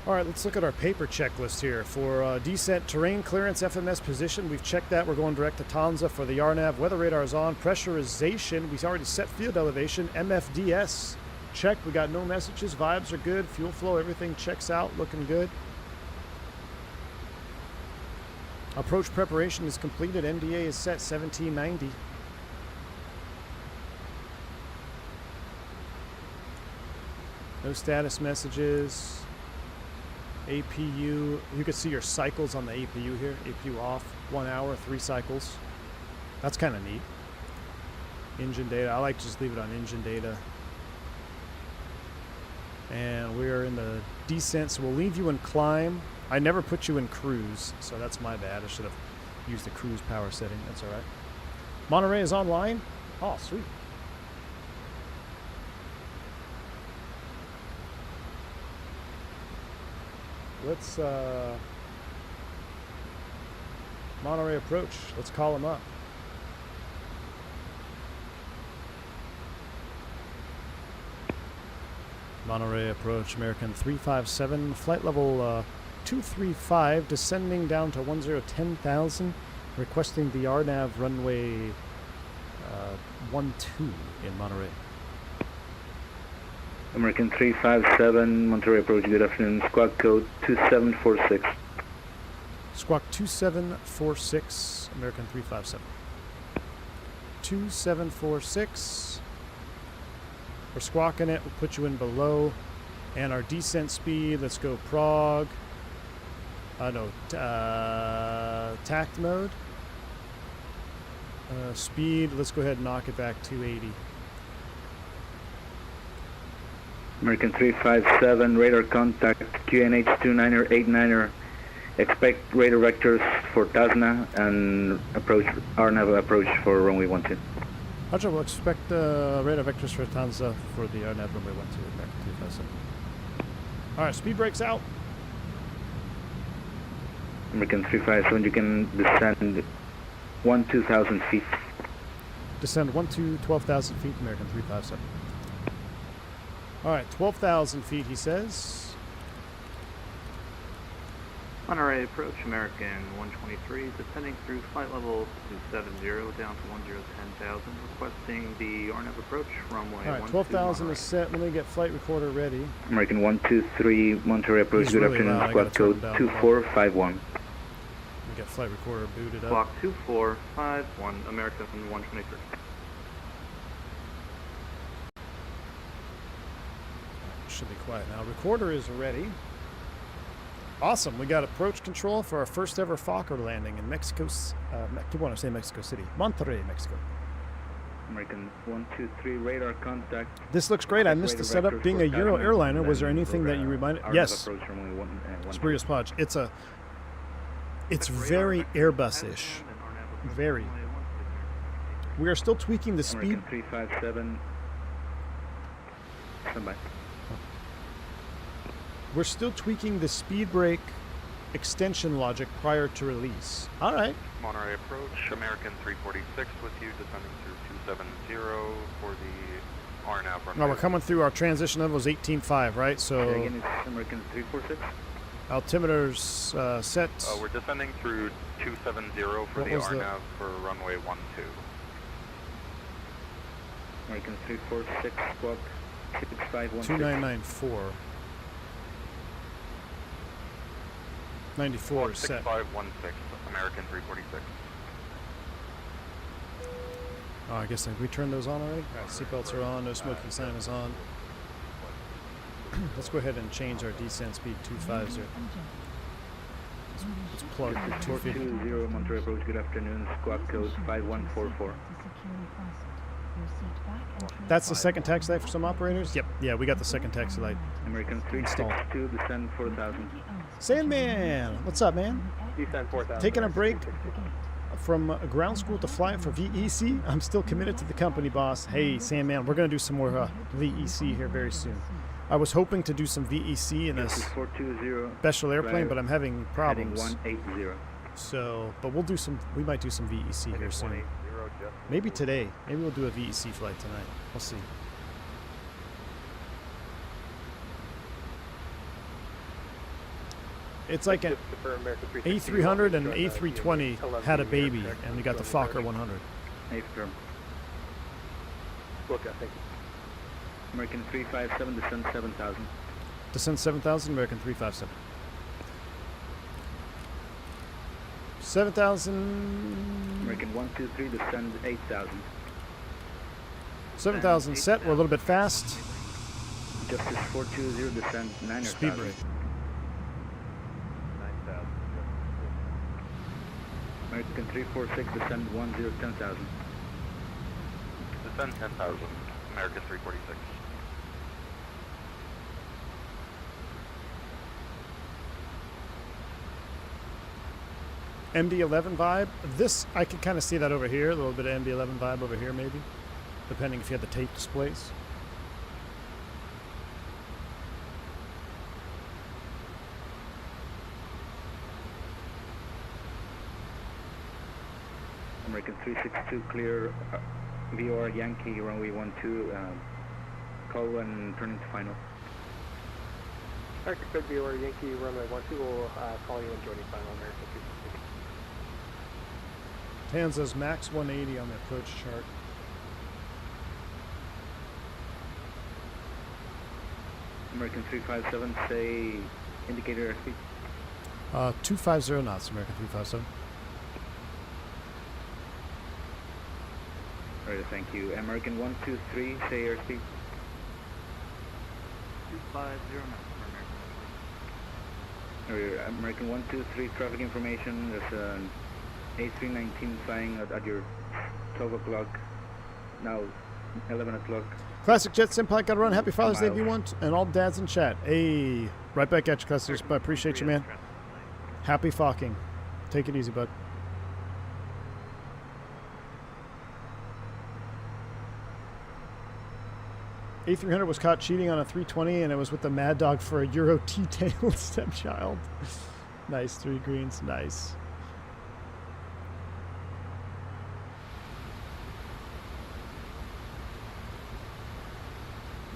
All right, let's look at our paper checklist here. For descent, terrain clearance, FMS position, we've checked that. We're going direct to Tanza. For the RNAV, weather radar is on. Pressurization, we've already set field elevation. MFDS, check. We got no messages. Vibes are good. Fuel flow, everything checks out. Looking good. Approach preparation is completed. MDA is set 1790. No status messages. APU. You can see your cycles on the APU here. APU off. 1 hour, 3 cycles. That's kind of neat. Engine data. I like to just leave it on engine data. And we're in the descent, so we'll leave you in climb. I never put you in cruise, so that's my bad. I should have used the cruise power setting. That's all right. Monterey is online. Oh, sweet. Let's Monterey approach. Let's call him up. Monterey approach, American 357, flight level 235, descending down to 10,000, requesting the RNAV runway 12 in Monterey. American 357, Monterey approach, good afternoon, squawk code 2746. Squawk 2746, American 357. 2746. We're squawking it, we'll put you in below. And our descent speed, let's go Prague. Tact mode. Speed, let's go ahead and knock it back 280. American 357, radar contact, QNH 29er, 89er. Expect radar vectors for Tasna and approach RNAV approach for runway 12. Roger, we'll expect radar vectors for Tanza for the RNAV runway 12 back to 257. Alright, speed brakes out. American 357, you can descend 2,000 feet. Descend 12,000 feet, American 357. Alright, 12,000 feet, he says. Monterey approach, American 123, descending through flight level 270 down to 10,000, requesting the RNAV approach, runway 12. Alright, 12,000 is set. Let me get flight recorder ready. American 123, Monterey approach, good really afternoon, loud. squawk code 2451. Let me get flight recorder booted up. Squawk 2451, American 123. Should be quiet now. Recorder is ready. Awesome. We got approach control for our first ever Fokker landing in Mexico. I want to say Mexico City. Monterrey, Mexico. American 123, radar contact. This looks great. I missed the setup. Being a Euro airliner, was there anything that you reminded? Yes. Spurious Podge. It's very Airbus-ish. Very. We are still tweaking the speed. American 357. Standby. We're still tweaking the speed brake extension logic prior to release. All right. Monterey approach, American 346 with you, descending through 270 for the RNAV runway. No, we're coming through. Our transition level is 18.5, right? So Again, it's American 346. altimeter's set. We're descending through 270 for What the was the- RNAV for runway 12. American 346, squawk 6516. 2994. 94 is set. 6516, American 346. Oh, I guess we turned those on already? Alright, seatbelts are on, no smoking sign is on. Let's go ahead and change our descent speed 250. Let's plug the 250. 20 Monterey approach, good afternoon, squawk code 5144. That's the second taxi light for some operators? Yep, yeah, we got the second taxi light. American 362, descend 4000. Sandman! What's up, man? Descend 4,000. Taking a break from ground school to fly for VEC. I'm still committed to the company, boss. Hey, Sandman, we're going to do some more VEC here very soon. I was hoping to do some VEC in this 420, special airplane, but I'm having problems. heading 180. So, but we'll do some, we might do some VEC here soon. Maybe today. Maybe we'll do a VEC flight tonight. We'll see. It's like an A300 and A320 had a baby, and we got the Fokker 100. Affirm. Look, I think. American 357, descend 7000. Descend 7,000, American 357. 7,000. American 123, descend 8,000. 7,000 set. We're a little bit fast. Justice 420, descend 9,000. Speed brake. 9,000. American 346, descend 10,000. Descend 10,000. American 346. MD-11 vibe. This, I can kind of see that over here. A little bit of MD-11 vibe over here, maybe. Depending if you had the tape displays. American 362, clear VOR Yankee, runway 12, call and turning to final. American Fed or Yankee runway 12 will call you and joining final American 360. Tan says max 180 on the approach chart. American 357, say indicator airspeed. 250 knots, American 357. Alright, thank you. American 123, say airspeed. 250 knots for American. Alright, American 123, traffic information. There's an A319 flying at your 12 o'clock. Now 11 o'clock. Classic Jet Senpai, gotta run. Happy Father's Day if you want. And all dads in chat. Hey, right back at you, Classic Senpai. Appreciate you, man. Happy Focking. Take it easy, bud. A300 was caught cheating on a 320, and it was with the Mad Dog for a Euro T-tail stepchild. Nice, 3 greens, nice.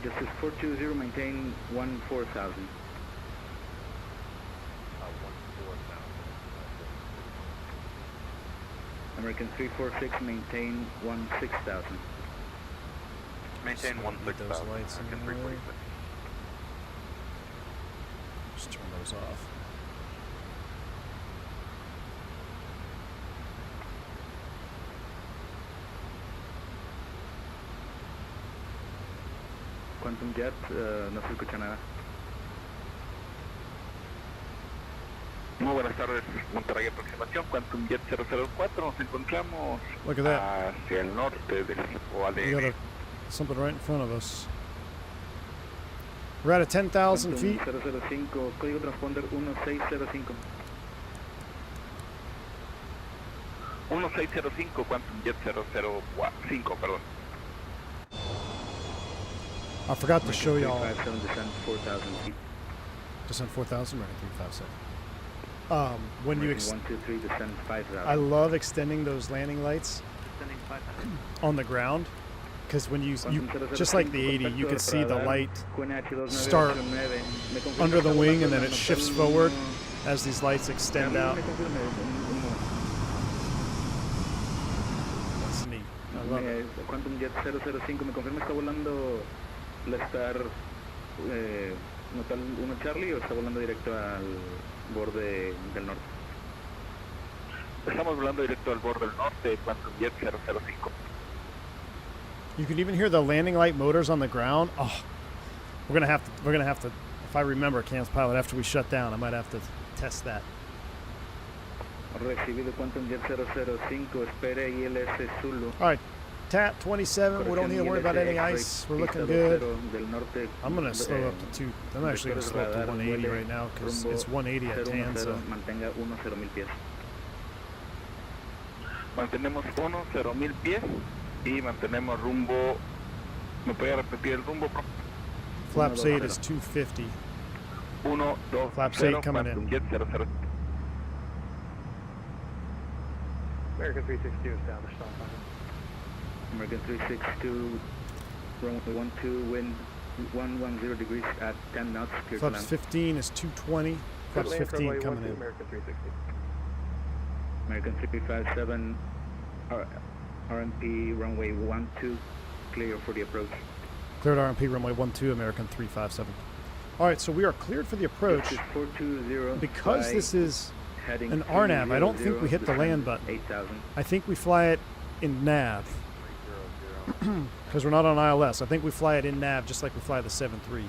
Justice 420, maintain 14,000. 14,000. American 346, maintain 16,000. Maintain Just 16,000. those lights American in the way. 346. Just turn those off. Quantum Jet, no se escucha nada. Muy buenas tardes, Monterrey aproximación, Quantum Jet 004, nos encontramos Look at that. hacia el norte del We got OADN. something right in front of us. We're at 10,000 feet. 005, código transponder 1605. 1605, Quantum Jet 005, perdón. I forgot to show y'all. 357, descend 4,000 feet. Descent 4,000, right? 357. When you American 123, descend 5,000. I love extending those landing lights Descending 5,000. on the ground, because when you just like the 80, you can see the light start under the wing and then it shifts forward as these lights extend out. That's neat. I love it. Quantum Jet 005, me confirma, está volando la Star Natal 1 Charlie o está volando directo al borde del norte. Estamos volando directo al borde del norte, Quantum Jet 005. You can even hear the landing light motors on the ground. Oh, we're gonna have to. If I remember, Cam's pilot, after we shut down, I might have to test that. Recibido Quantum Jet 005, espere ILS Zulu. All right, TAT 27. We don't need to worry about any ice. We're looking good. I'm gonna slow up to 2. I'm actually gonna slow up to 180 right now because it's 180 at Tanza. Mantenga 10,000 pies. Mantenemos 10,000 pies y mantenemos rumbo. ¿Me puede repetir el rumbo, por favor? Flaps 8 is 250. 1, 2, Flaps 0, 8 coming Quantum in. Jet 00. American 362 established on final. American 362, runway 12, wind 110 degrees at 10 knots, clear to Flaps land. 15 is 220. Flaps Land 15 runway coming 12, in. American 360. American 357, RMP runway 12, clear for the approach. Cleared RMP runway 12, American 357. All right, so we are cleared for the approach. This is 420, Because fly this is heading an RNAV. I don't think we hit the land descend button. 8,000. I think we fly it in nav. Because we're not on ILS. I think we fly it in nav just like we fly the 7-3.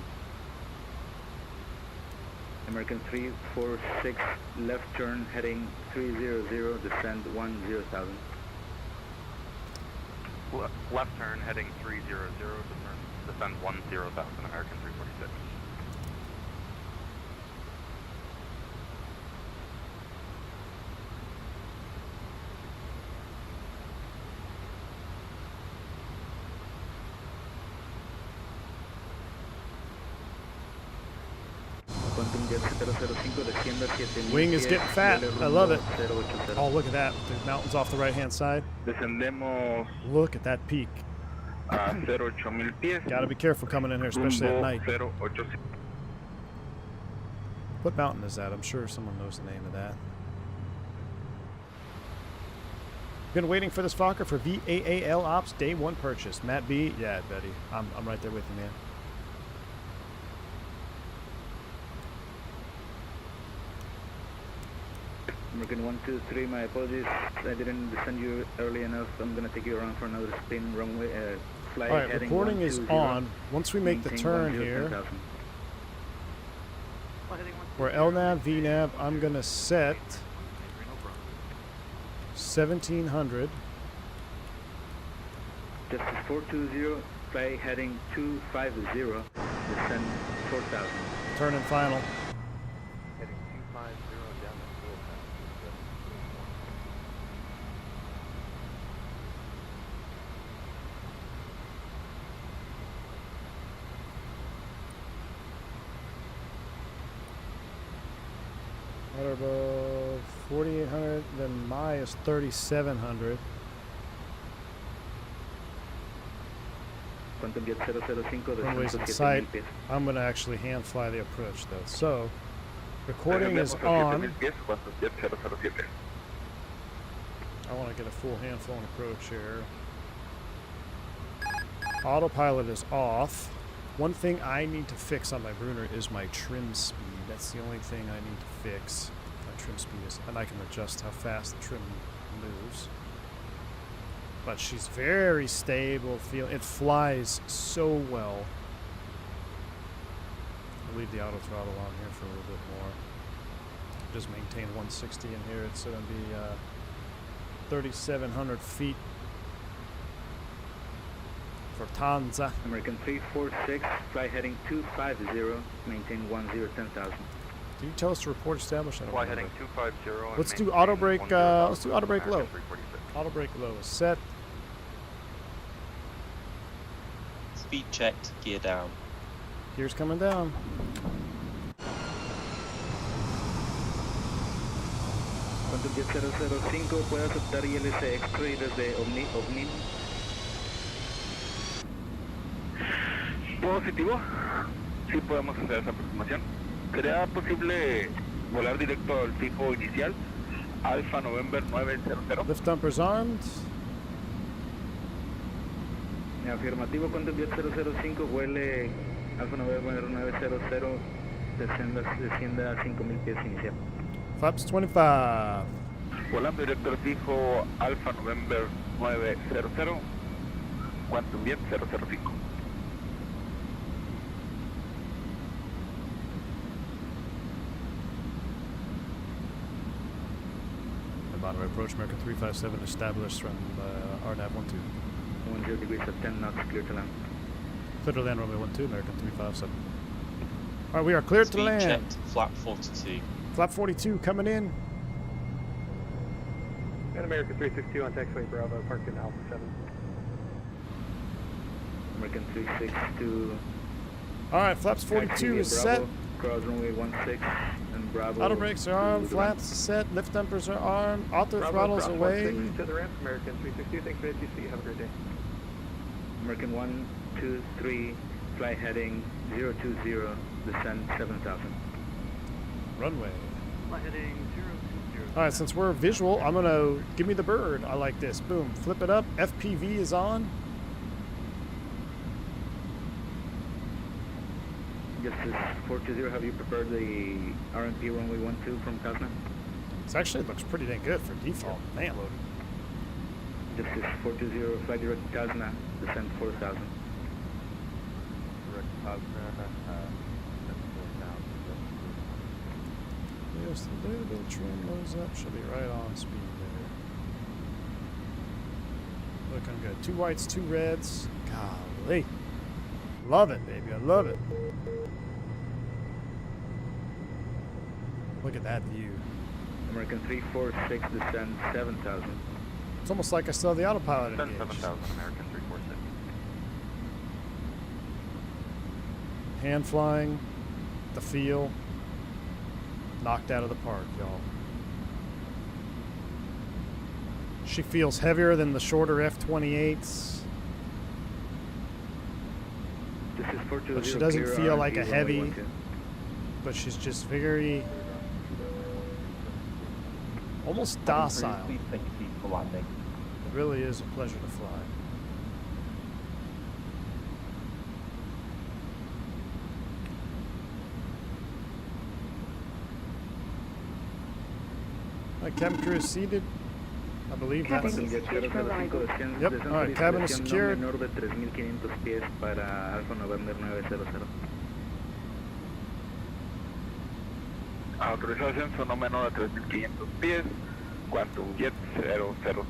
American 346, left turn heading 300, descend 10,000. Left turn heading 300, descend 10,000, American 346. Quantum Jet 005, descienda 7,000 Wing is pies, getting fat. vuele I love it. rumbo 080. Oh, look at that. The mountain's off the right-hand side. Descendemos Look at that peak. a 08,000 pies. Gotta be careful coming in here, especially at Rumbo night. 080. What mountain is that? I'm sure someone knows the name of that. Been waiting for this Fokker for VAAL Ops Day 1 purchase. Matt B. Yeah, Betty. I'm right there with you, man. American 123, my apologies. I didn't descend you early enough. I'm gonna take you around for another spin runway. Flight All right, heading recording is 120. on. Once we make the Maintain turn 10,000. here, Fly heading 1. we're LNAV, VNAV. I'm gonna set 1700. Justice 420, fly heading 250, descend 4,000. Turn and final. Heading 250 down to 4,000. Right above 4,800. Then my is 3,700. Quantum Jet 005, Runway's in descend sight. 7,000 pies. I'm gonna actually hand fly the approach though. So, recording is on. pies, Quantum Jet 007. I want to get a full hand flown approach here. Autopilot is off. One thing I need to fix on my Bruner is my trim speed. That's the only thing I need to fix. My trim speed is, and I can adjust how fast the trim moves. But she's very stable. It flies so well. I'll leave the auto throttle on here for a little bit more. Just maintain 160 in here. It's going to be 3,700 feet for Tanza. American 346, fly heading 250, maintain 10,000. Did you tell us to report established? I don't Fly remember. heading 250. and Let's do maintain auto brake. 10,000, Let's do auto brake low. American 346. Auto brake low is set. Speed checked, gear down. Gear's coming down. Quantum Jet 005, puede aceptar ILS X-Ray desde Omni. Positivo. Sí podemos hacer esa aproximación. ¿Sería posible volar directo al fijo inicial? Alfa November 900. Lift dumpers armed. Afirmativo, Quantum Jet 005, vuele Alfa November 900, descienda a 5,000 pies inicial. Flaps 25. Volando directo al fijo Alfa November 900. Quantum Jet 005. About approach American 357 established from RNAV 12. 10 degrees at 10 knots, clear to land. Clear to land runway 12, American 357. Alright, we are cleared to Speed land. checked, flap 42. Flap 42 coming in. And American 362 on taxiway Bravo, parked in Alpha 7. American 362. Alright, flaps 42 is set. Cross runway 16 and Bravo. Auto brakes are armed, flaps set, lift dumpers are armed, auto throttles away. To the ramp, American 362, thanks for the ATC, have a great day. American 123, fly heading 020, descend 7,000. Runway. Fly heading 020. Alright, since we're visual, I'm gonna give me the bird. I like this. Boom. Flip it up. FPV is on. Justice 420, have you prepared the RMP runway 12 from Cessna? This actually looks pretty dang good for default. Man. This is 420, flight direct Cessna, descent 4000. Direct Yes, the little trim goes up. Should be right on speed there. Looking good. 2 whites, 2 reds. Golly. Love it, baby. I love it. Look at that view. American 346, descent 7000. It's almost like I saw the autopilot Descent engaged. 7000, American 346. Hand flying, the feel, knocked out of the park, y'all. She feels heavier than the shorter F28s, This is 420, but she doesn't clear feel RNT like a runway heavy, 12. but she's just very, almost docile. Please take your seat for landing. It really is a pleasure to fly. My chem crew is seated. I believe that's Cabin it. Jet 005, desciende Yep, all right, cabin is discreción secured. no menor de 3.500 pies para Alfa November 900. Autorizado ascenso no menor de 3.500 pies, Quantum Jet 005.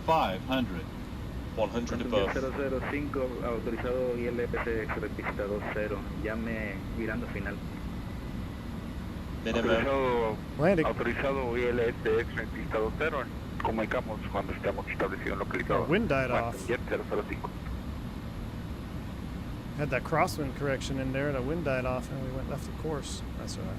500. 100 above. 005, autorizado ILS extrapista 20, llame mirando final. Minimum. Landing. Autorizado ILS extra en pista 20, comunicamos cuando estemos establecidos en localizado. Oh, wind died Quantum off. Jet 005. Had that crosswind correction in there, and the wind died off, and we went left of course. That's all right.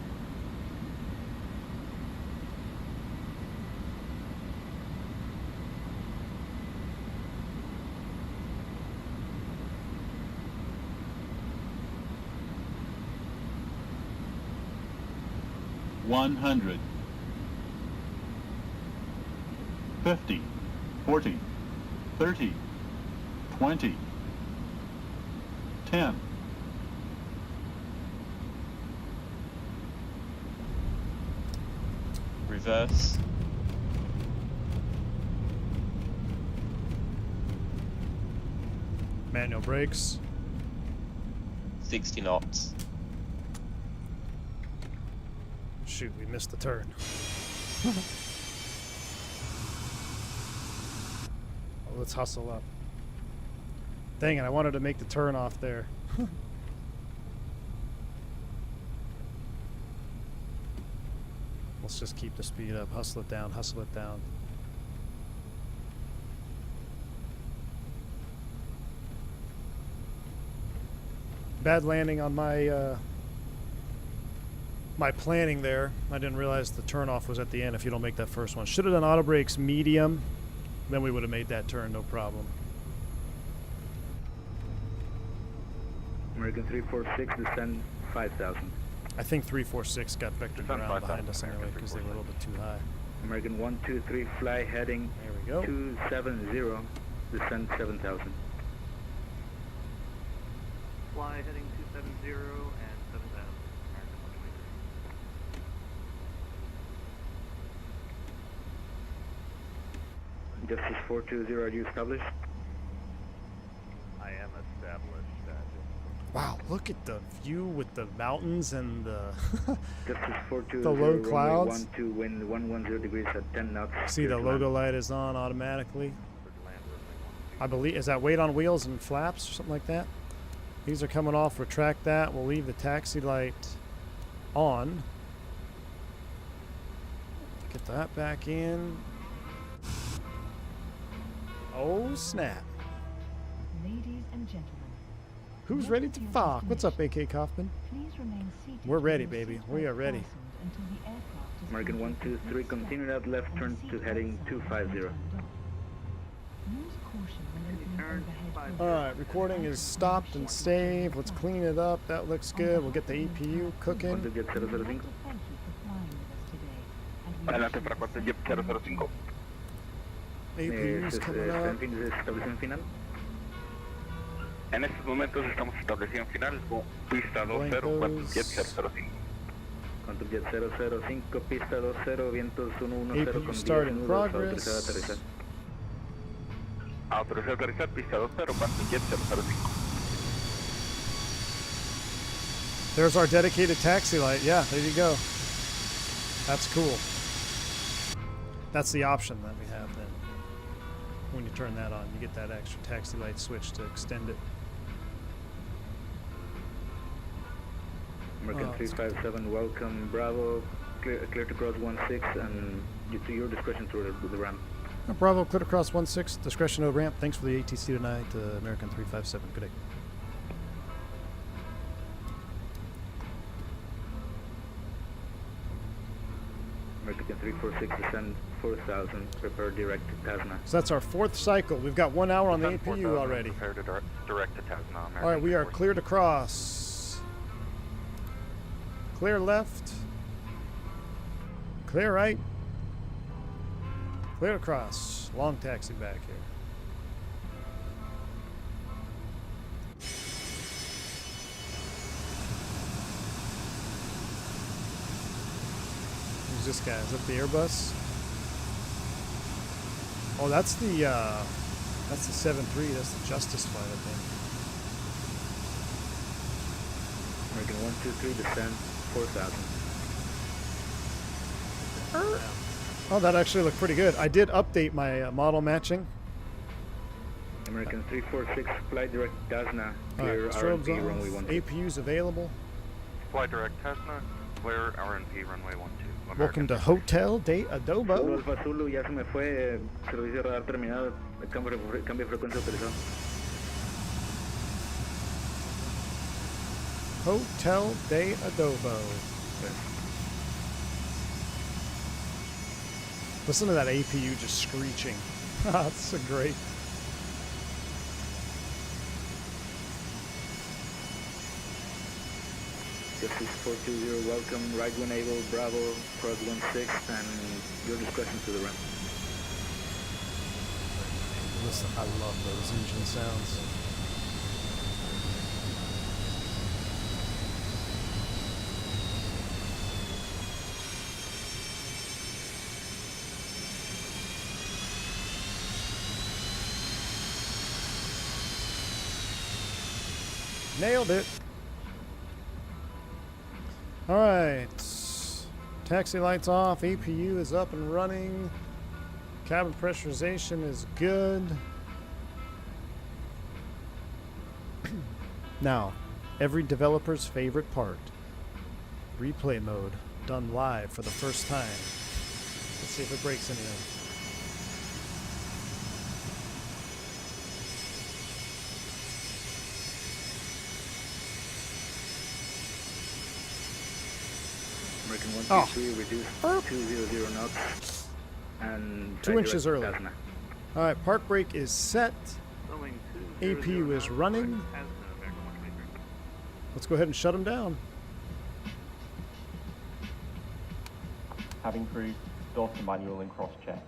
$100, $50, $40, $30, $20, $10. Reverse. Manual brakes. 60 knots. Shoot, we missed the turn. Oh, let's hustle up. Dang it, I wanted to make the turn off there. Let's just keep the speed up. Hustle it down, hustle it down. Bad landing on my my planning there. I didn't realize the turnoff was at the end if you don't make that first one. Should have done auto brakes medium, then we would have made that turn, no problem. American 346, descend 5,000. I think 346 got vectored Descend around 5,000, behind us anyway American because they were a little bit too high. American 123, fly heading There we go. 270, descend 7,000. Fly heading 270 and 7,000. American 123. Justice 420, are you established? I am established. Wow, look at the view with the mountains and the Justice 420, The low runway clouds. 12, wind 110 degrees at 10 knots. see the clear to logo land. light is on automatically. I believe, is that weight on wheels and flaps or something like that? These are coming off, retract that. We'll leave the taxi light on. Get that back in. Oh snap. Ladies and gentlemen, Who's ready to fuck? What's up, AK Kaufman? please remain seated. We're ready, with your baby. seatbelt We are ready. fastened until the aircraft is American completed 123, with continue that left and turn the to seatbelt heading sign 250. is turned off. Use caution when opening turn overhead 5. All right, recording is stopped and saved. Let's clean it up. That looks good. We'll get the EPU cooking. Quantum Jet 005. Thank you for flying with us today. And we Adelante wish para you Quantum a Jet safe flight. 005. EPU's coming up. Establecido final. En estos momentos estamos establecidos en final con pista 20, Quantum Jet 005. Quantum Jet 005, pista 20, vientos 110 APU con start 10 in nudos, autorizado a progress. aterrizar. Autorizado a aterrizar, pista 20, Quantum Jet 005. There's our dedicated taxi light. Yeah, there you go. That's cool. That's the option that we have then. When you turn that on, you get that extra taxi light switch to extend it. American 357, welcome, Bravo, clear to cross 16 and to your discretion to the ramp. Bravo, clear to cross 16, discretion over ramp. Thanks for the ATC tonight, American 357. Good day. American 346, descend 4000, prepare direct to Tasna. So that's our 4th cycle. We've got 1 hour on the APU already. Prepare to direct to Tasna. All right, we are clear to cross. Clear left. Clear right. Clear to cross. Long taxi back here. Who's this guy? Is that the Airbus? Oh, that's the 7-3. That's the JustFlight, I think. American 123, descend 4000. Oh, that actually looked pretty good. I did update my model matching. American 346, fly direct Tasna, All clear right, strobes RNP on. runway 12. APU's available. Fly direct Tasna, clear RNP runway 12. Welcome to Hotel de Zulu Adobo. Alfa Zulu, ya se me fue, servicio radar terminado, cambio de frecuencia autorizado. Hotel de Adobo. Listen to that APU just screeching. That's so great. Justice 420, welcome, right when able, Bravo, cross 16, and your discretion to the ramp. Listen, I love those engine sounds. Nailed it. All right. Taxi lights off. APU is up and running. Cabin pressurization is good. Now, every developer's favorite part. Replay mode. Done live for the first time. Let's see if it breaks anything. American 123, reduce 200 knots and 2 inches early. Tasna. All right, park brake is set. Boeing APU is running. Let's go ahead and shut them down. Cabin crew, door to manual and cross check.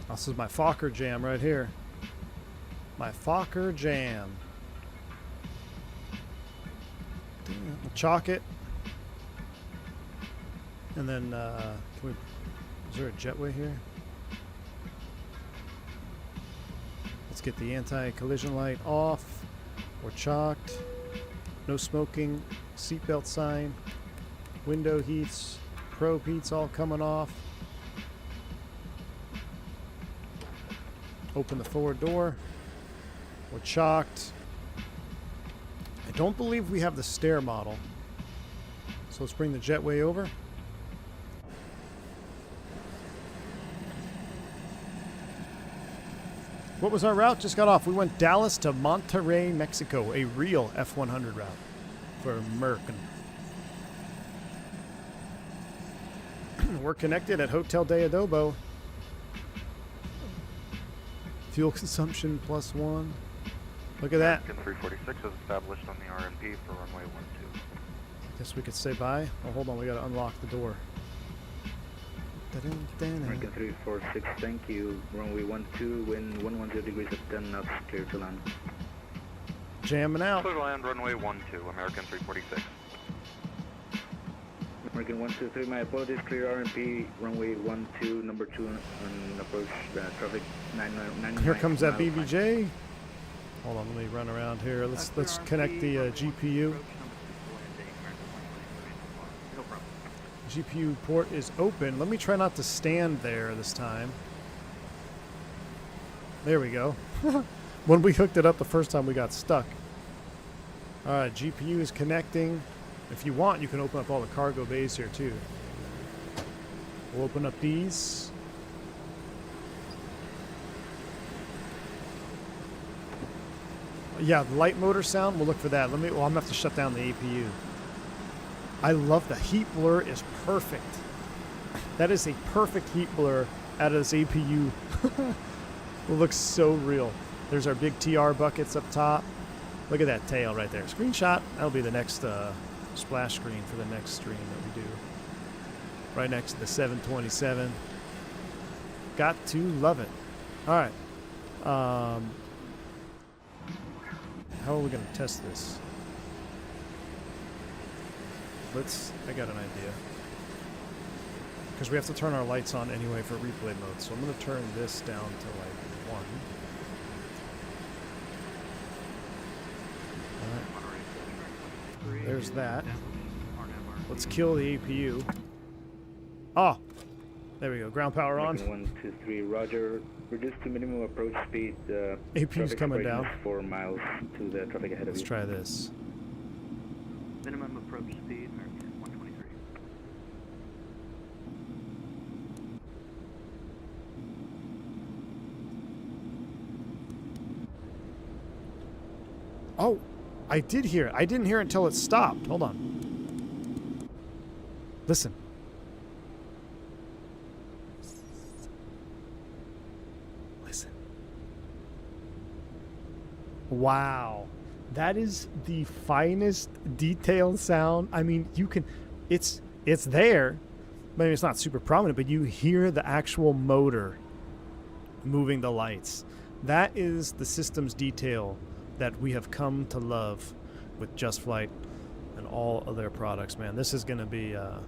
This is my Fokker jam right here. My Fokker jam. We'll chalk it. And then, is there a jetway here? Let's get the anti-collision light off. We're chalked. No smoking. Seatbelt sign. Window heats. Probe heats all coming off. Open the forward door. We're chalked. I don't believe we have the stair model. So let's bring the jetway over. What was our route? Just got off. We went Dallas to Monterrey, Mexico. A real F100 route for American. We're connected at Hotel de Adobo. Fuel consumption +1. Look at that. American 346 is established on the RNP for runway 12. Guess we could say bye. Oh, hold on, we gotta unlock the door. American 346, thank you. Runway 12, wind 110 degrees at 10 knots, clear to land. Jamming out. Clear to land, runway 12, American 346. American 123, my apologies, clear RMP, runway 12, number 2, and approach traffic 999. Here comes that BBJ. Hold on, let me run around here. Let's connect the GPU. GPU port is open. Let me try not to stand there this time. There we go. When we hooked it up the first time, we got stuck. Alright, GPU is connecting. If you want, you can open up all the cargo bays here too. We'll open up these. Yeah, the light motor sound, we'll look for that. Well, I'm gonna have to shut down the APU. I love the heat blur is perfect. That is a perfect heat blur out of this APU. It looks so real. There's our big TR buckets up top. Look at that tail right there. Screenshot. That'll be the next splash screen for the next stream that we do. Right next to the 727. Got to love it. All right. How are we going to test this? I got an idea. Because we have to turn our lights on anyway for replay mode. So I'm going to turn this down to like 1. Alright. There's that. Let's kill the APU. Oh! There we go. Ground power on. 1, 2, 3, roger. Reduce to minimum approach speed. APU's coming down. 4 miles to the traffic ahead of you. Let's try this. Minimum approach speed, American 123. Oh, I did hear it. I didn't hear it until it stopped. Hold on. Listen. Listen. Wow. That is the finest detailed sound. I mean, you can, it's there. Maybe it's not super prominent, but you hear the actual motor moving the lights. That is the system's detail that we have come to love with JustFlight and all of their products, man. This is gonna be a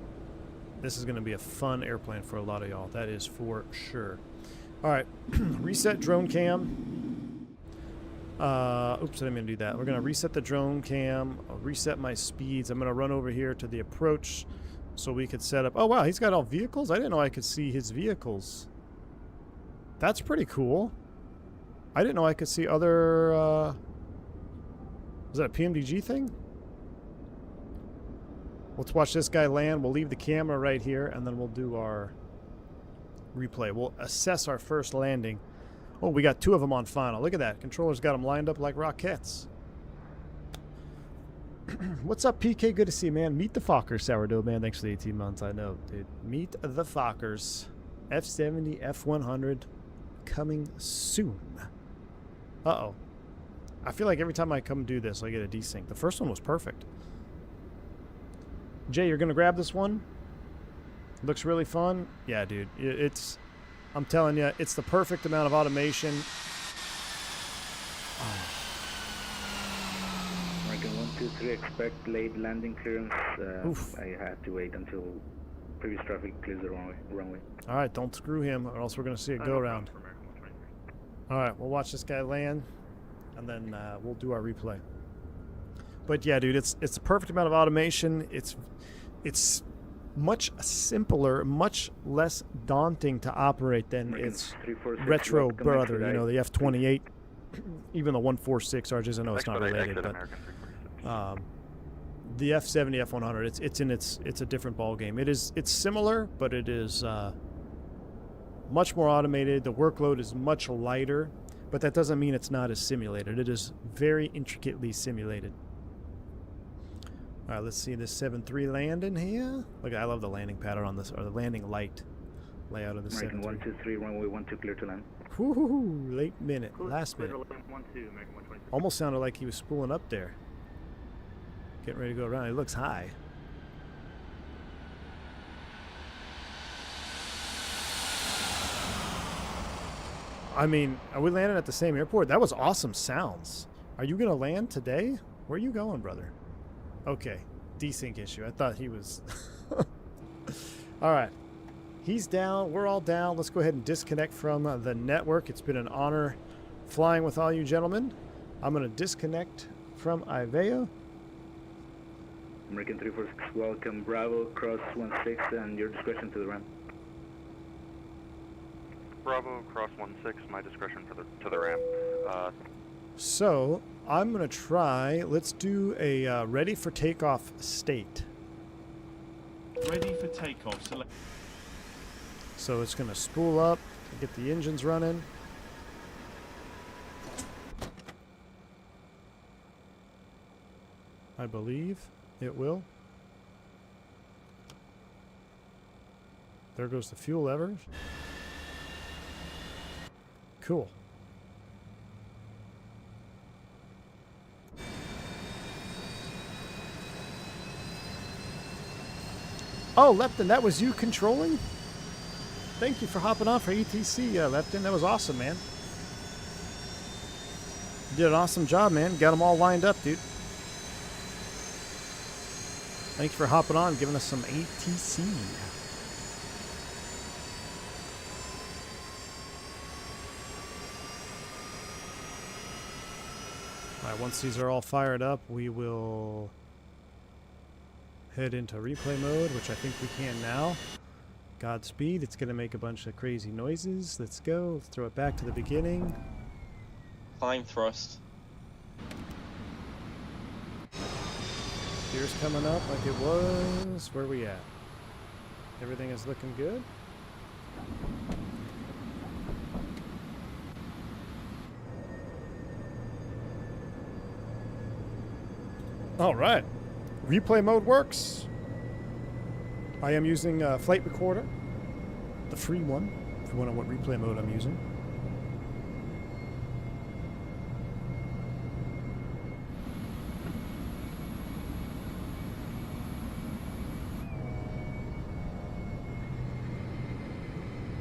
fun airplane for a lot of y'all. That is for sure. All right, reset drone cam. Oops, I didn't mean to do that. We're gonna reset the drone cam. I'll reset my speeds. I'm gonna run over here to the approach so we could set up. Oh wow, he's got all vehicles. I didn't know I could see his vehicles. That's pretty cool. I didn't know I could see other. Is that a PMDG thing? Let's watch this guy land. We'll leave the camera right here, and then we'll do our replay. We'll assess our first landing. Oh, we got 2 of them on final. Look at that. Controller's got them lined up like rockets. What's up, PK? Good to see you, man. Meet the Fokkers, Sourdough, man. Thanks for the 18 months. I know, dude. Meet the Fokkers. F70, F100 coming soon. Uh-oh. I feel like every time I come do this, I get a desync. The first one was perfect. Jay, you're going to grab this one? Looks really fun. Yeah, dude. I'm telling you, it's the perfect amount of automation. Oh. American 1, 2, 3, expect late landing clearance. I have to wait until previous traffic clears the runway. All right, don't screw him, or else we're going to see it go around. All right, we'll watch this guy land, and then we'll do our replay. But yeah, dude, it's the perfect amount of automation. It's much simpler, much less daunting to operate than its retro brother, you know, the F28, even the 146 RJs. I know it's not related, but the F70, F100, it's a different ball game. It's similar, but it is much more automated. The workload is much lighter, but that doesn't mean it's not as simulated. It is very intricately simulated. All right, let's see this 7.3 landing here. Look, I love the landing pattern on this, or the landing light layout of the 7.3. 1, 2, 3, runway 12 clear to land. Whoo, late minute, last minute. 1, 2, American 123. Almost sounded like he was spooling up there. Getting ready to go around. He looks high. I mean, are we landing at the same airport? That was awesome sounds. Are you going to land today? Where are you going, brother? Okay. Desync issue. I thought he was... All right. He's down. We're all down. Let's go ahead and disconnect from the network. It's been an honor flying with all you gentlemen. I'm going to disconnect from Iveo. American 346, welcome. Bravo, cross 16, and your discretion to the ramp. Bravo, cross 16, my discretion to the ramp. So, I'm going to try, let's do a ready for takeoff state. Ready for takeoff. Select. So it's going to spool up, get the engines running. I believe it will. There goes the fuel levers. Cool. Oh, Lepton, that was you controlling? Thank you for hopping on for ETC, Lepton. That was awesome, man. You did an awesome job, man. Got them all lined up, dude. Thanks for hopping on, giving us some ATC. All right, once these are all fired up, we will head into replay mode, which I think we can now. Godspeed. It's going to make a bunch of crazy noises. Let's go. Let's throw it back to the beginning. Climb thrust. Gears coming up like it was. Where are we at? Everything is looking good. All right. Replay mode works. I am using a flight recorder, the free one, if you want to know what replay mode I'm using.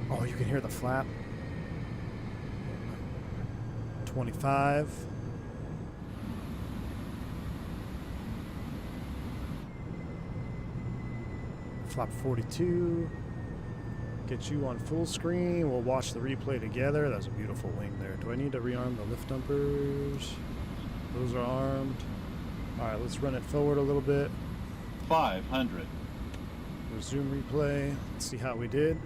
Oh, you can hear the flap. 25. Flap 42. Get you on full screen. We'll watch the replay together. That's a beautiful wing there. Do I need to rearm the lift dumpers? Those are armed. Alright, let's run it forward a little bit. 500. Resume replay. Let's see how we did.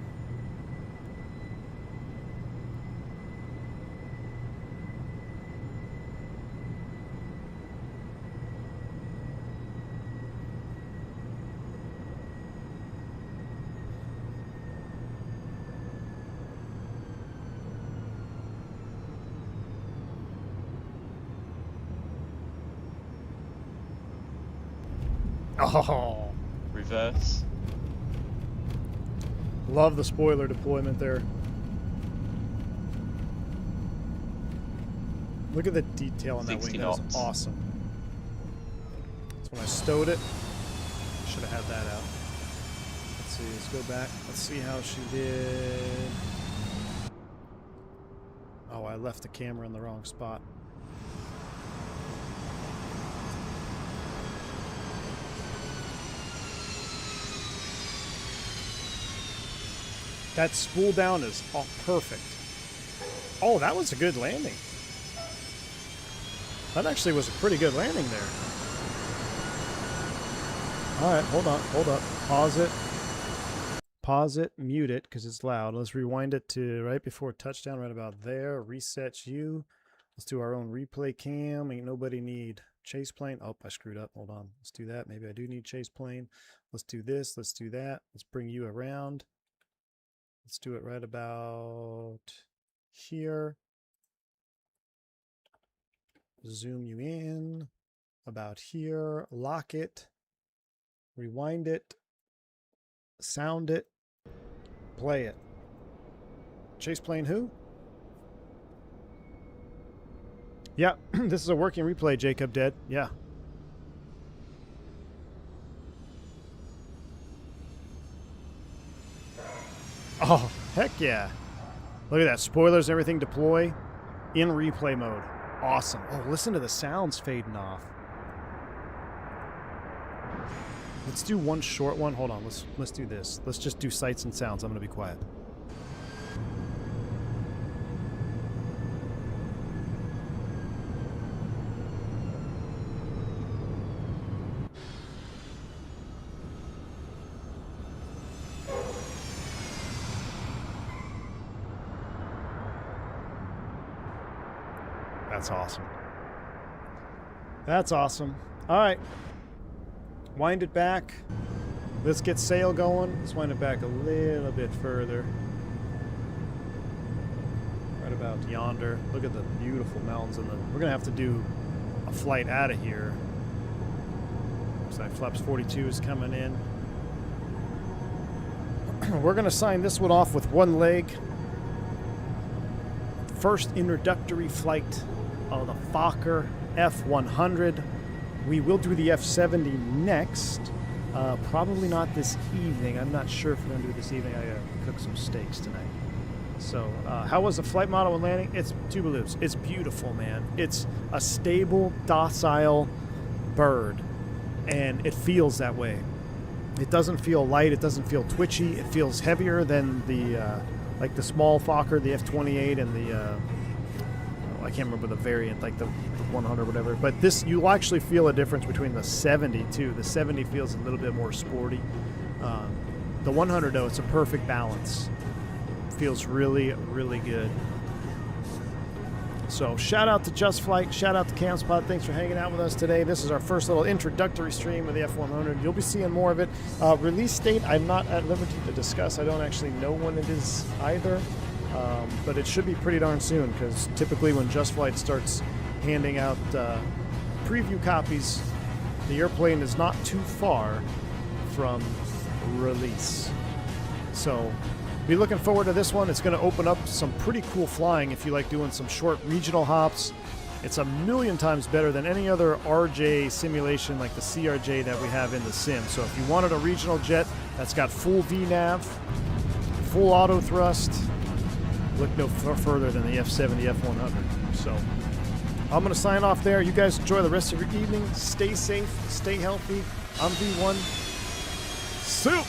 Oh, Reverse. love the spoiler deployment there. Look at the detail on that wing. 60 That was knots. awesome. That's when I stowed it. Should have had that out. Let's see. Let's go back. Let's see how she did. Oh, I left the camera in the wrong spot. That spool down is perfect. Oh, that was a good landing. That actually was a pretty good landing there. All right, hold on, hold up. Pause it, mute it, because it's loud. Let's rewind it to right before touchdown, right about there. Reset you. Let's do our own replay cam. Ain't nobody need chase plane. Oh, I screwed up. Hold on. Let's do that. Maybe I do need chase plane. Let's do this. Let's do that. Let's bring you around. Let's do it right about here. Zoom you in. About here. Lock it. Rewind it. Sound it. Play it. Chase plane who? Yeah, this is a working replay, Jacob Dead. Yeah. Oh, heck yeah. Look at that. Spoilers, everything deploy in replay mode. Awesome. Oh, listen to the sounds fading off. Let's do one short one. Hold on. Let's do this. Let's just do sights and sounds. I'm going to be quiet. That's awesome. That's awesome. All right. Wind it back. Let's get sail going. Let's wind it back a little bit further. Right about yonder. Look at the beautiful mountains. And we're going to have to do a flight out of here. Looks like Flaps 42 is coming in. We're going to sign this one off with one leg. First introductory flight of the Fokker F100. We will do the F70 next. Probably not this evening. I'm not sure if we're going to do it this evening. I got to cook some steaks tonight. So, how was the flight model when landing? It's two balloons. It's beautiful, man. It's a stable, docile bird, and it feels that way. It doesn't feel light. It doesn't feel twitchy. It feels heavier than the like the small Fokker, the F28, and the I can't remember the variant, like the 100 or whatever. But this, you'll actually feel a difference between the 70 too. The 70 feels a little bit more sporty. The 100 though, it's a perfect balance. Feels really, really good. So shout out to JustFlight, shout out to CamSpot. Thanks for hanging out with us today. This is our first little introductory stream of the F100. You'll be seeing more of it. Release date, I'm not at liberty to discuss. I don't actually know when it is either. But it should be pretty darn soon, because typically when JustFlight starts handing out preview copies, the airplane is not too far from release. So be looking forward to this one. It's going to open up some pretty cool flying if you like doing some short regional hops. It's a million times better than any other RJ simulation like the CRJ that we have in the sim. So if you wanted a regional jet that's got full VNAV, full auto thrust, look no further than the F70 F100. So I'm going to sign off there. You guys enjoy the rest of your evening. Stay safe. Stay healthy. I'm V1. Soup!